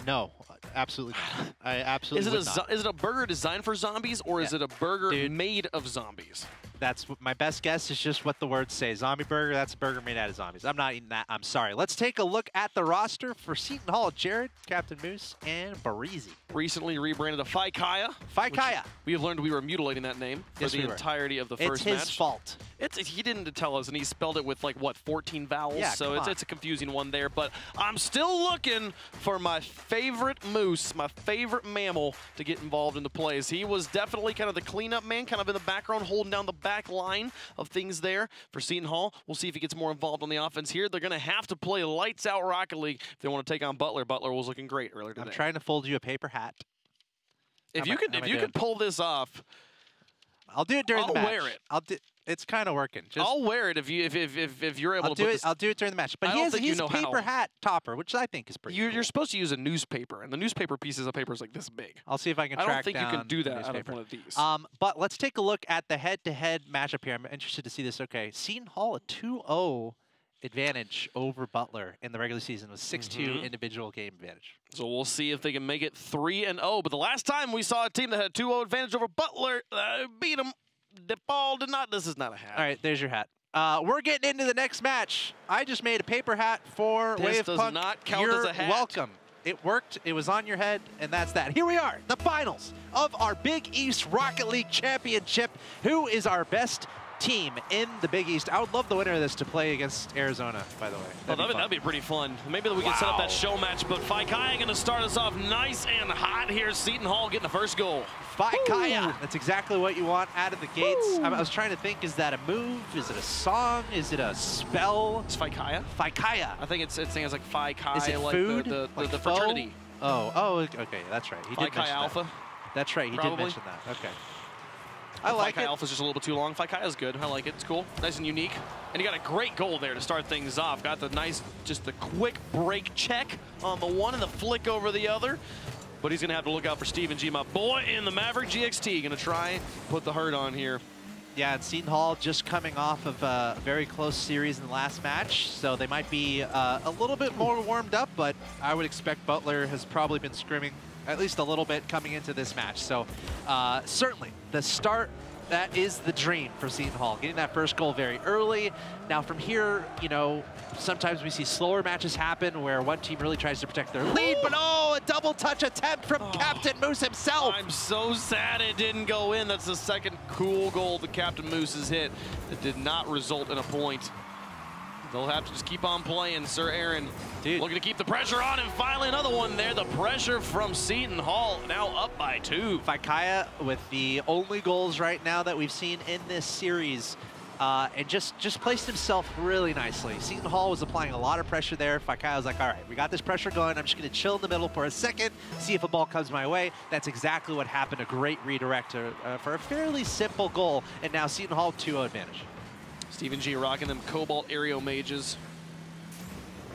No, absolutely not. I absolutely would not. Is it a burger designed for zombies, or is it a burger made of zombies? That's what my best guess is, just what the words say. Zombie burger, that's a burger made out of zombies. I'm not eating that. I'm sorry. Let's take a look at the roster for Seton Hall. Jared, Captain Moose, and Barizi. Recently rebranded to Faikaya. Faikaya. We have learned we were mutilating that name for the entirety of the first match. It's his fault. He didn't tell us, and he spelled it with, like, what, 14 vowels? Yeah, so it's a confusing one there. But I'm still looking for my favorite moose, my favorite mammal, to get involved in the plays. He was definitely kind of the cleanup man, kind of in the background, holding down the back line of things there for Seton Hall. We'll see if he gets more involved on the offense here. They're going to have to play lights out Rocket League if they want to take on Butler. Butler was looking great earlier today. I'm trying to fold you a paper hat. If you could pull this off, I'll do it during the match. I'll wear it. It's kind of working. I'll wear it if you're able to. I'll do it during the match. But he has a paper hat topper, which I think is pretty. You're supposed to use a newspaper, and the newspaper pieces of paper is like this big. I'll see if I can track down. I don't think you can do that out of one of these. But let's take a look at the head-to-head matchup here. I'm interested to see this. Okay, Seton Hall a 2-0 advantage over Butler in the regular season with 6-2 individual game advantage. So we'll see if they can make it 3-0. But the last time we saw a team that had a 2-0 advantage over Butler, beat them. DePaul did not. This is not a hat. All right, there's your hat. We're getting into the next match. I just made a paper hat for Wave Punk. This does not count as a hat. You're welcome. It worked. It was on your head, and that's that. Here we are, the finals of our Big East Rocket League Championship. Who is our best team in the Big East? I would love the winner of this to play against Arizona, by the way. That'd be pretty fun. Maybe we can set up that show match, but Faikaya going to start us off nice and hot here. Seton Hall getting the first goal. Faikaya. That's exactly what you want out of the gates. I was trying to think, is that a move? Is it a song? Is it a spell? It's Faikaya? Faikaya. I think it's saying like Faikaya. Is it like food? The fraternity. Oh, okay, that's right. He did mention Alpha. That. That's right, he did mention that. Okay. I like it. Alpha's just a little bit too long. Faikaya's good. I like it. It's cool. Nice and unique. And he got a great goal there to start things off. Got the nice, just the quick break check on the one and the flick over the other. But he's going to have to look out for Steven G, my boy, in the Maverick GXT. Going to try put the hurt on here. Yeah, and Seton Hall just coming off of a very close series in the last match, so they might be a little bit more warmed up, but I would expect Butler has probably been scrimming at least a little bit coming into this match. So certainly the start, that is the dream for Seton Hall, getting that first goal very early. Now from here, you know, sometimes we see slower matches happen where one team really tries to protect their lead, but a double touch attempt from Captain Moose himself. I'm so sad it didn't go in. That's the second cool goal that Captain Moose has hit. It did not result in a point. They'll have to just keep on playing. Sir Aaron looking to keep the pressure on, and finally another one there. The pressure from Seton Hall, now up by 2. Faikaya with the only goals right now that we've seen in this series, and just placed himself really nicely. Seton Hall was applying a lot of pressure there. Faikaya was like, all right, we got this pressure going. I'm just going to chill in the middle for a second, see if a ball comes my way. That's exactly what happened. A great redirect for a fairly simple goal, and now Seton Hall 2-0 advantage. Steven G rocking them Cobalt Aereo Mages.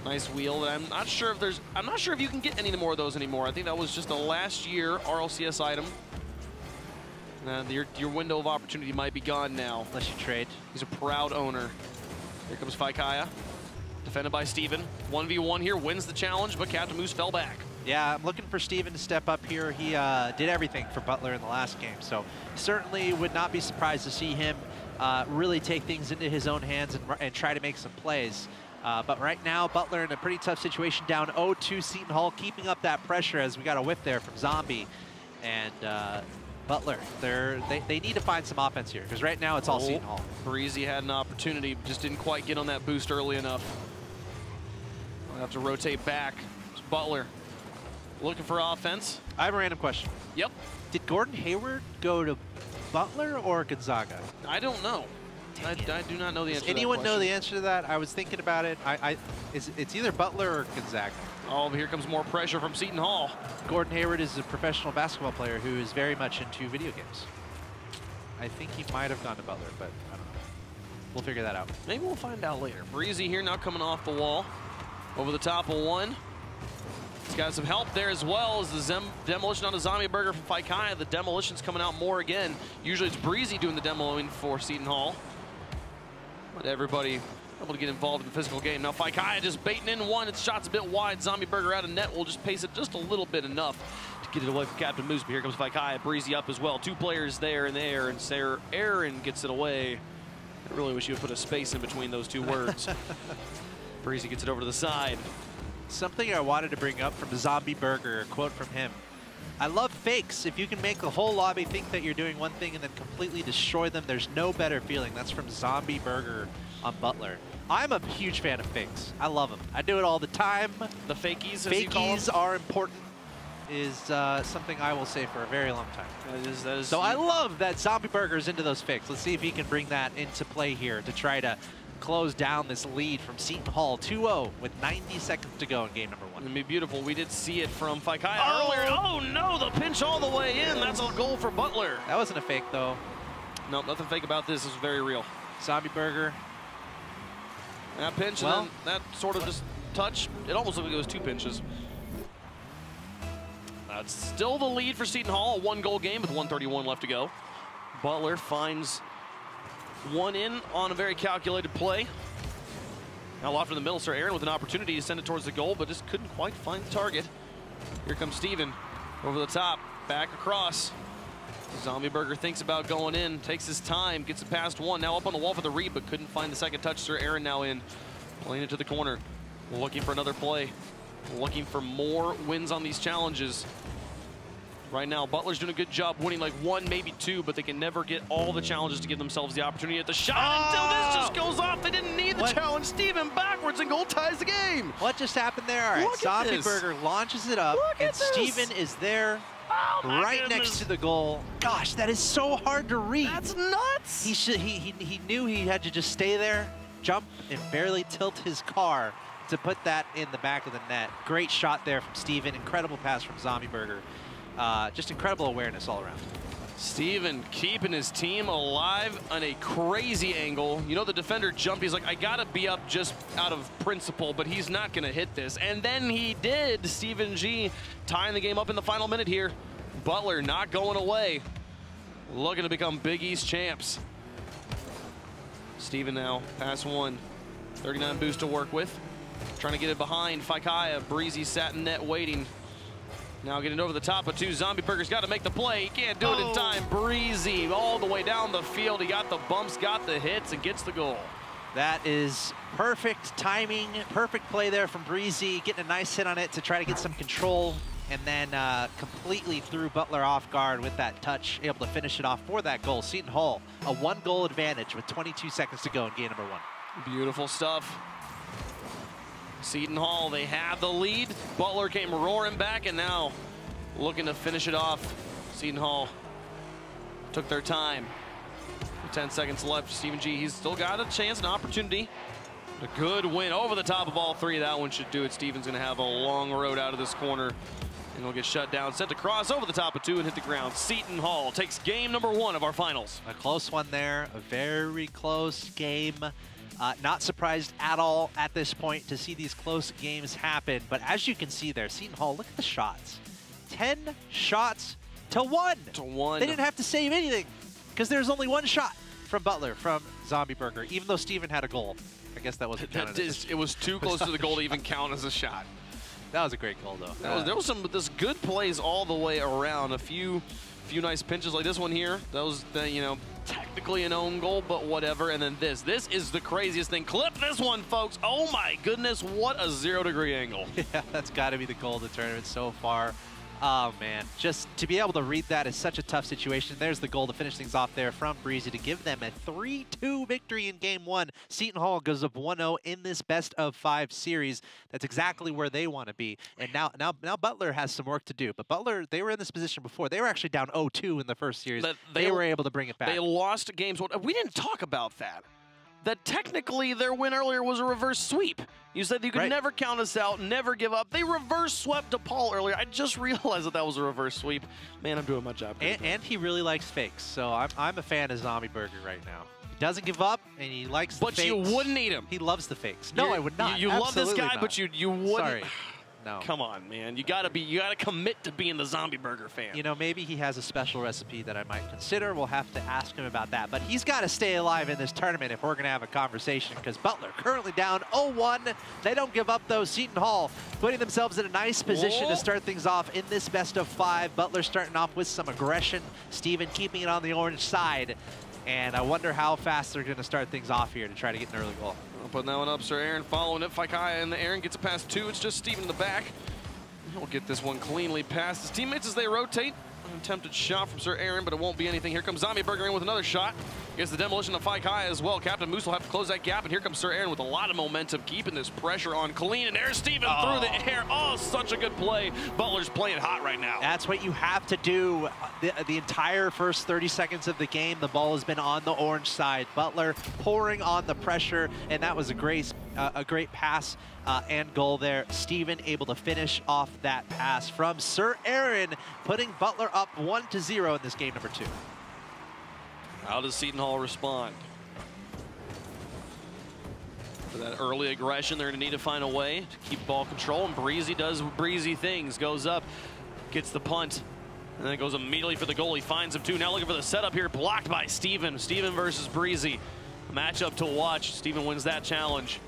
Nice wheel that I'm not sure if you can get any more of those anymore. I think that was just a last year RLCS item. Your window of opportunity might be gone now. Unless you trade. He's a proud owner. Here comes Faikaya. Defended by Steven. 1v1 here, wins the challenge, but Captain Moose fell back. Yeah, I'm looking for Steven to step up here. He did everything for Butler in the last game, so certainly would not be surprised to see him really take things into his own hands and try to make some plays. But right now, Butler in a pretty tough situation, down 0-2 Seton Hall, keeping up that pressure as we got a whiff there from Zombie. And Butler, they need to find some offense here, because right now it's all Seton Hall. Breezy had an opportunity, just didn't quite get on that boost early enough. We'll have to rotate back. It's Butler looking for offense. I have a random question. Yep. Did Gordon Hayward go to Butler or Gonzaga? I don't know. I do not know the answer to that question. Anyone know the answer to that? I was thinking about it. It's either Butler or Gonzaga. Oh, here comes more pressure from Seton Hall. Gordon Hayward is a professional basketball player who is very much into video games. I think he might have gone to Butler, but I don't know. We'll figure that out. Maybe we'll find out later. Breezy here now coming off the wall. Over the top of one. He's got some help there as well as the demolition on a Zombie Burger from Faikaya. The demolition's coming out more again. Usually it's Breezy doing the demoing for Seton Hall. But everybody able to get involved in the physical game. Now Faikaya just baiting in one. Its shot's a bit wide. Zombie Burger out of net will just pace it just a little bit enough to get it away from Captain Moose. But here comes Faikaya. Breezy up as well. Two players there and there. And Sarah Aaron gets it away. I really wish you would put a space in between those two words. Breezy gets it over to the side. Something I wanted to bring up from Zombie Burger, a quote from him. I love fakes. If you can make the whole lobby think that you're doing one thing and then completely destroy them, there's no better feeling. That's from Zombie Burger on Butler. I'm a huge fan of fakes. I love them. I do it all the time. The fakies, as you call them? Fakies are important, is something I will say for a very long time. That is so I love that Zombie Burger's into those fakes. Let's see if he can bring that into play here to try to close down this lead from Seton Hall. 2-0 with 90 seconds to go in game number 1. It'd be beautiful. We did see it from Faikaya earlier. Oh no, the pinch all the way in. That's a goal for Butler. That wasn't a fake though. No, nothing fake about this. This is very real. Zombie Burger. That pinch and then that sort of just touch. It almost looked like it was two pinches. It's still the lead for Seton Hall. A 1-goal game with 1:31 left to go. Butler finds one in on a very calculated play. Now off in the middle, Sir Aaron with an opportunity to send it towards the goal, but just couldn't quite find the target. Here comes Steven over the top, back across. Zombie Burger thinks about going in, takes his time, gets it past one. Now up on the wall for the read, but couldn't find the second touch. Sir Aaron now in, playing it to the corner. Looking for another play, looking for more wins on these challenges. Right now, Butler's doing a good job winning like one, maybe two, but they can never get all the challenges to give themselves the opportunity at the shot until this just goes off. They didn't need the challenge. Steven backwards and goal ties the game. What just happened there? All right, Zombie Burger launches it up, and Steven is there right next to the goal. Gosh, that is so hard to read. That's nuts. He knew he had to just stay there, jump, and barely tilt his car to put that in the back of the net. Great shot there from Steven. Incredible pass from Zombie Burger. Just incredible awareness all around. Steven keeping his team alive on a crazy angle. You know, the defender jumped. He's like, I gotta be up just out of principle, but he's not gonna hit this. And then he did. Steven G tying the game up in the final minute here. Butler not going away. Looking to become Big East champs. Steven now, pass one. 39 boost to work with. Trying to get it behind Faikaya. Breezy sat in net waiting. Now getting over the top of two. Zombie Burger's got to make the play. He can't do it in time. Breezy all the way down the field. He got the bumps, got the hits, and gets the goal. That is perfect timing, perfect play there from Breezy, getting a nice hit on it to try to get some control, and then completely threw Butler off guard with that touch, able to finish it off for that goal. Seton Hall, a 1-goal advantage with 22 seconds to go in game number 1. Beautiful stuff. Seton Hall, they have the lead. Butler came roaring back, and now looking to finish it off. Seton Hall took their time. 10 seconds left. Steven G, he's still got a chance, an opportunity. A good win over the top of all three. That one should do it. Steven's going to have a long road out of this corner. And he'll get shut down, sent across over the top of 2 and hit the ground. Seton Hall takes game number 1 of our finals. A close one there, a very close game. Not surprised at all at this point to see these close games happen. But as you can see there, Seton Hall, look at the shots. 10 shots to 1. To 1. They didn't have to save anything because there's only 1 shot from Butler, from Zombie Burger, even though Steven had a goal. I guess that wasn't counted. It was too close to the goal to even count as a shot. That was a great goal, though. There was some good plays all the way around. A few nice pinches like this one here. That was, you know, technically an own goal, but whatever. And then this is the craziest thing. Clip this one, folks. Oh my goodness, what a 0-degree angle. Yeah, that's got to be the goal of the tournament so far. Oh man, just to be able to read that is such a tough situation. There's the goal to finish things off there from Breezy to give them a 3-2 victory in game 1. Seton Hall goes up 1-0 in this best-of-5 series. That's exactly where they want to be. And now Butler has some work to do. But Butler, they were in this position before. They were actually down 0-2 in the first series. They were able to bring it back. They lost games. We didn't talk about that. That technically their win earlier was a reverse sweep. You said you could never count us out, never give up. They reverse swept DePaul earlier. I just realized that was a reverse sweep. Man, I'm doing my job. And he really likes fakes, so I'm a fan of Zombie Burger right now. He doesn't give up, and he likes the fakes. But you wouldn't eat him. He loves the fakes. No, I would not. You love this guy, not. but you wouldn't. Sorry. No. Come on, man. You gotta commit to being the Zombie Burger fan. You know, maybe he has a special recipe that I might consider. We'll have to ask him about that. But he's got to stay alive in this tournament if we're going to have a conversation, because Butler currently down 0-1. They don't give up, though. Seton Hall putting themselves in a nice position to start things off in this best-of-5. Butler starting off with some aggression. Steven keeping it on the orange side. And I wonder how fast they're going to start things off here to try to get an early goal. Putting that one up, Sir Aaron following it. Faikaya and the Aaron gets it past 2. It's just Steven in the back. He'll get this one cleanly past his teammates as they rotate. An attempted shot from Sir Aaron, but it won't be anything. Here comes Zombie Burger in with another shot. Gets the demolition of Faikaya as well. Captain Moose will have to close that gap, and here comes Sir Aaron with a lot of momentum, keeping this pressure on clean. And there's Steven through the air. Oh, such a good play. Butler's playing hot right now. That's what you have to do. The entire first 30 seconds of the game, the ball has been on the orange side. Butler pouring on the pressure, and that was a great pass and goal there. Steven able to finish off that pass from Sir Aaron, putting Butler up 1-0 in this game number 2. How does Seton Hall respond? For that early aggression, they're going to need to find a way to keep ball control, and Breezy does Breezy things. Goes up, gets the punt, and then goes immediately for the goal. He finds him too. Now looking for the setup here, blocked by Steven. Steven versus Breezy. A matchup to watch. Steven wins that challenge.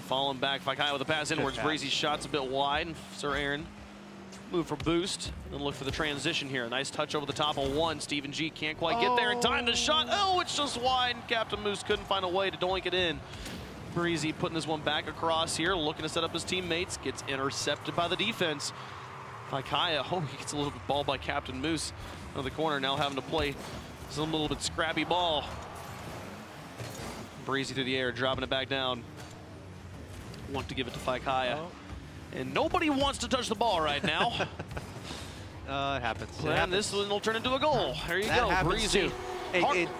Falling back, Faikaya with a pass inwards. Breezy shots a bit wide. Sir Aaron move for boost, and look for the transition here. Nice touch over the top of 1. Steven G can't quite get there in time. The shot, oh, it's just wide. Captain Moose couldn't find a way to doink it in. Breezy putting this one back across here, looking to set up his teammates. Gets intercepted by the defense. Faikaya, oh, he gets a little bit ball by Captain Moose. Out of the corner, now having to play some little bit scrappy ball. Breezy through the air, dropping it back down. Want to give it to Faikaya. And nobody wants to touch the ball right now. It happens. And this one will turn into a goal. There you go, Breezy.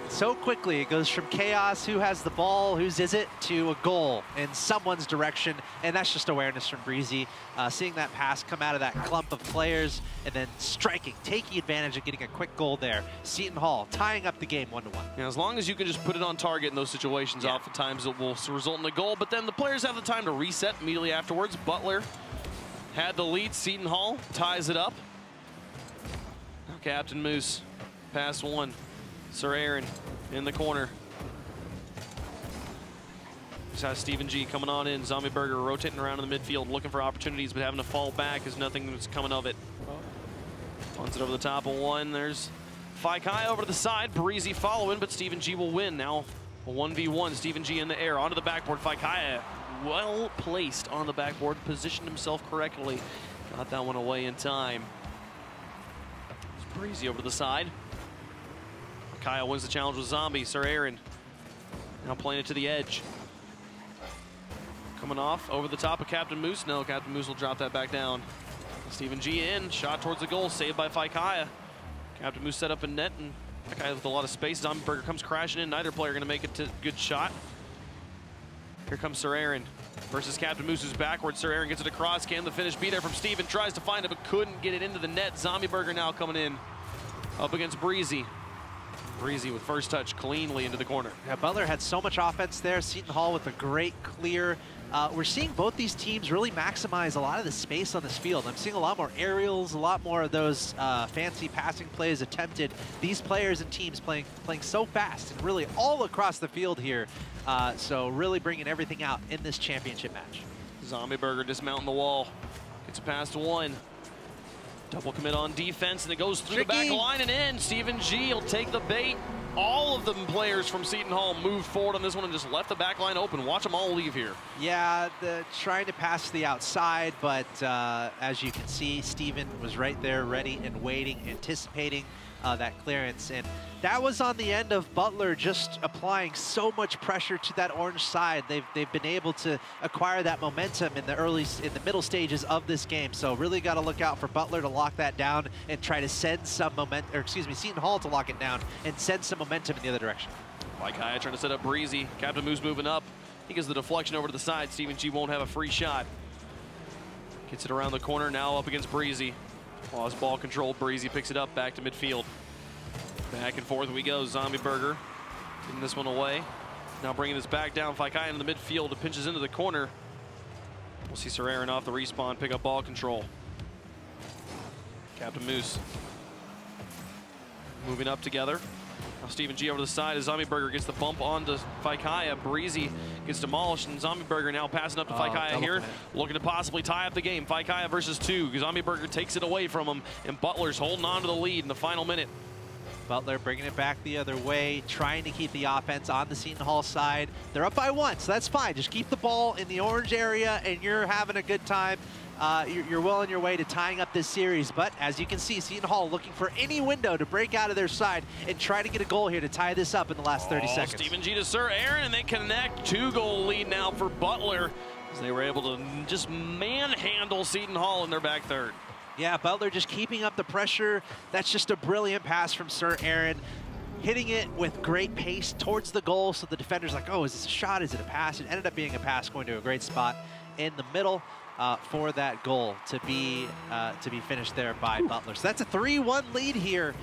So quickly, it goes from chaos, who has the ball, whose is it, to a goal in someone's direction. And that's just awareness from Breezy. Seeing that pass come out of that clump of players and then striking, taking advantage of getting a quick goal there. Seton Hall tying up the game 1-1. Yeah, as long as you can just put it on target in those situations, oftentimes it will result in a goal. But then the players have the time to reset immediately afterwards. Butler had the lead. Seton Hall ties it up. Now Captain Moose, pass 1. Sir Aaron in the corner. Just has Steven G coming on in. Zombie Burger rotating around in the midfield, looking for opportunities, but having to fall back as nothing was coming of it. Punts it over the top of 1. There's Faikaya over to the side. Breezy following, but Steven G will win. Now a 1v1. Steven G in the air, onto the backboard. Faikaya well placed on the backboard, positioned himself correctly. Got that one away in time. It's Breezy over to the side. Kyle wins the challenge with Zombie. Sir Aaron now playing it to the edge. Coming off over the top of Captain Moose. No, Captain Moose will drop that back down. Steven G in, shot towards the goal, saved by Faikaya. Captain Moose set up a net, and Faikaya with a lot of space. Zombie Burger comes crashing in. Neither player going to make it to good shot. Here comes Sir Aaron versus Captain Moose, who's backwards. Sir Aaron gets it across. Can the finish be there from Steven? Tries to find it, but couldn't get it into the net. Zombie Burger now coming in up against Breezy. Breezy with first touch cleanly into the corner. Yeah, Butler had so much offense there. Seton Hall with a great clear. We're seeing both these teams really maximize a lot of the space on this field. I'm seeing a lot more aerials, a lot more of those fancy passing plays attempted. These players and teams playing so fast and really all across the field here. So really bringing everything out in this championship match. Zombie Burger dismounting the wall. Gets it past one. Double commit on defense, and it goes through the back line and in. Steven G will take the bait. All of the players from Seton Hall moved forward on this one and just left the back line open. Watch them all leave here. Yeah, trying to pass to the outside, but as you can see, Steven was right there, ready and waiting, anticipating that clearance. And that was on the end of Butler just applying so much pressure to that orange side. They've been able to acquire that momentum in the middle stages of this game. So really got to look out for Butler to lock that down and try to send some momentum, or excuse me, Seton Hall to lock it down and send some momentum in the other direction. Vaikaya trying to set up Breezy. Captain Moose moving up. He gets the deflection over to the side. Steven G won't have a free shot. Gets it around the corner, now up against Breezy. Lost ball control. Breezy picks it up back to midfield. Back and forth we go. Zombie Burger getting this one away. Now bringing this back down. Vaikaya into the midfield. It pinches into the corner. We'll see Sir Aaron off the respawn, pick up ball control. Captain Moose moving up together. Now Steven G over the side as Zombie Burger gets the bump onto Vaikaya. Breezy gets demolished, and Zombie Burger now passing up to Vaikaya here, looking to possibly tie up the game. Vaikaya versus two. Zombie Burger takes it away from him, and Butler's holding on to the lead in the final minute. Butler bringing it back the other way, trying to keep the offense on the Seton Hall side. They're up by one, so that's fine. Just keep the ball in the orange area, and you're having a good time. You're well on your way to tying up this series. But as you can see, Seton Hall looking for any window to break out of their side and try to get a goal here to tie this up in the last 30 seconds. Steven G to Sir Aaron, and they connect. 2-goal lead now for Butler as they were able to just manhandle Seton Hall in their back third. Yeah, Butler just keeping up the pressure. That's just a brilliant pass from Sir Aaron. Hitting it with great pace towards the goal, so the defender's like, oh, is this a shot? Is it a pass? It ended up being a pass, going to a great spot in the middle for that goal to be finished there by Butler. So that's a 3-1 lead here.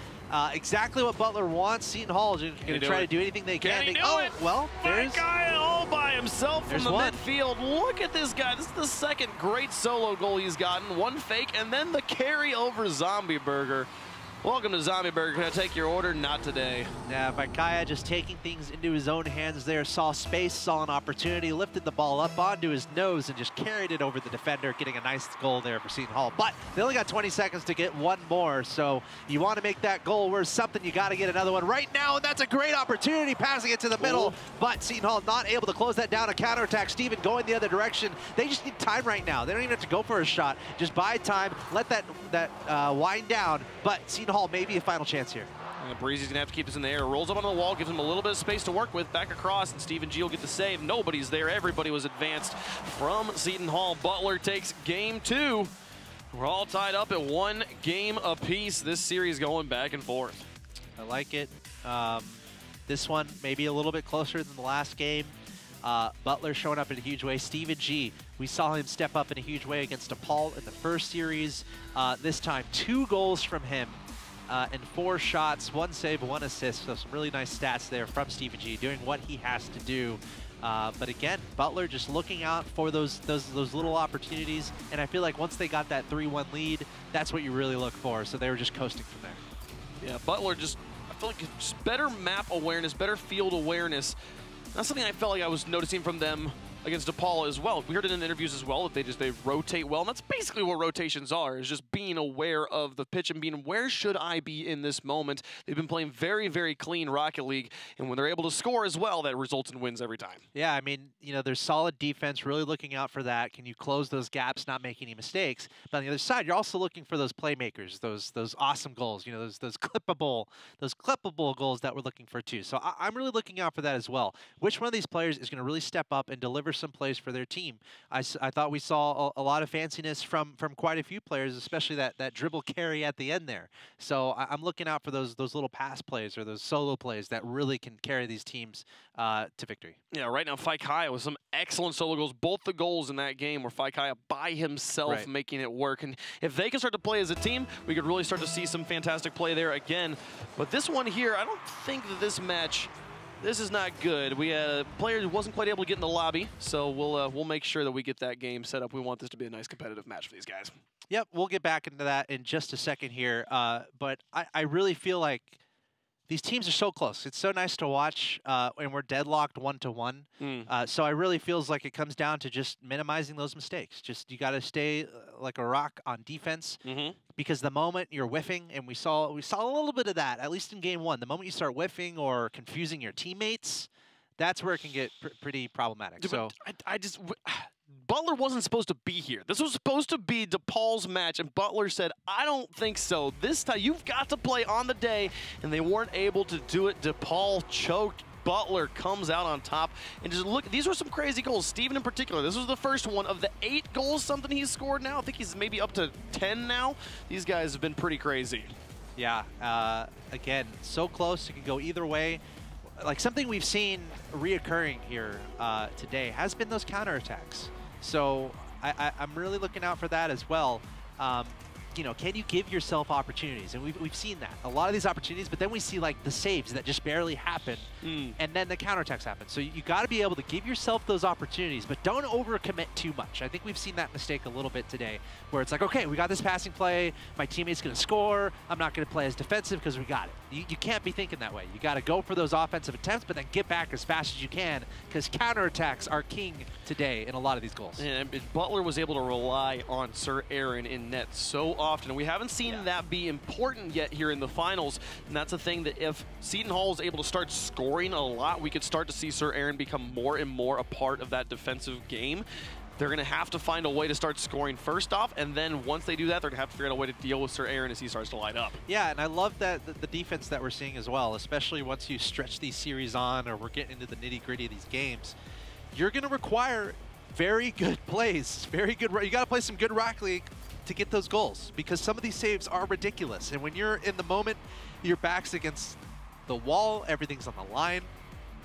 Exactly what Butler wants. Seton Hall is going to try to do anything they can. Well, there's guy all by himself from the midfield. Look at this guy. This is the second great solo goal he's gotten. One fake, and then the carry over Zombie Burger. Welcome to Zombie Burger. Can I take your order? Not today. Yeah, Vaikaya just taking things into his own hands there. Saw space, saw an opportunity, lifted the ball up onto his nose and just carried it over the defender, getting a nice goal there for Seton Hall. But they only got 20 seconds to get one more, so you want to make that goal worth something, you got to get another one right now, and that's a great opportunity, passing it to the middle. But Seton Hall not able to close that down. A counterattack. Steven going the other direction. They just need time right now. They don't even have to go for a shot. Just buy time, let that wind down. But Seton Hall maybe a final chance here. Breezy's gonna have to keep this in the air. Rolls up on the wall, gives him a little bit of space to work with. Back across, and Steven G will get the save. Nobody's there. Everybody was advanced from Seton Hall. Butler takes game two. We're all tied up at 1 game apiece. This series going back and forth. I like it. This one maybe a little bit closer than the last game. Butler showing up in a huge way. Steven G, we saw him step up in a huge way against DePaul in the first series. This time, 2 goals from him and 4 shots, 1 save, 1 assist. So some really nice stats there from Steven G, doing what he has to do. But again, Butler just looking out for those little opportunities. And I feel like once they got that 3-1 lead, that's what you really look for. So they were just coasting from there. Yeah, Butler just, I feel like just better map awareness, better field awareness. That's something I felt like I was noticing from them against DePaul as well. We heard it in the interviews as well, that they rotate well, and that's basically what rotations are, is just being aware of the pitch and being, where should I be in this moment? They've been playing very, very clean Rocket League, and when they're able to score as well, that results in wins every time. Yeah, I mean, you know, there's solid defense, really looking out for that. Can you close those gaps, not make any mistakes? But on the other side, you're also looking for those playmakers, those awesome goals, you know, those clippable goals that we're looking for too. So I'm really looking out for that as well. Which one of these players is going to really step up and deliver deliver some plays for their team. I thought we saw a lot of fanciness from quite a few players, especially that dribble carry at the end there. So I'm looking out for those little pass plays or those solo plays that really can carry these teams to victory. Yeah, right now Faikaya with some excellent solo goals. Both the goals in that game were Faikaya by himself making it work. And if they can start to play as a team, we could really start to see some fantastic play there again. But this one here, I don't think that this match, this is not good. We had a player who wasn't quite able to get in the lobby, so we'll make sure that we get that game set up. We want this to be a nice competitive match for these guys. Yep, we'll get back into that in just a second here. But I really feel like these teams are so close. It's so nice to watch, and we're deadlocked 1-1. So I really feels like it comes down to just minimizing those mistakes. Just you got to stay like a rock on defense, because the moment you're whiffing, and we saw a little bit of that, at least in game 1. The moment you start whiffing or confusing your teammates, that's where it can get pretty problematic. So Butler wasn't supposed to be here. This was supposed to be DePaul's match, and Butler said, I don't think so. This time, you've got to play on the day, and they weren't able to do it. DePaul choked. Butler comes out on top. And just look, these were some crazy goals. Steven in particular, this was the first one of the 8 goals something he's scored now. I think he's maybe up to 10 now. These guys have been pretty crazy. Yeah, again, so close. It can go either way. Like something we've seen reoccurring here today has been those counterattacks. So I'm really looking out for that as well. You know, can you give yourself opportunities? And we've seen that. A lot of these opportunities, but then we see like the saves that just barely happen, and then the counterattacks happen. So you got to be able to give yourself those opportunities, but don't overcommit too much. I think we've seen that mistake a little bit today, where it's like, okay, we got this passing play, my teammate's going to score, I'm not going to play as defensive because we got it. You can't be thinking that way. You got to go for those offensive attempts, but then get back as fast as you can, because counterattacks are king today in a lot of these goals. And Butler was able to rely on Sir Aaron in net so often, and we haven't seen that be important yet here in the finals. And that's a thing that if Seton Hall is able to start scoring a lot, we could start to see Sir Aaron become more and more a part of that defensive game. They're going to have to find a way to start scoring first off, and then once they do that, they're going to have to figure out a way to deal with Sir Aaron as he starts to light up. Yeah, and I love that the defense that we're seeing as well, especially once you stretch these series on, or we're getting into the nitty-gritty of these games. You're going to require very good plays, very good. You got to play some good Rocket League to get those goals, because some of these saves are ridiculous. And when you're in the moment, your back's against the wall, everything's on the line.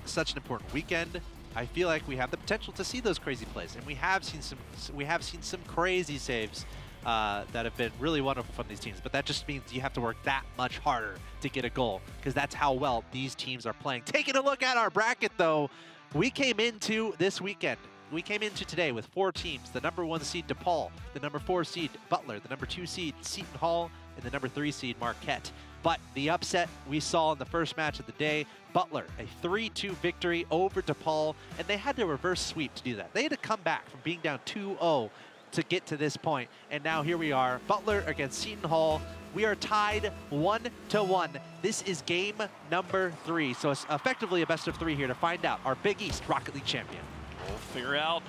Such an important weekend. I feel like we have the potential to see those crazy plays, and we have seen some crazy saves that have been really wonderful from these teams. But that just means you have to work that much harder to get a goal, because that's how well these teams are playing. Taking a look at our bracket, though, we came into this weekend. We came into today with 4 teams: the #1 seed DePaul, the #4 seed Butler, the #2 seed Seton Hall, and the #3 seed Marquette. But the upset we saw in the first match of the day, Butler, a 3-2 victory over DePaul, and they had to reverse sweep to do that. They had to come back from being down 2-0 to get to this point, and now here we are, Butler against Seton Hall. We are tied 1-1. This is game number 3, so it's effectively a best-of-3 here to find out our Big East Rocket League champion. We'll figure out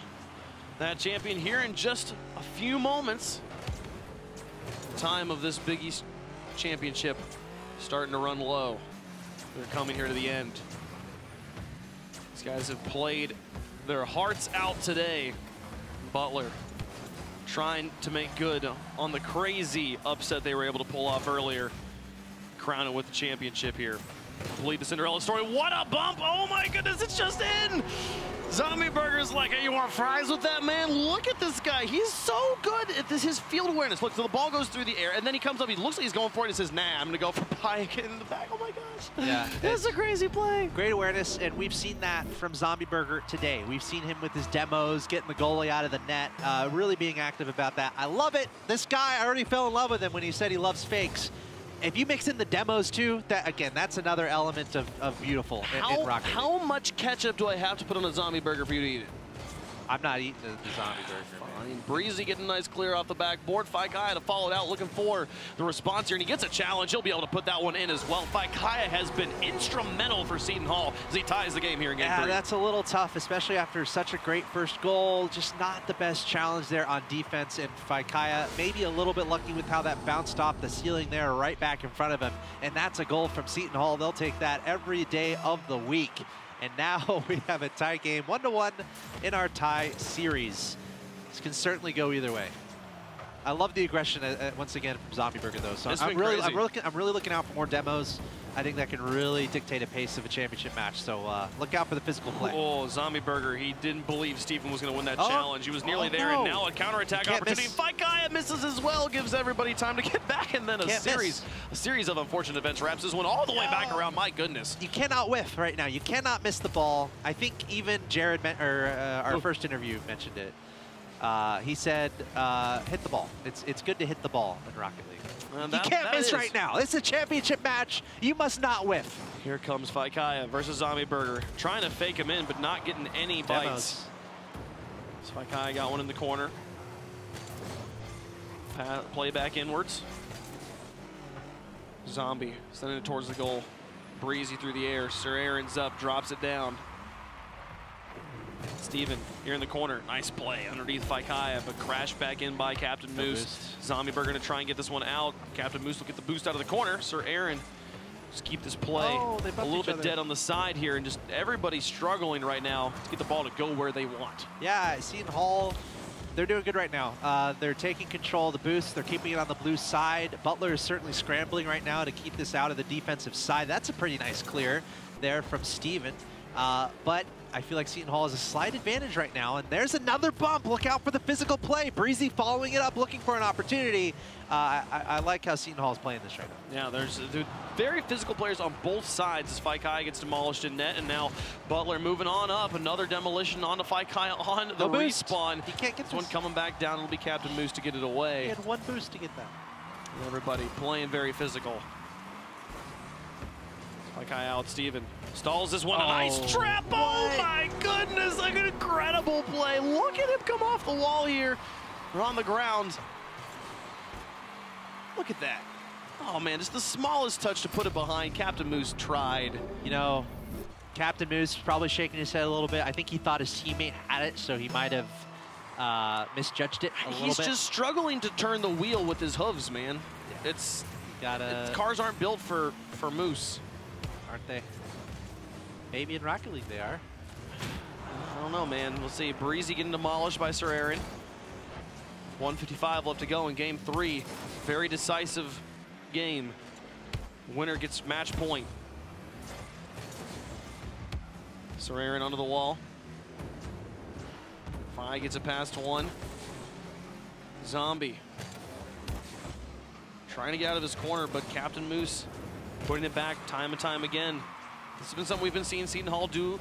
that champion here in just a few moments. The time of this Big East championship starting to run low. They're coming here to the end. These guys have played their hearts out today. Butler trying to make good on the crazy upset they were able to pull off earlier. Crown it with the championship here. Complete the Cinderella story. What a bump! Oh my goodness, it's just in! Zombie Burger's like, hey, you want fries with that, man? Look at this guy. He's so good at this, his field awareness. Look, so the ball goes through the air, and then he comes up, he looks like he's going for it, and says, nah, I'm gonna go for pie and get in the back. Oh my gosh. Yeah. That's a crazy play. Great awareness, and we've seen that from Zombie Burger today. We've seen him with his demos, getting the goalie out of the net, really being active about that. I love it. This guy, I already fell in love with him when he said he loves fakes. If you mix in the demos too, that again, that's another element of beautiful in Rocket League. How much ketchup do I have to put on a Zombie Burger for you to eat it? I'm not eating the Zombie Burger. Fine. Breezy getting a nice clear off the backboard. Faikaya to follow it out, looking for the response here, and he gets a challenge. He'll be able to put that one in as well. Faikaya has been instrumental for Seton Hall as he ties the game here in game 3. That's a little tough, especially after such a great first goal. Just not the best challenge there on defense, and Faikaya maybe a little bit lucky with how that bounced off the ceiling there, right back in front of him. And that's a goal from Seton Hall. They'll take that every day of the week. And now we have a tie game, 1-1 in our tie series. This can certainly go either way. I love the aggression once again from Zombie Burger though. So I'm really looking out for more demos. I think that can really dictate a pace of a championship match. So look out for the physical play. Oh, Zombie Burger, he didn't believe Steven was going to win that challenge. He was nearly there, and now a counterattack opportunity. Faikaya misses as well, gives everybody time to get back, and then a series of unfortunate events wraps this one all the way back around. My goodness. You cannot whiff right now. You cannot miss the ball. I think even Jared, our first interview, mentioned it. He said, hit the ball. It's good to hit the ball in Rocket League. You can't miss right now. This is a championship match. You must not whiff. Here comes Faikaya versus Zombie Burger. Trying to fake him in, but not getting any bites. So Faikaya got one in the corner. Play back inwards. Zombie sending it towards the goal. Breezy through the air. Sir Aaron's up, drops it down. Steven here in the corner. Nice play underneath Faikaya, but crashed back in by Captain Moose. Zombie Burger to try and get this one out. Captain Moose will get the boost out of the corner. Sir Aaron just keep this play a little bit dead on the side here, and just everybody's struggling right now to get the ball to go where they want. Yeah, Seton Hall, they're doing good right now. They're taking control of the boost. They're keeping it on the blue side. Butler is certainly scrambling right now to keep this out of the defensive side. That's a pretty nice clear there from Steven. But I feel like Seton Hall has a slight advantage right now, and there's another bump. Look out for the physical play. Breezy following it up, looking for an opportunity. I like how Seton Hall is playing this right now. Yeah, there's very physical players on both sides as Faikaya gets demolished in net, and now Butler moving on up. Another demolition onto Faikaya on the respawn. He can't get this one coming back down. It'll be Captain Moose to get it away. He had one boost to get that. Everybody playing very physical. Faikaya out, Steven. Stalls this one, a nice trap. Oh my goodness, like an incredible play. Look at him come off the wall here. We're on the ground. Look at that. Oh man, just the smallest touch to put it behind. Captain Moose tried. You know, Captain Moose probably shaking his head a little bit. I think he thought his teammate had it, so he might have misjudged it a little bit. He's just struggling to turn the wheel with his hooves, man. Yeah. Cars aren't built for Moose. Aren't they? Maybe in Rocket League they are. I don't know, man. We'll see. Breezy getting demolished by Sir Aaron. 1:55 left to go in game 3. Very decisive game. Winner gets match point. Sir Aaron under the wall. Fi gets it past one. Zombie trying to get out of his corner, but Captain Moose putting it back time and time again. This has been something we've been seeing Seton Hall do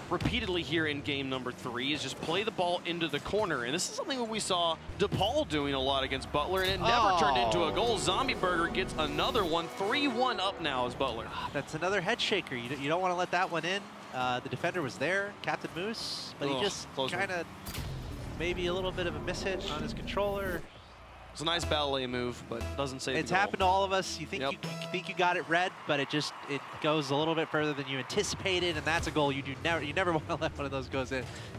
repeatedly here in game number 3, is just play the ball into the corner. And this is something that we saw DePaul doing a lot against Butler, and it never turned into a goal. Zombie Burger gets another one. 3-1 up now as Butler. That's another head shaker. You don't want to let that one in. The defender was there, Captain Moose, but he just kind of maybe a little bit of a mishit on his controller. It's a nice ballet move, but doesn't save the goal. It's happened to all of us. You think you think you got it read, but it goes a little bit further than you anticipated, and that's a goal you never want to let one of those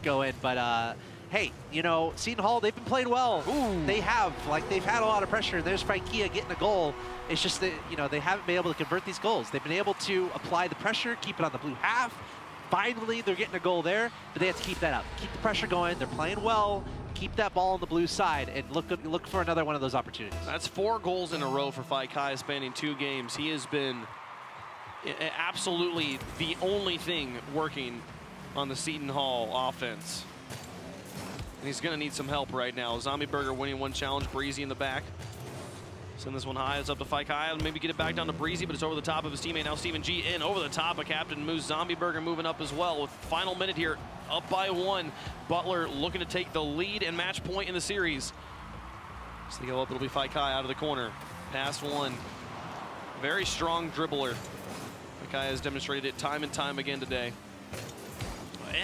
go in. But hey, you know, Seton Hall, they've been playing well. Ooh. They've had a lot of pressure. There's Faikaya getting a goal. It's just that, you know, they haven't been able to convert these goals. They've been able to apply the pressure, keep it on the blue half. Finally, they're getting a goal there, but they have to keep that up. Keep the pressure going. They're playing well. Keep that ball on the blue side and look for another one of those opportunities. That's 4 goals in a row for Faikaya spanning 2 games. He has been absolutely the only thing working on the Seton Hall offense. And he's going to need some help right now. Zombie Burger winning one challenge. Breezy in the back. Send this one high. It's up to Faikaya. Maybe get it back down to Breezy, but it's over the top of his teammate. Now Steven G in over the top of Captain Moose. Zombie Burger moving up as well with final minute here. Up by 1. Butler looking to take the lead and match point in the series. As they go up, it'll be Faikaya out of the corner. Past 1. Very strong dribbler. Faikaya has demonstrated it time and time again today.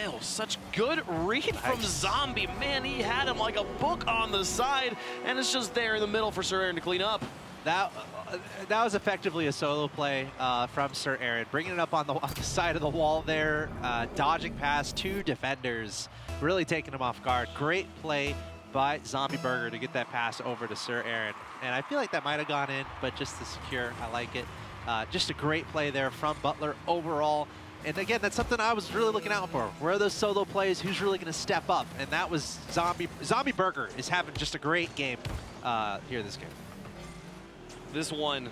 Ew, such good read from Zombie. Man, he had him like a book on the side, and it's just there in the middle for Sir Aaron to clean up. That was effectively a solo play from Sir Aaron, bringing it up on the side of the wall there, dodging past 2 defenders, really taking him off guard. Great play by Zombie Burger to get that pass over to Sir Aaron. And I feel like that might have gone in, but just to secure, I like it. Just a great play there from Butler overall. And again, that's something I was really looking out for. Where are those solo plays? Who's really going to step up? And that was Zombie Burger is having just a great game here this game. This one,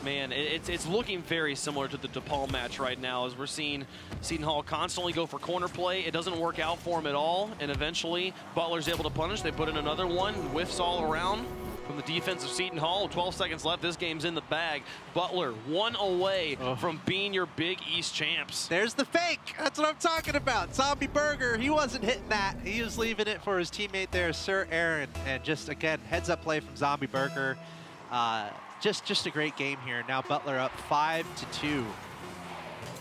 man, it's looking very similar to the DePaul match right now, as we're seeing Seton Hall constantly go for corner play. It doesn't work out for him at all, and eventually Butler's able to punish. They put in another one, whiffs all around from the defense of Seton Hall. 12 seconds left. This game's in the bag. Butler, one away from being your Big East champs. There's the fake. That's what I'm talking about. Zombie Burger, he wasn't hitting that. He was leaving it for his teammate there, Sir Aaron. And just, again, heads-up play from Zombie Burger. Just a great game here. Now Butler up 5-2.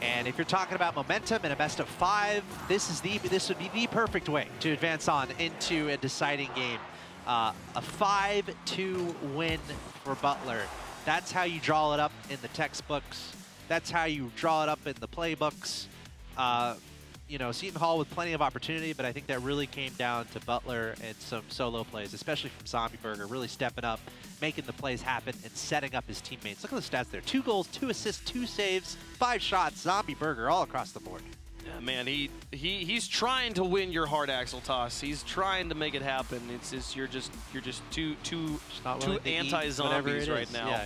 And if you're talking about momentum and a best of 5, this would be the perfect way to advance on into a deciding game. A 5-2 win for Butler. That's how you draw it up in the textbooks. That's how you draw it up in the playbooks. You know, Seton Hall with plenty of opportunity, but I think that really came down to Butler and some solo plays, especially from Zombie Burger, really stepping up, making the plays happen, and setting up his teammates. Look at the stats there. 2 goals, 2 assists, 2 saves, 5 shots. Zombie Burger all across the board. Yeah, man, he's trying to win your hard axle toss. He's trying to make it happen. It's you're just two anti-zombies right now. Yeah,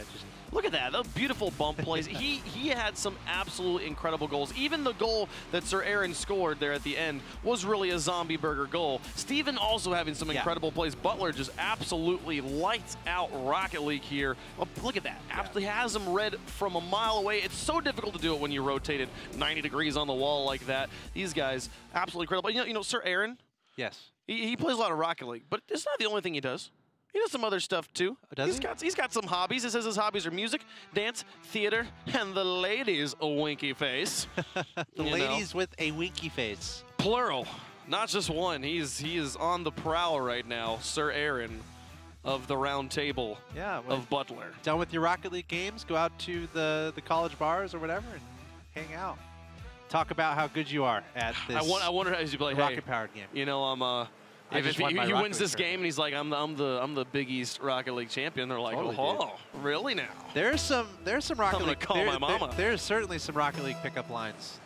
look at that, those beautiful bump plays. He had some absolutely incredible goals. Even the goal that Sir Aaron scored there at the end was really a Zombie Burger goal. Steven also having some incredible plays. Butler just absolutely lights out Rocket League here. Well, look at that, absolutely has him read from a mile away. It's so difficult to do it when you rotate it 90 degrees on the wall like that. These guys, absolutely incredible. You know, Sir Aaron? Yes. He plays a lot of Rocket League, but it's not the only thing he does. He does some other stuff too. Does He's got some hobbies. It says his hobbies are music, dance, theater, and the ladies a winky face. The ladies with a winky face. Plural, not just one. He is on the prowl right now, Sir Aaron of the round table of Butler. Done with your Rocket League games, go out to the college bars or whatever and hang out. Talk about how good you are at this. I wonder how you play. Rocket-powered game. You know, if he wins this game and he's like, I'm the Big East Rocket League champion, they're like, oh, really now? There's some Rocket League. Call my mama. There's certainly some Rocket League pickup lines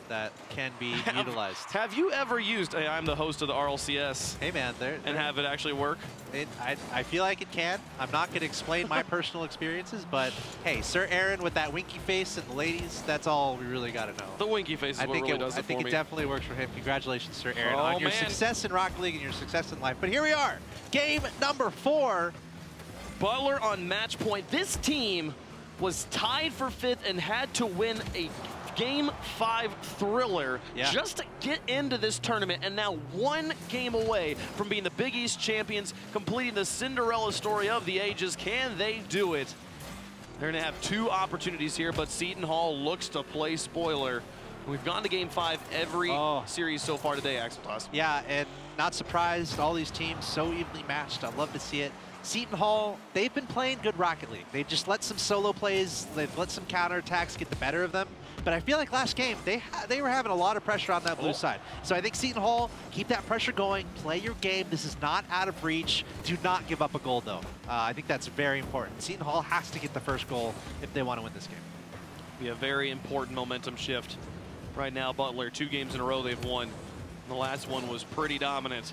that can be utilized. Have you ever used? Hey, I'm the host of the RLCS. Hey man, and have it actually work? I feel like it can. I'm not going to explain my personal experiences, but hey, Sir Aaron with that winky face and the ladies, that's all we really got to know. The winky face is what really does it for me. I think it definitely works for him. Congratulations, Sir Aaron, on your success in Rocket League and your success in life. But here we are, game number 4. Butler on match point. This team was tied for 5th and had to win a Game 5 thriller just to get into this tournament, and now 1 game away from being the Big East champions, completing the Cinderella story of the ages. Can they do it? They're going to have 2 opportunities here, but Seton Hall looks to play spoiler. We've gone to Game 5 every series so far today, Axel Toss. Yeah, and not surprised, all these teams so evenly matched. I love to see it. Seton Hall, they've been playing good Rocket League. They've just let some solo plays, they've let some counterattacks get the better of them. But I feel like last game, they were having a lot of pressure on that blue side. So I think Seton Hall, keep that pressure going, play your game. This is not out of reach. Do not give up a goal, though. I think that's very important. Seton Hall has to get the first goal if they want to win this game. Be a very important momentum shift. Right now, Butler, 2 games in a row they've won. The last one was pretty dominant.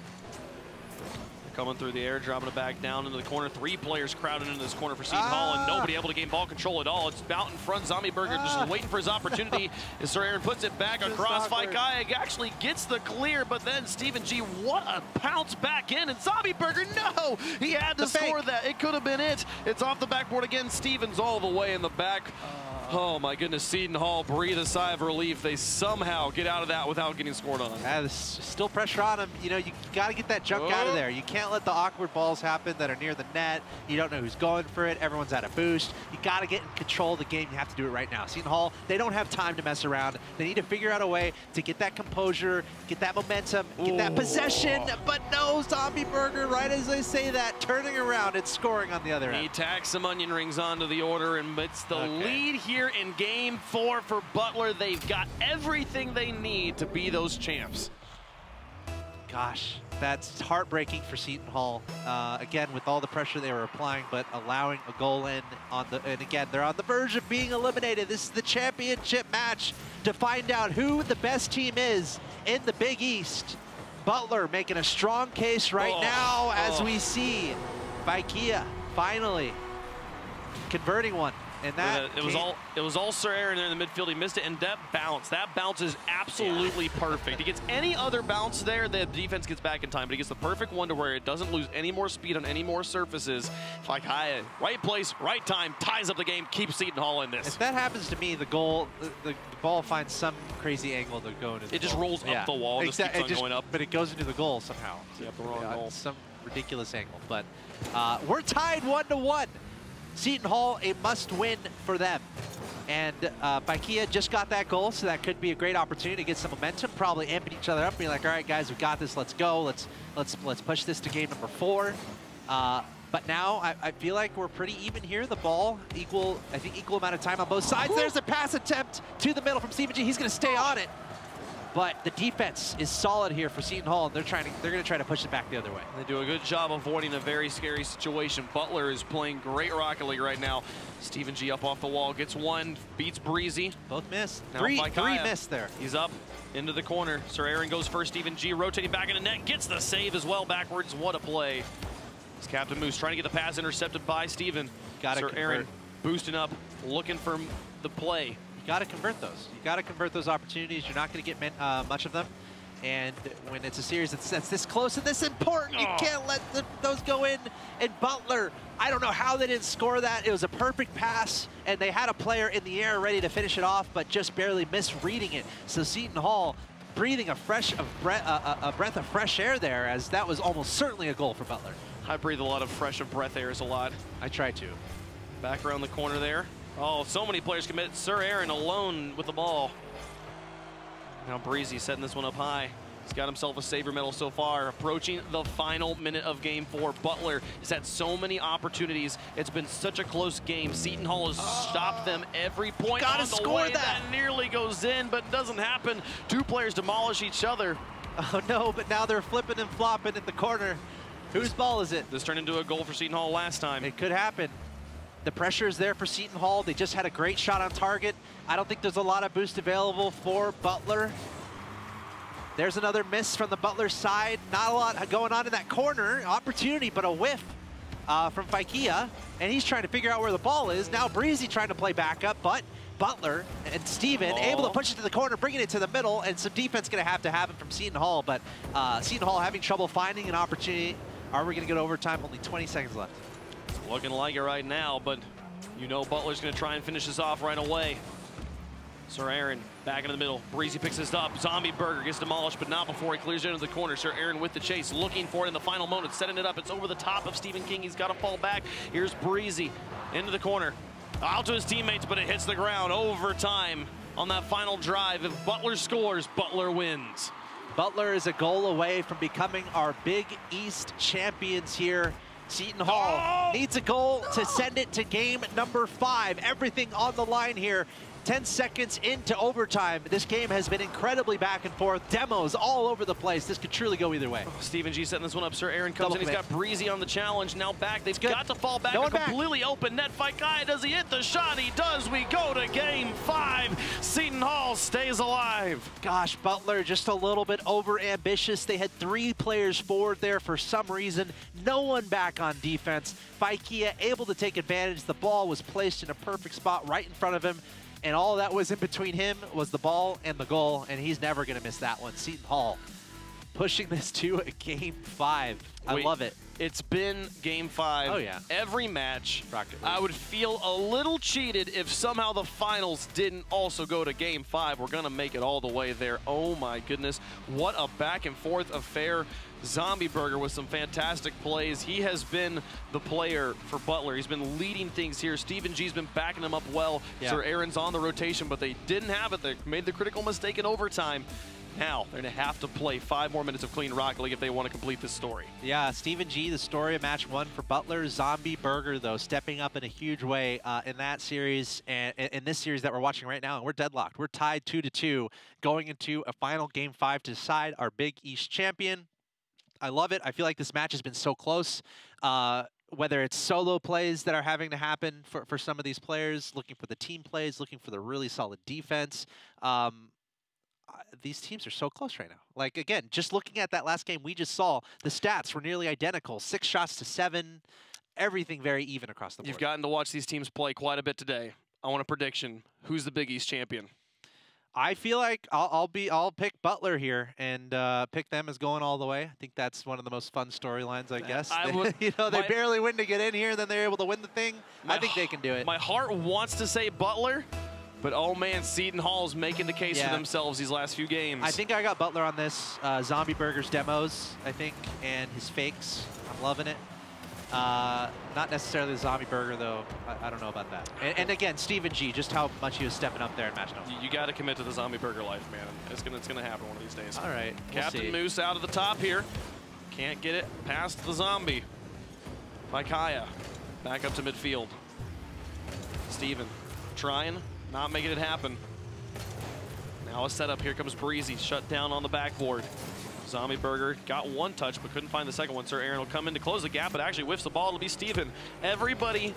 Coming through the air, dropping it back down into the corner. 3 players crowded into this corner for Seton Hall, and nobody able to gain ball control at all. It's out in front. Zombie Burger just waiting for his opportunity. As Sir Aaron puts it back across. Fight Guy actually gets the clear, but then Steven G, what a pounce back in. And Zombie Burger, no! He had to score that. It could have been it. It's off the backboard again. Stevens all the way in the back. Oh my goodness, Seton Hall breathe a sigh of relief. They somehow get out of that without getting scored on. There's still pressure on them. You know, you got to get that junk out of there. You can't let the awkward balls happen that are near the net. You don't know who's going for it. Everyone's at a boost. You got to get in control of the game. You have to do it right now. Seton Hall, they don't have time to mess around. They need to figure out a way to get that composure, get that momentum, get that possession. But no, Zombie Burger, right as they say that, turning around and scoring on the other end. He tacks some onion rings onto the order, and it's the lead here in Game 4 for Butler. They've got everything they need to be those champs. Gosh, that's heartbreaking for Seton Hall. Again, with all the pressure they were applying, but allowing a goal in on the, and again, they're on the verge of being eliminated. This is the championship match to find out who the best team is in the Big East. Butler making a strong case right now as we see Vaikia finally converting one. And that it was all Sir Aaron there in the midfield. He missed it, and that bounce is absolutely perfect. He gets any other bounce there, the defense gets back in time, but he gets the perfect one to where it doesn't lose any more speed on any more surfaces. Like right place, right time, ties up the game, keeps Seton Hall in this. If that happens to me, the ball finds some crazy angle to go into the It just rolls up the wall, just keeps on going up. But it goes into the goal somehow. Yep, the wrong goal. Some ridiculous angle. But we're tied 1-1. Seton Hall, a must-win for them. And Vaikia just got that goal, so that could be a great opportunity to get some momentum, probably amping each other up, being like, all right, guys, we got this, let's go. Let's push this to game number 4. But now I feel like we're pretty even here. The ball, I think equal amount of time on both sides. There's a pass attempt to the middle from Steven G. He's going to stay on it. But the defense is solid here for Seton Hall, and they're going to try to push it back the other way. They do a good job avoiding a very scary situation. Butler is playing great Rocket League right now. Steven G up off the wall, gets one, beats Breezy. Both missed. Now Three Vaikia, missed there. He's up into the corner. Sir Aaron goes first. Steven G rotating back into net, gets the save as well backwards. What a play. It's Captain Moose trying to get the pass intercepted by Steven. Sir Aaron boosting up, looking for the play. You got to convert those. You got to convert those opportunities. You're not going to get much of them. And when it's a series that's this close and this important, you can't let those go in. And Butler, I don't know how they didn't score that. It was a perfect pass, and they had a player in the air ready to finish it off, but just barely misreading it. So Seton Hall breathing a breath of fresh air there, as that was almost certainly a goal for Butler. I breathe a lot of fresh breath airs a lot. I try to. Back around the corner there. Oh, so many players commit. Sir Aaron alone with the ball. Now Breezy setting this one up high. He's got himself a saver medal so far. Approaching the final minute of game 4. Butler has had so many opportunities. It's been such a close game. Seton Hall has stopped them every point on the way. That nearly goes in, but doesn't happen. 2 players demolish each other. Oh no, but now they're flipping and flopping in the corner. Whose ball is it? This turned into a goal for Seton Hall last time. It could happen. The pressure is there for Seton Hall. They just had a great shot on target. I don't think there's a lot of boost available for Butler. There's another miss from the Butler side. Not a lot going on in that corner. Opportunity, but a whiff from Vaikia. And he's trying to figure out where the ball is. Now Breezy trying to play backup, but Butler and Steven able to push it to the corner, bringing it to the middle, and some defense going to happen from Seton Hall. But Seton Hall having trouble finding an opportunity. Are we going to get overtime? Only 20 seconds left. Looking like it right now, but you know Butler's going to try and finish this off right away. Sir Aaron back into the middle. Breezy picks this up. Zombie Burger gets demolished, but not before he clears it into the corner. Sir Aaron with the chase, looking for it in the final moment, setting it up. It's over the top of Stephen King. He's got to fall back. Here's Breezy into the corner. Out to his teammates, but it hits the ground. Overtime on that final drive. If Butler scores, Butler wins. Butler is a goal away from becoming our Big East champions here. Seton Hall needs a goal to send it to game number 5. Everything on the line here. 10 seconds into overtime. This game has been incredibly back and forth. Demos all over the place. This could truly go either way. Steven G setting this one up. Sir Aaron comes in. He's got Breezy on the challenge. Now back. They've got to fall back. A completely open net fight. Guy, does he hit the shot? He does. We go to game 5. Seton Hall stays alive. Gosh, Butler just a little bit over ambitious. They had 3 players forward there for some reason. No one back on defense. Vaikia able to take advantage. The ball was placed in a perfect spot right in front of him. And all that was in between him was the ball and the goal, and he's never going to miss that one. Seton Hall pushing this to a game 5. I love it. It's been game 5. Oh, yeah. Every match, I would feel a little cheated if somehow the finals didn't also go to game 5. We're going to make it all the way there. Oh, my goodness. What a back-and-forth affair. Zombie Burger with some fantastic plays. He has been the player for Butler. He's been leading things here. Steven G's been backing him up well. Yeah. Sir Aaron's on the rotation, but they didn't have it. They made the critical mistake in overtime. Now they're going to have to play 5 more minutes of clean Rocket League if they want to complete this story. Yeah, Steven G, the story of match 1 for Butler. Zombie Burger, though, stepping up in a huge way in that series and in this series that we're watching right now. And we're deadlocked. We're tied 2-2 going into a final game 5 to decide our Big East champion. I love it. I feel like this match has been so close. Whether it's solo plays that are having to happen for some of these players, looking for the team plays, looking for the really solid defense. These teams are so close right now. Like, again, just looking at that last game we just saw, the stats were nearly identical. 6 shots to 7. Everything very even across the board. You've gotten to watch these teams play quite a bit today. I want a prediction. Who's the Big East champion? I feel like I'll pick Butler here and pick them as going all the way. I think that's one of the most fun storylines, I guess. They barely win to get in here, and then they're able to win the thing. I think they can do it. My heart wants to say Butler, but oh man, Seton Hall's making the case for themselves these last few games. I think I got Butler on this. Zombie Burger's demos, I think, and his fakes. I'm loving it. Not necessarily the Zombie Burger, though. I don't know about that. And again, Steven G, just how much he was stepping up there in match number. You got to commit to the Zombie Burger life, man. It's gonna happen one of these days. All right, Captain Moose out of the top here. Can't get it past the Zombie. Faikaya back up to midfield. Steven trying, not making it happen. Now a setup. Here comes Breezy, shut down on the backboard. Zombie Burger got one touch, but couldn't find the second one. Sir Aaron will come in to close the gap, but actually whiffs the ball. It'll be Steven. Everybody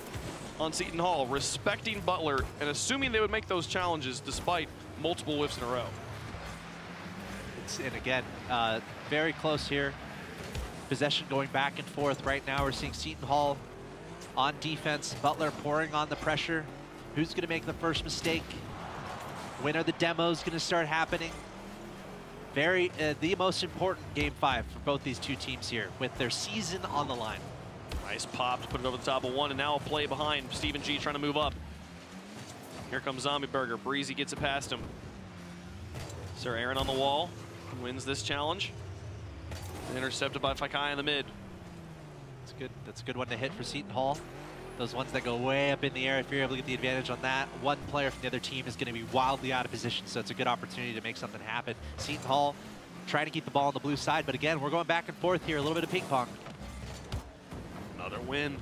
on Seton Hall respecting Butler and assuming they would make those challenges despite multiple whiffs in a row. And again, very close here. Possession going back and forth right now. We're seeing Seton Hall on defense. Butler pouring on the pressure. Who's going to make the first mistake? When are the demos going to start happening? The most important game 5 for both these two teams here with their season on the line. Nice pop to put it over the top of one, and now a play behind. Steven G trying to move up. Here comes Zombie Burger. Breezy gets it past him. Sir Aaron on the wall wins this challenge. Intercepted by Faikaya in the mid. That's good. That's a good one to hit for Seton Hall. Those ones that go way up in the air, if you're able to get the advantage on that, one player from the other team is going to be wildly out of position, so it's a good opportunity to make something happen. Seton Hall trying to keep the ball on the blue side, but again, we're going back and forth here, a little bit of ping pong. Another win.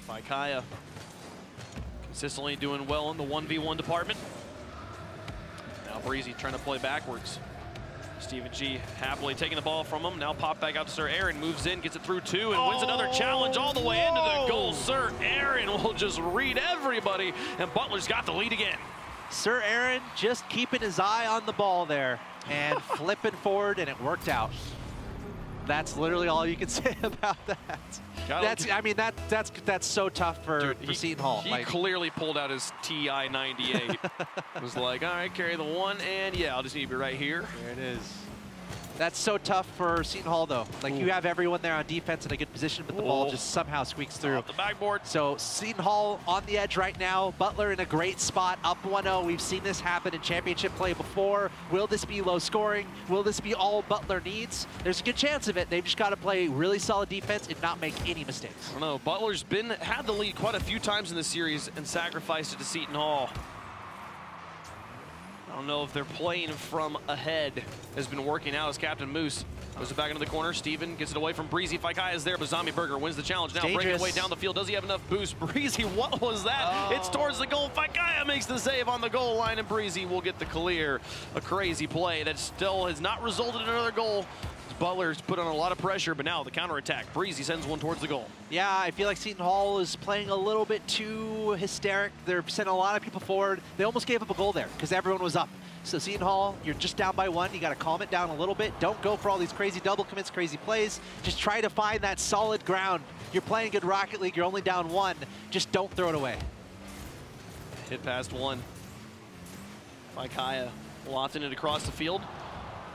Faikaya consistently doing well in the 1v1 department. Now Breezy trying to play backwards. Steven G happily taking the ball from him. Now pop back out to Sir Aaron, moves in, gets it through 2, and wins another challenge all the way into the goal. Sir Aaron will just read everybody, and Butler's got the lead again. Sir Aaron just keeping his eye on the ball there and flipping forward, and it worked out. That's literally all you can say about that. That's so tough for Seton Hall. He clearly pulled out his TI-98. Was like, all right, carry the 1, and yeah, I'll just need to be right here. There it is. That's so tough for Seton Hall, though. Like, you have everyone there on defense in a good position, but the ball just somehow squeaks through. Off the backboard. So Seton Hall on the edge right now. Butler in a great spot, up 1-0. We've seen this happen in championship play before. Will this be low scoring? Will this be all Butler needs? There's a good chance of it. They've just got to play really solid defense and not make any mistakes. I don't know. Butler's had the lead quite a few times in this series and sacrificed it to Seton Hall. I don't know if they're playing from ahead has been working out as Captain Moose goes it back into the corner. Steven gets it away from Breezy. Faikaya is there, but Zombie Burger wins the challenge. Now breaking away down the field. Does he have enough boost? Breezy, what was that? It's towards the goal. Faikaya makes the save on the goal line, and Breezy will get the clear. A crazy play that still has not resulted in another goal. Butler's put on a lot of pressure, but now the counterattack. Breezy sends one towards the goal. Yeah, I feel like Seton Hall is playing a little bit too hysteric. They're sending a lot of people forward. They almost gave up a goal there because everyone was up. So Seton Hall, you're just down by 1. You got to calm it down a little bit. Don't go for all these crazy double commits, crazy plays. Just try to find that solid ground. You're playing good Rocket League. You're only down 1. Just don't throw it away. Hit past 1. Faikaya lofting it across the field.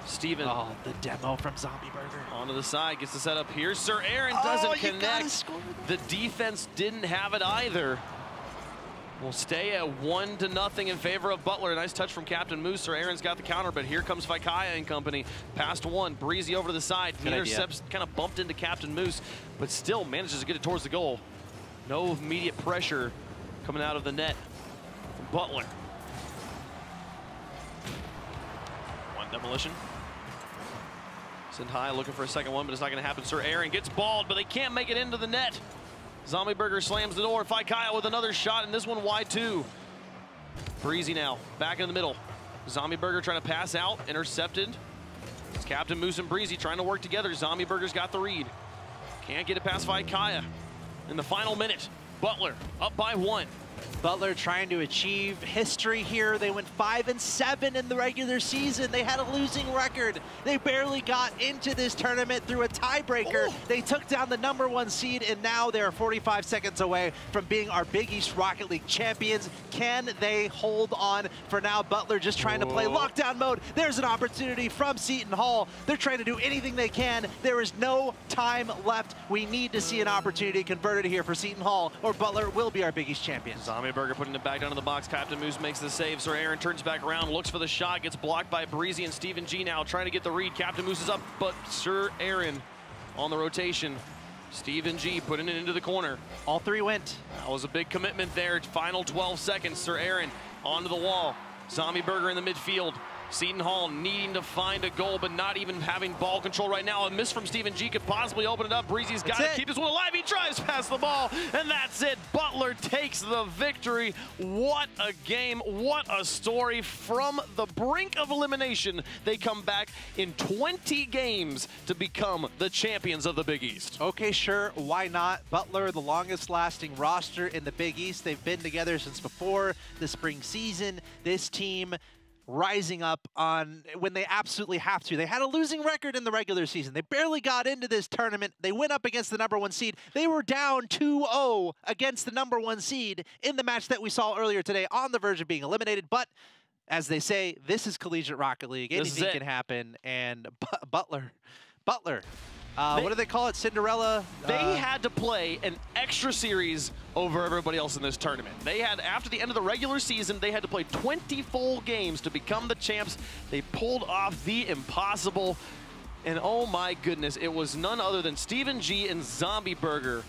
Steven. Oh, the demo from Zombie Burger. Onto the side, gets the setup here. Sir Aaron doesn't connect. The defense didn't have it either. We'll stay at 1-0 in favor of Butler. Nice touch from Captain Moose. Sir Aaron's got the counter, but here comes Faikaya and company. Past 1, Breezy over to the side. He intercepts, kind of bumped into Captain Moose, but still manages to get it towards the goal. No immediate pressure coming out of the net from Butler. One demolition. Send high, looking for a second one, but it's not going to happen. Sir Aaron gets balled, but they can't make it into the net. Zombie Burger slams the door. Faikaya with another shot, and this one wide too. Breezy now, back in the middle. Zombie Burger trying to pass out, intercepted. Captain Moose and Breezy trying to work together. Zombie Burger's got the read. Can't get it past Vaikaya. In the final minute, Butler up by 1. Butler trying to achieve history here. They went 5-7 in the regular season. They had a losing record. They barely got into this tournament through a tiebreaker. Oh. They took down the #1 seed, and now they're 45 seconds away from being our Big East Rocket League champions. Can they hold on? For now, Butler just trying to play lockdown mode. There's an opportunity from Seton Hall. They're trying to do anything they can. There is no time left. We need to see an opportunity converted here for Seton Hall, or Butler will be our Big East champions. Zombie Burger putting it back down to the box. Captain Moose makes the save. Sir Aaron turns back around, looks for the shot, gets blocked by Breezy and Steven G now trying to get the read. Captain Moose is up, but Sir Aaron on the rotation. Steven G putting it into the corner. All 3 went. That was a big commitment there. Final 12 seconds. Sir Aaron onto the wall. Zombie Burger in the midfield. Seton Hall needing to find a goal, but not even having ball control right now. A miss from Steven G could possibly open it up. Breezy's got to keep this one alive. He drives past the ball, and that's it. Butler takes the victory. What a game. What a story. From the brink of elimination, they come back in 20 games to become the champions of the Big East. Okay, sure. Why not? Butler, the longest lasting roster in the Big East. They've been together since before the spring season. This team rising up on when they absolutely have to. They had a losing record in the regular season. They barely got into this tournament. They went up against the #1 seed. They were down 2-0 against the #1 seed in the match that we saw earlier today, on the verge of being eliminated. But as they say, this is Collegiate Rocket League. Anything can happen. And Butler, what do they call it? Cinderella? They had to play an extra series over everybody else in this tournament. They had, after the end of the regular season, they had to play 20 full games to become the champs. They pulled off the impossible. And oh my goodness, it was none other than Steven G and Zombie Burger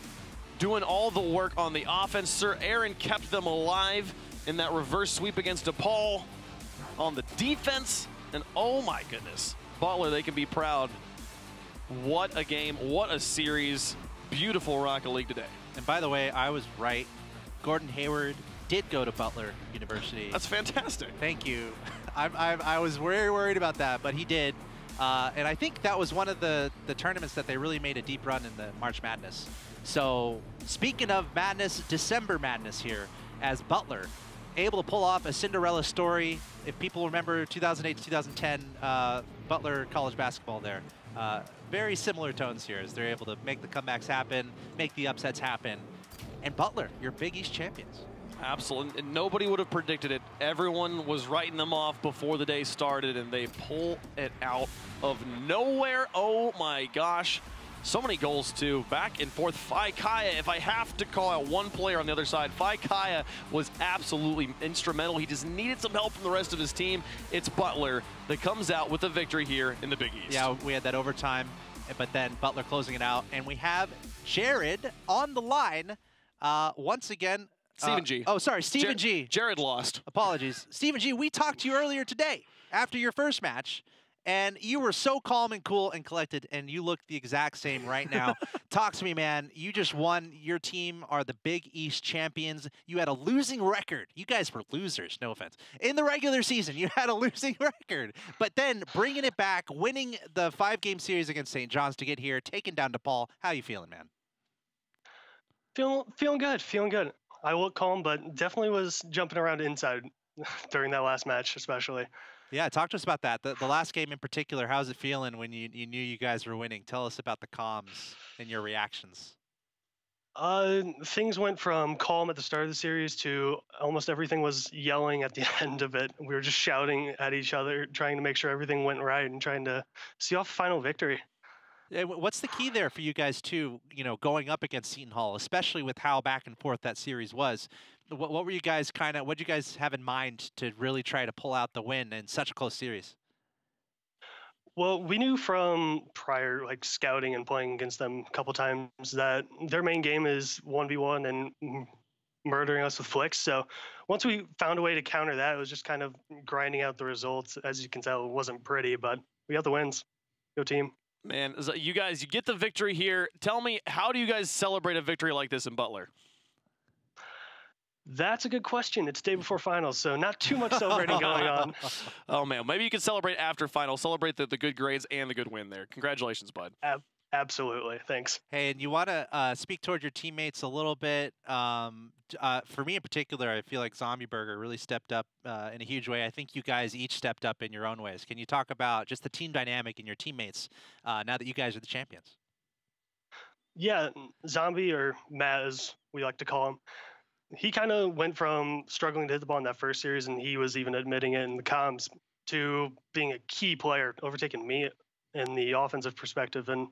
doing all the work on the offense. Sir Aaron kept them alive in that reverse sweep against DePaul on the defense. And oh my goodness, Butler, they can be proud. What a game, what a series. Beautiful Rocket League today. And by the way, I was right. Gordon Hayward did go to Butler University. That's fantastic. Thank you. I was very worried about that, but he did. And I think that was one of the tournaments that they really made a deep run in the March Madness. So speaking of madness, December Madness here, as Butler able to pull off a Cinderella story. If people remember 2008 to 2010 Butler college basketball there. Very similar tones here as they're able to make the comebacks happen, make the upsets happen. And Butler, your Big East champions. Absolutely, and nobody would have predicted it. Everyone was writing them off before the day started, and they pull it out of nowhere. Oh my gosh. So many goals too, back and forth. Vaikaya, if I have to call out one player on the other side, Vaikaya was absolutely instrumental. He just needed some help from the rest of his team. It's Butler that comes out with the victory here in the Big East. Yeah, we had that overtime, but then Butler closing it out. And we have Jared on the line once again. Steven G. Oh, sorry, Steven G. Jared lost. Apologies. Steven G, we talked to you earlier today after your first match. And you were so calm and cool and collected, and you look the exact same right now. Talk to me, man. You just won. Your team are the Big East champions. You had a losing record. You guys were losers, no offense. In the regular season, you had a losing record. But then bringing it back, winning the 5-game series against St. John's to get here, taking down DePaul. How you feeling, man? Feeling good, feeling good. I look calm, but definitely was jumping around inside during that last match, especially. Yeah, talk to us about that. The last game in particular, how's it feeling when you knew you guys were winning? Tell us about the comms and your reactions. Things went from calm at the start of the series to almost everything was yelling at the end of it. We were just shouting at each other, trying to make sure everything went right and trying to see off a final victory. What's the key there for you guys too, going up against Seton Hall, especially with how back and forth that series was? What were you guys what did you guys have in mind to really try to pull out the win in such a close series? Well, we knew from prior scouting and playing against them a couple times that their main game is 1v1 and murdering us with flicks. So once we found a way to counter that, it was just kind of grinding out the results. As you can tell, it wasn't pretty, but we got the wins. Go team. Man, you guys, you get the victory here. Tell me, how do you guys celebrate a victory like this in Butler? That's a good question. It's day before finals, so not too much celebrating going on. Oh, man. Maybe you can celebrate after finals. Celebrate the good grades and the good win there. Congratulations, bud. Absolutely. Thanks. Hey, and you want to speak toward your teammates a little bit. For me in particular, I feel like Zombie Burger really stepped up in a huge way. I think you guys each stepped up in your own ways. Can you talk about just the team dynamic and your teammates now that you guys are the champions? Yeah, Zombie, or Matt as we like to call him, he kind of went from struggling to hit the ball in that first series, and he was even admitting it in the comms, to being a key player, overtaking me in the offensive perspective. And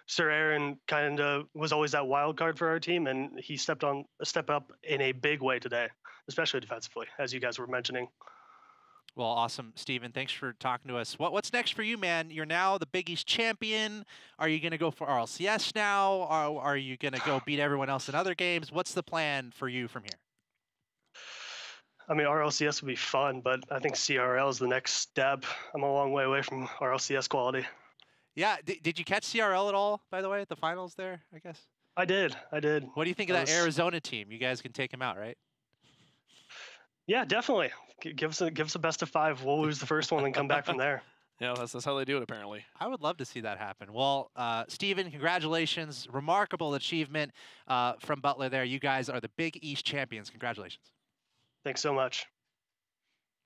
Sir Aaron kind of was always that wild card for our team, and he stepped up in a big way today, especially defensively, as you guys were mentioning. Well, awesome, Steven. Thanks for talking to us. What's next for you, man? You're now the Big East champion. Are you going to go for RLCS now? Or are you going to go beat everyone else in other games? What's the plan for you from here? I mean, RLCS would be fun, but I think CRL is the next step. I'm a long way away from RLCS quality. Yeah. Did you catch CRL at all, by the way, at the finals there, I guess? I did. What do you think of that Arizona team? You guys can take them out, right? Yeah, definitely. Give us a best of 5. We'll lose the first one and come back from there. Yeah, that's how they do it, apparently. I would love to see that happen. Well, Steven, congratulations. Remarkable achievement from Butler there. You guys are the Big East champions. Congratulations. Thanks so much.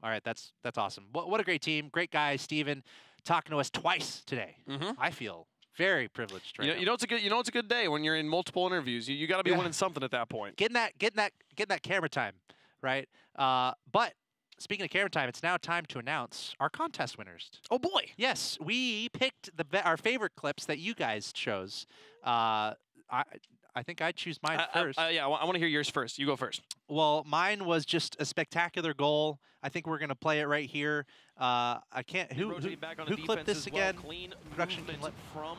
All right, that's awesome. What a great team. Great guy, Steven, talking to us twice today. I feel very privileged right now. You know it's a good day when you're in multiple interviews. You got to be winning something at that point. Getting that camera time, right? But speaking of camera time, it's now time to announce our contest winners. Oh boy! Yes, we picked our favorite clips that you guys chose. I think I choose mine first. Yeah, I want to hear yours first. You go first. Well, mine was just a spectacular goal. I think we're going to play it right here. I can't. Who clipped this again? Production clip from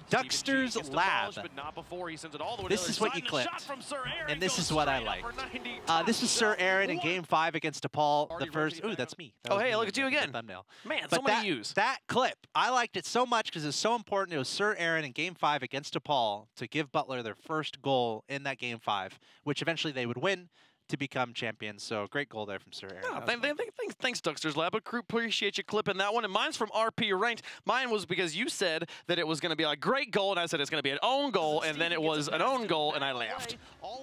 Duckster's Lab. But not before. He sends it all the way this is what you clipped, and this is what I like. This is Sir Aaron in Game 5 against DePaul. The first. Ooh, that's me. Oh, hey, look at you again. Thumbnail. Man, but so many views. That clip, I liked it so much because it's so important. It was Sir Aaron in Game 5 against DePaul to give Butler their first goal in that Game 5, which eventually they would win to become champions. So great goal there from Sir Aaron. Oh, thanks, Duckster's Lab. I appreciate you clipping that one. And mine's from RP Ranked. Mine was because you said that it was going to be a great goal, and I said it's going to be an own goal, and then it was an own goal, and I laughed.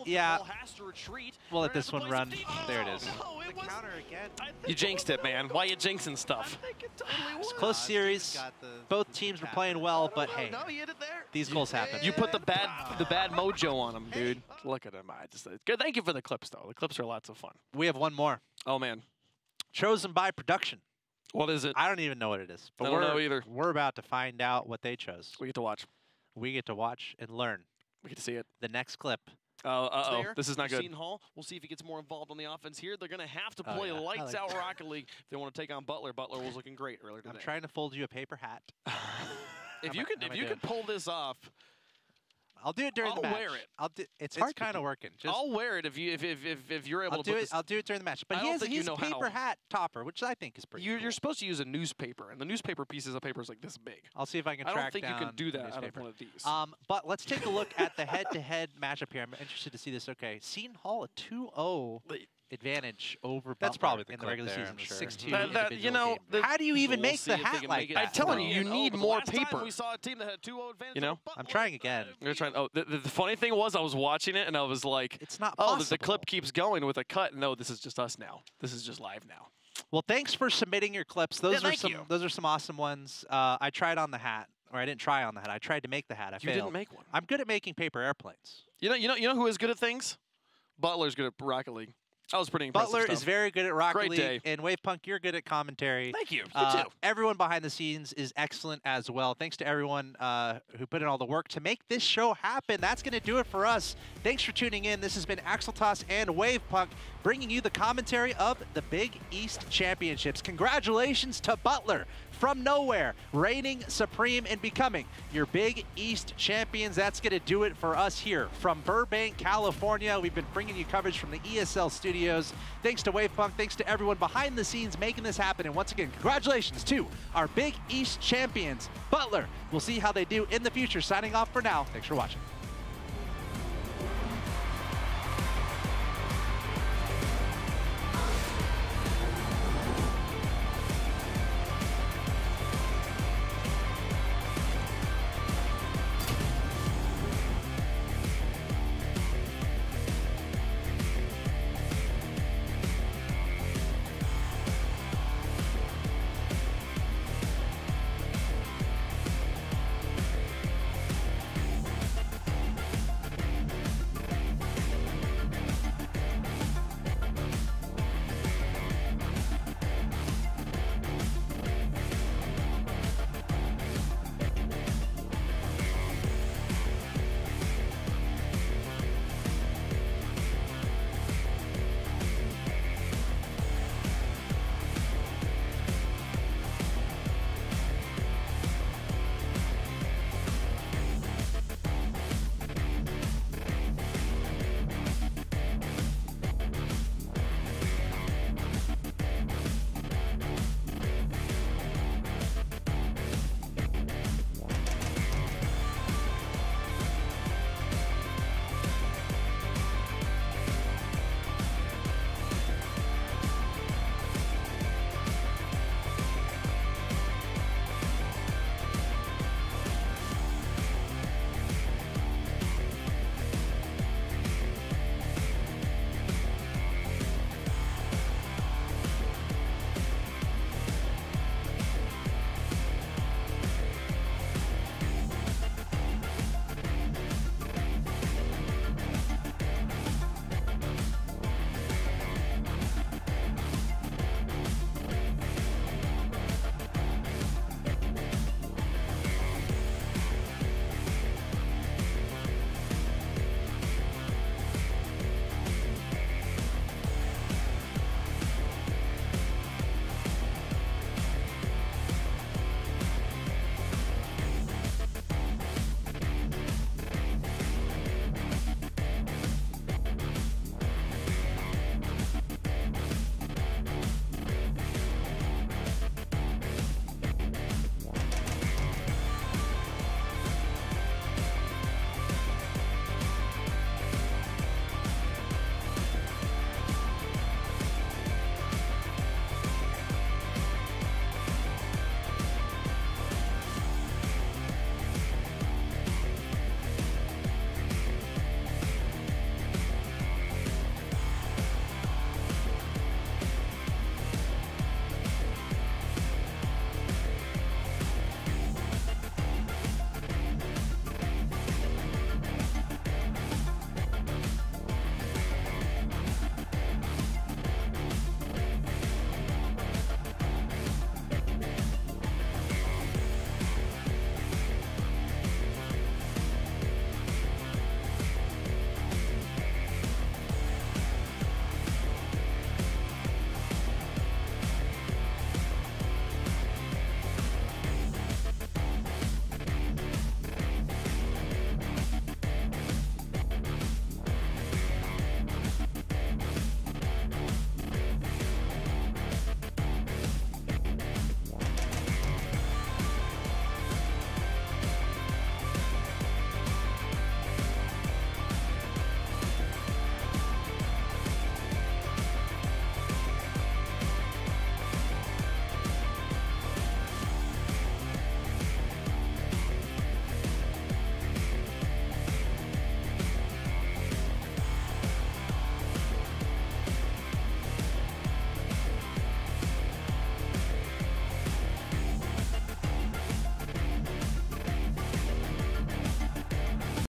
Yeah. We'll let this one run. There it is. You jinxed it, man. Why you jinxing stuff? It's a close series. Both teams were playing well, but hey, these goals happen. You put the bad mojo on them, dude. Look at them. Good. Thank you for the clips, though. The clips are lots of fun. We have one more. Oh, man. Chosen by production. What is it? I don't even know what it is. But I don't know either. We're about to find out what they chose. We get to watch. We get to watch and learn. We get to see it. The next clip. Uh-oh. This is not good. Seton Hall. We'll see if he gets more involved on the offense here. They're going to have to play lights out Rocket League if they want to take on Butler. Butler was looking great earlier today. I'm trying to fold you a paper hat. If you could pull this off, I'll do it during the match. I'll wear it. It's kind of working. I'll wear it if you're able to. I'll do it during the match. But he has a paper hat topper, which I think is pretty. You're supposed to use a newspaper, and the newspaper pieces of paper is like this big. I'll see if I can track down. I don't think you can do that out of one of these. But let's take a look at the head-to-head matchup here. I'm interested to see this. Okay, Seton Hall a 2-0 advantage over Butler. That's probably in the regular season. Sure. 6-2. How do you even make the hat like that? I'm telling you, you need more paper. We saw a team that had 2-0 advantage. I'm trying again. You're trying. Oh, the funny thing was, I was watching it and I was like, it's not possible. Oh, the clip keeps going with a cut. No, this is just us now. This is just live now. Well, thanks for submitting your clips. Those are some awesome ones. I tried on the hat. Or I didn't try on the hat. I tried to make the hat. I failed. You didn't make one. I'm good at making paper airplanes. You know who is good at things? Butler's good at Rocket League. That was pretty impressive. Butler is very good at Rocket League. Day. And Wavepunk, you're good at commentary. Thank you. You too. Everyone behind the scenes is excellent as well. Thanks to everyone who put in all the work to make this show happen. That's going to do it for us. Thanks for tuning in. This has been Axel Toss and Wavepunk bringing you the commentary of the Big East Championships. Congratulations to Butler from nowhere, reigning supreme and becoming your Big East champions. That's going to do it for us here from Burbank, California. We've been bringing you coverage from the ESL studios. Thanks to Wavepunk. Thanks to everyone behind the scenes making this happen. And once again, congratulations to our Big East champions, Butler. We'll see how they do in the future. Signing off for now. Thanks for watching.